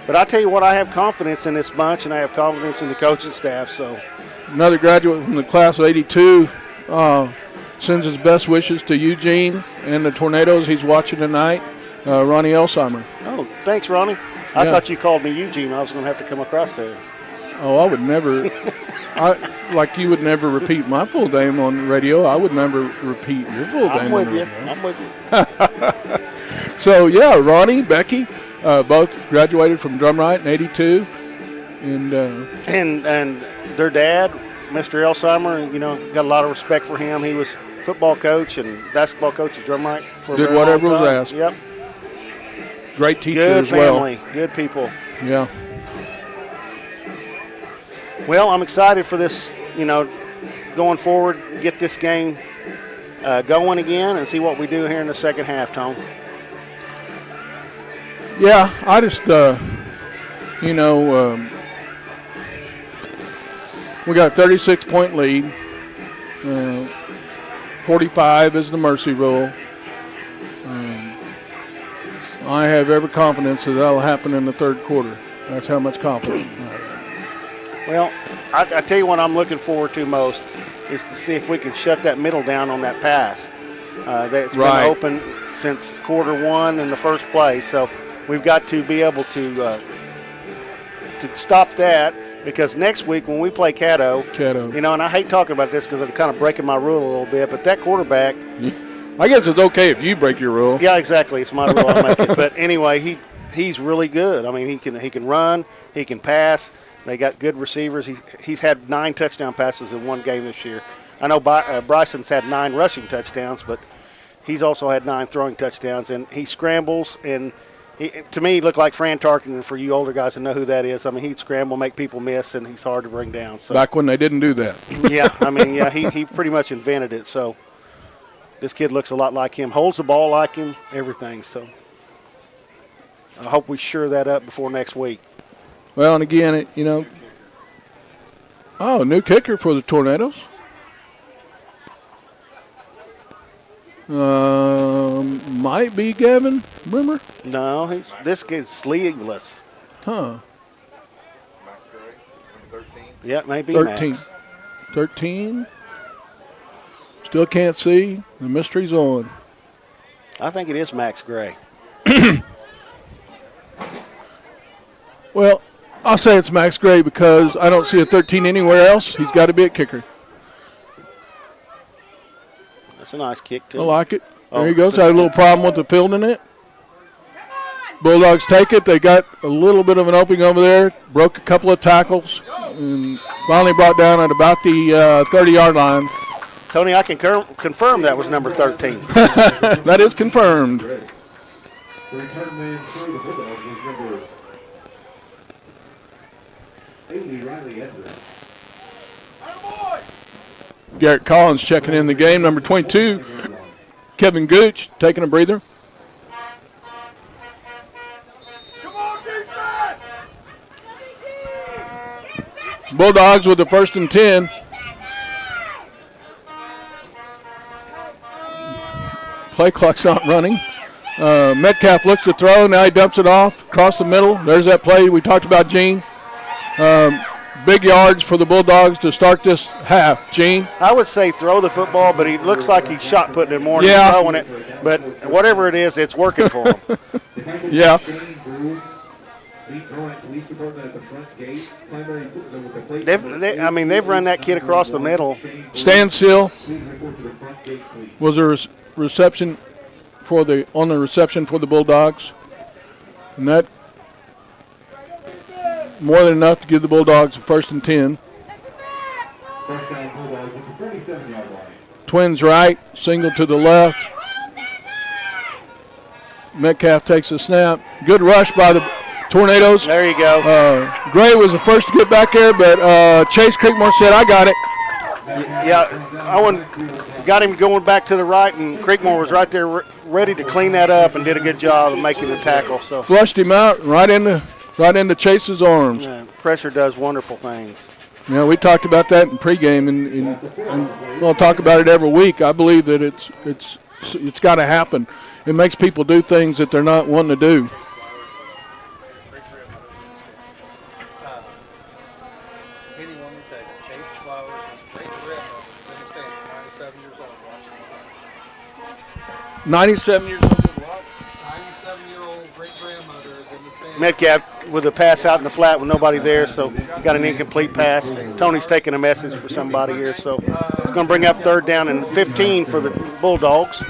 Speaker 7: but I tell you what, I have confidence in this bunch, and I have confidence in the coaching staff. So,
Speaker 8: another graduate from the class of '82. Sends his best wishes to Eugene and the Tornadoes. He's watching tonight. Ronnie Elsheimer.
Speaker 7: Oh, thanks, Ronnie. I thought you called me Eugene. I was going to have to come across there.
Speaker 8: Oh, I would never. Like you would never repeat my full name on the radio. I would never repeat your full name.
Speaker 7: I'm with you.
Speaker 8: So, yeah, Ronnie, Becky, both graduated from Drumright in '82.
Speaker 7: And their dad, Mr. Elsheimer, got a lot of respect for him. He was football coach and basketball coach at Drumright for
Speaker 8: did whatever was asked.
Speaker 7: Yep.
Speaker 8: Great teacher
Speaker 7: good
Speaker 8: as well.
Speaker 7: Good family, good people.
Speaker 8: Yeah.
Speaker 7: Well, I'm excited for this, going forward, get this game going again and see what we do here in the second half, Tom.
Speaker 8: Yeah, I just, we got a 36-point lead. 45 is the mercy rule. I have every confidence that that'll happen in the third quarter. That's how much confidence.
Speaker 7: Well, I tell you what I'm looking forward to most is to see if we can shut that middle down on that pass. That's been open since quarter one in the first play. So we've got to be able to stop that, because next week when we play Caddo, you know, and I hate talking about this because I'm kind of breaking my rule a little bit, but that quarterback.
Speaker 8: I guess it's okay if you break your rule.
Speaker 7: Yeah, exactly. It's my rule. I make it. But anyway, he's really good. I mean, he can run, he can pass. They got good receivers. He's had 9 touchdown passes in one game this year. I know Bryson's had 9 rushing touchdowns, but he's also had 9 throwing touchdowns. And he scrambles, and to me, he looked like Fran Tarkenton, for you older guys to know who that is. I mean, he'd scramble, make people miss, and he's hard to bring down. So
Speaker 8: back when they didn't do that.
Speaker 7: Yeah, I mean, yeah, he pretty much invented it. So this kid looks a lot like him, holds the ball like him, everything. So I hope we sure that up before next week.
Speaker 8: Well, and again, new kicker for the Tornadoes. Might be Gavin Brimmer.
Speaker 7: No, this kid's sleeveless.
Speaker 8: Huh.
Speaker 11: Max Gray, number 13.
Speaker 7: Yeah, maybe
Speaker 8: 13.
Speaker 7: Max.
Speaker 8: 13. Still can't see. The mystery's on.
Speaker 7: I think it is Max Gray.
Speaker 8: Well, I'll say it's Max Gray because I don't see a 13 anywhere else. He's got to be a kicker.
Speaker 7: That's a nice kick, too.
Speaker 8: I like it. There he goes. Had a little problem with the fielding it. Bulldogs take it. They got a little bit of an opening over there. Broke a couple of tackles. And finally brought down at about the 30-yard line.
Speaker 7: Tony, I can confirm that was number 13.
Speaker 8: That is confirmed.
Speaker 9: The return man for the Bulldogs was number 80, Riley Edwards.
Speaker 8: Garrett Collins checking in the game. Number 22, Kevin Gooch taking a breather. Bulldogs with the 1st and 10. Play clock's not running. Metcalf looks to throw. Now he dumps it off across the middle. There's that play we talked about, Gene. Big yards for the Bulldogs to start this half. Gene?
Speaker 7: I would say throw the football, but he looks like he's shot putting it more than he's throwing it. But whatever it is, it's working for him.
Speaker 8: Yeah.
Speaker 7: They've run that kid across the middle.
Speaker 8: Stand still. Was there a reception on the reception for the Bulldogs? And that more than enough to give the Bulldogs a 1st and 10.
Speaker 9: First down Bulldogs at the 47-yard line.
Speaker 8: Twins right, single to the left. Metcalf takes a snap. Good rush by the Tornadoes.
Speaker 7: There you go.
Speaker 8: Gray was the first to get back there, but Chase Creekmore said, I got it.
Speaker 7: Yeah, Owen got him going back to the right, and Creekmore was right there ready to clean that up and did a good job of making the tackle. So
Speaker 8: flushed him out right into Chase's arms.
Speaker 7: Yeah, pressure does wonderful things.
Speaker 8: Yeah, we talked about that in pregame, and we'll talk about it every week. I believe that it's got to happen. It makes people do things that they're not wanting to do.
Speaker 11: Chase Flowers was a great grandmother. He's in the stands, 97 years old.
Speaker 8: 97 years old.
Speaker 11: 97-year-old great-grandmother is in the stands.
Speaker 7: Metcalf with a pass out in the flat with nobody there, so got an incomplete pass. Tony's taking a message for somebody here, so it's going to bring up 3rd down and 15 for the Bulldogs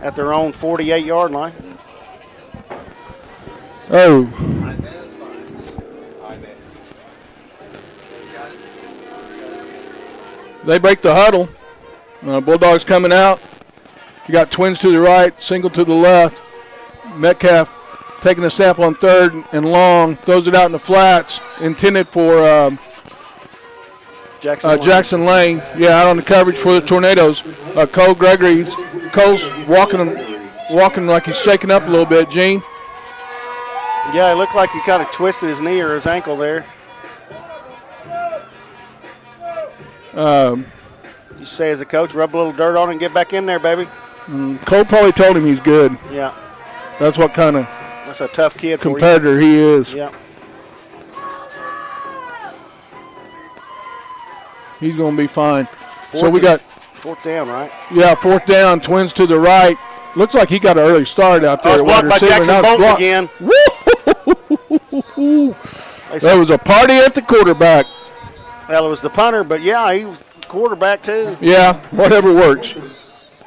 Speaker 7: at their own 48-yard line.
Speaker 8: Oh. They break the huddle. Bulldogs coming out. You got Twins to the right, single to the left. Metcalf taking a snap on 3rd and long, throws it out in the flats, intended for Jackson Lane. Yeah, out on the coverage for the Tornadoes. Cole Cole's walking like he's shaking up a little bit. Gene?
Speaker 7: Yeah, it looked like he kind of twisted his knee or his ankle there. You say as a coach, rub a little dirt on it and get back in there, baby.
Speaker 8: Cole probably told him he's good.
Speaker 7: Yeah.
Speaker 8: That's what kind of
Speaker 7: That's a tough kid for you.
Speaker 8: competitor he is.
Speaker 7: Yeah.
Speaker 8: He's going to be fine. So we got
Speaker 7: fourth down, right?
Speaker 8: Yeah, fourth down, Twins to the right. Looks like he got an early start out there.
Speaker 7: Blocked by Jackson Bolton again.
Speaker 8: There was a party at the quarterback.
Speaker 7: Well, it was the punter, but yeah, he was quarterback too.
Speaker 8: Yeah, whatever works.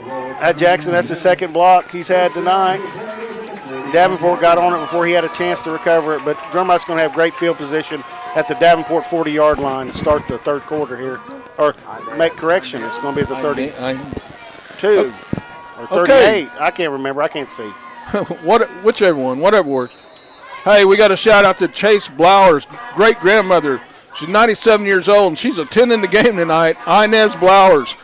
Speaker 7: At Jackson, that's the second block he's had tonight. Davenport got on it before he had a chance to recover it, but Drumright's going to have great field position at the Davenport 40-yard line to start the third quarter here. Or make correction, it's going to be the 32 or 38.
Speaker 8: Okay.
Speaker 7: I can't remember. I can't see.
Speaker 8: Whichever one, whatever works. Hey, we got a shout out to Chase Blower's great grandmother. She's 97 years old and she's attending the game tonight. Inez Blowers.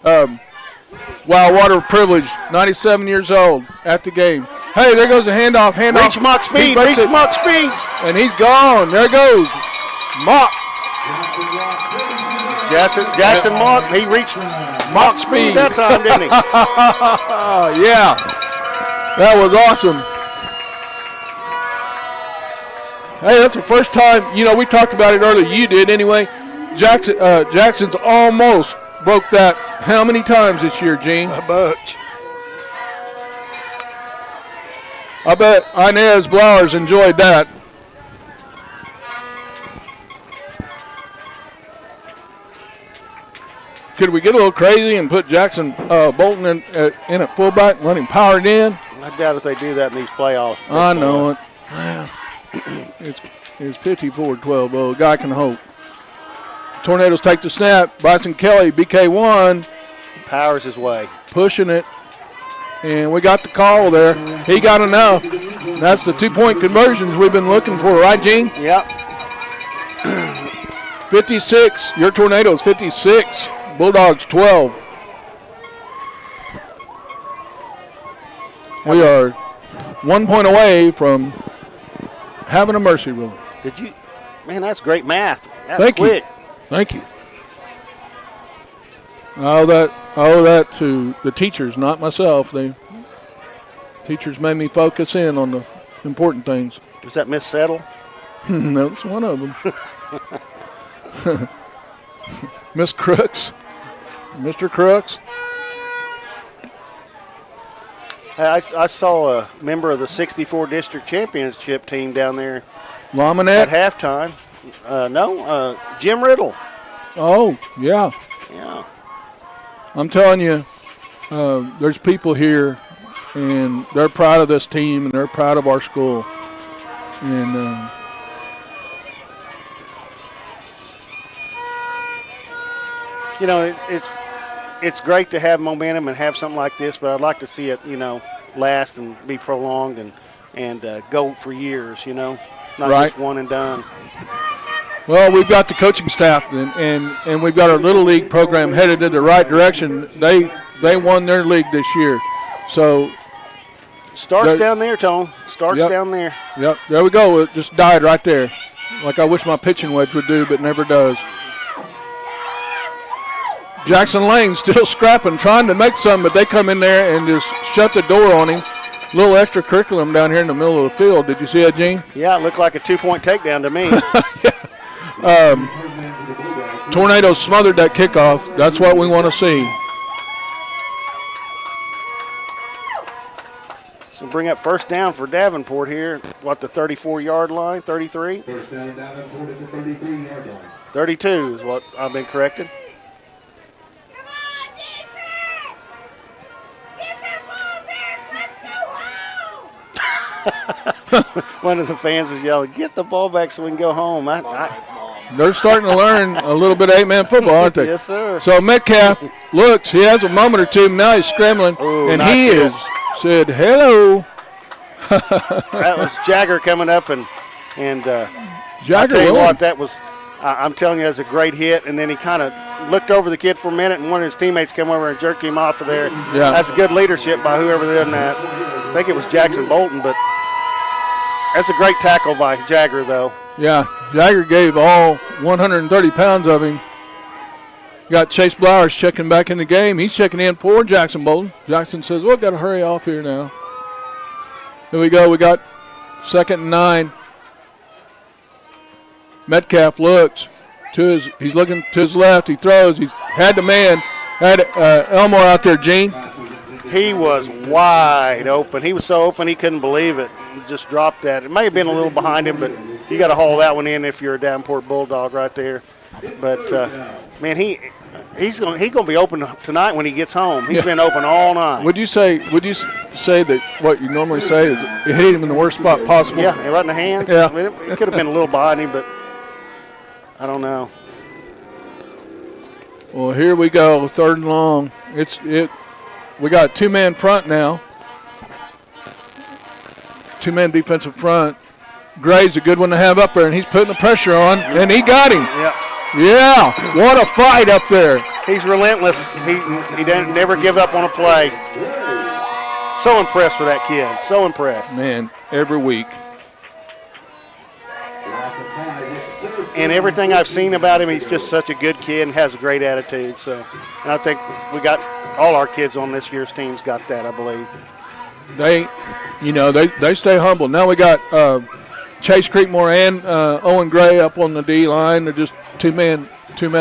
Speaker 8: Wow, what a privilege. 97 years old at the game. Hey, there goes a handoff.
Speaker 7: Reach Mock speed. Reach Mock speed.
Speaker 8: And he's gone. There goes Mock.
Speaker 7: Jackson Mock. He reached
Speaker 8: Mock speed
Speaker 7: that time, didn't he?
Speaker 8: Yeah. That was awesome. Hey, that's the first time, we talked about it earlier. You did anyway. Jackson's almost broke that how many times this year, Gene?
Speaker 7: A bunch.
Speaker 8: I bet Inez Blowers enjoyed that. Could we get a little crazy and put Jackson Bolton in at fullback and let him power it in?
Speaker 7: I doubt if they do that in these playoffs.
Speaker 8: I know it. It's 54-12. Oh, a guy can hope. Tornadoes take the snap. Bryson Kelly, BK1.
Speaker 7: Powers his way.
Speaker 8: Pushing it. And we got the call there. He got enough. That's the 2-point conversions we've been looking for, right, Gene?
Speaker 7: Yep.
Speaker 8: 56. Your Tornadoes 56. Bulldogs 12. We are 1 point away from having a mercy rule.
Speaker 7: Man, that's great math. That's
Speaker 8: Thank
Speaker 7: quick.
Speaker 8: you. Thank you. I owe that to the teachers, not myself. Teachers made me focus in on the important things.
Speaker 7: Was that Miss Settle?
Speaker 8: That's one of them. Miss Crooks. Mr. Crooks.
Speaker 7: I saw a member of the 64 district championship team down there
Speaker 8: Laminette?
Speaker 7: at halftime. Jim Riddle.
Speaker 8: Oh, yeah.
Speaker 7: Yeah.
Speaker 8: I'm telling you, there's people here, and they're proud of this team, and they're proud of our school. And
Speaker 7: it's great to have momentum and have something like this, but I'd like to see it, last and be prolonged and go for years, not
Speaker 8: Right.
Speaker 7: just one and done.
Speaker 8: Well, we've got the coaching staff, and we've got our Little League program headed in the right direction. They won their league this year. So
Speaker 7: starts down there, Tone. Starts
Speaker 8: Yep.
Speaker 7: down there.
Speaker 8: Yep, there we go. It just died right there. Like I wish my pitching wedge would do, but never does. Jackson Lane still scrapping, trying to make some, but they come in there and just shut the door on him. A little extra curriculum down here in the middle of the field. Did you see that, Gene?
Speaker 7: Yeah, it looked like a 2-point takedown to me.
Speaker 8: Tornadoes smothered that kickoff. That's what we want to see.
Speaker 7: So bring up first down for Davenport here. What, the 34-yard line, 33?
Speaker 9: First down, Davenport at the 33-yard line.
Speaker 7: 32 is what I've been corrected. One of the fans was yelling, "Get the ball back so we can go home."
Speaker 8: They're starting to learn a little bit of 8-man football, aren't they?
Speaker 7: Yes, sir.
Speaker 8: So Metcalf looks. He has a moment or two. Now he's scrambling, and
Speaker 7: nice
Speaker 8: he
Speaker 7: hit.
Speaker 8: said, hello.
Speaker 7: That was Jagger coming up, and
Speaker 8: Jagger
Speaker 7: I tell you
Speaker 8: willing.
Speaker 7: what, that was. I'm telling you, it was a great hit. And then he kind of looked over the kid for a minute, and one of his teammates came over and jerked him off of there.
Speaker 8: Yeah.
Speaker 7: That's good leadership by whoever did that. I think it was Jackson Bolton, but that's a great tackle by Jagger, though.
Speaker 8: Yeah, Jagger gave all 130 pounds of him. Got Chase Blowers checking back in the game. He's checking in for Jackson Bolden. Jackson says, well, got to hurry off here now. Here we go. We got 2nd and 9. Metcalf looks he's looking to his left. He throws. He's had the man. Had Elmore out there, Gene.
Speaker 7: He was wide open. He was so open he couldn't believe it. He just dropped that. It may have been a little behind him, but you got to haul that one in if you're a Davenport Bulldog right there. But, man, he's going to be open tonight when he gets home. He's been open all night.
Speaker 8: Would you say that what you normally say is it hit him in the worst spot possible?
Speaker 7: Yeah, right in the hands.
Speaker 8: Yeah.
Speaker 7: I mean, it could have been a little behind him, but I don't know.
Speaker 8: Well, here we go, 3rd and long. We got a 2-man front now. 2-man defensive front. Gray's a good one to have up there, and he's putting the pressure on, and he got him. Yeah, what a fight up there.
Speaker 7: He's relentless. He didn't never give up on a play. So impressed with that kid. So impressed.
Speaker 8: Man, every week.
Speaker 7: And everything I've seen about him, he's just such a good kid and has a great attitude. So, and I think we got all our kids on this year's team's got that, I believe.
Speaker 8: They stay humble. Now we got Chase Creekmore and Owen Gray up on the D line. They're just two-man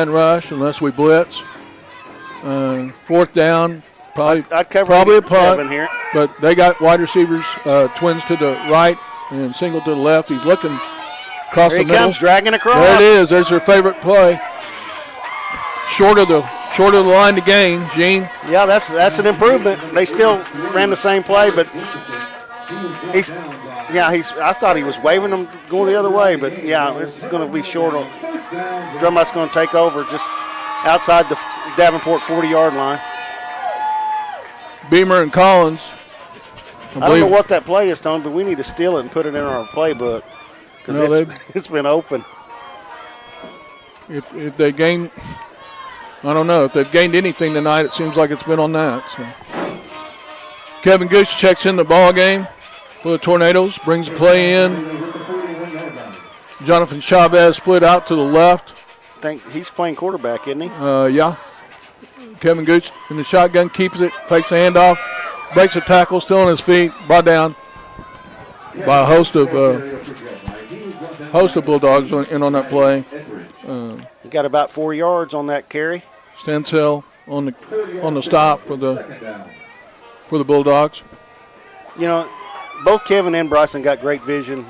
Speaker 8: rush unless we blitz. 4th down, probably a punt
Speaker 7: here.
Speaker 8: But they got wide receivers, twins to the right and single to the left. He's looking across the middle.
Speaker 7: Here he comes, dragging across.
Speaker 8: There it is. There's their favorite play. Short of the line to gain, Gene.
Speaker 7: Yeah, that's an improvement. They still ran the same play, but I thought he was waving them going the other way, but yeah, it's going to be short. Drumright's going to take over just outside the Davenport 40-yard line.
Speaker 8: Beamer and Collins.
Speaker 7: I don't know what that play is, Tony, but we need to steal it and put it in our playbook because it's been open.
Speaker 8: If they gain, I don't know. If they've gained anything tonight, it seems like it's been on that. So. Kevin Goose checks in the ball game for the Tornadoes, brings the play in. Jonathan Chavez split out to the left.
Speaker 7: I think he's playing quarterback, isn't he?
Speaker 8: Yeah. Kevin Gooch in the shotgun, keeps it, fakes the handoff, breaks a tackle, still on his feet, brought down by a host of Bulldogs in on that play.
Speaker 7: He got about 4 yards on that carry.
Speaker 8: Stansell on the stop for the Bulldogs.
Speaker 7: You know, both Kevin and Bryson got great vision.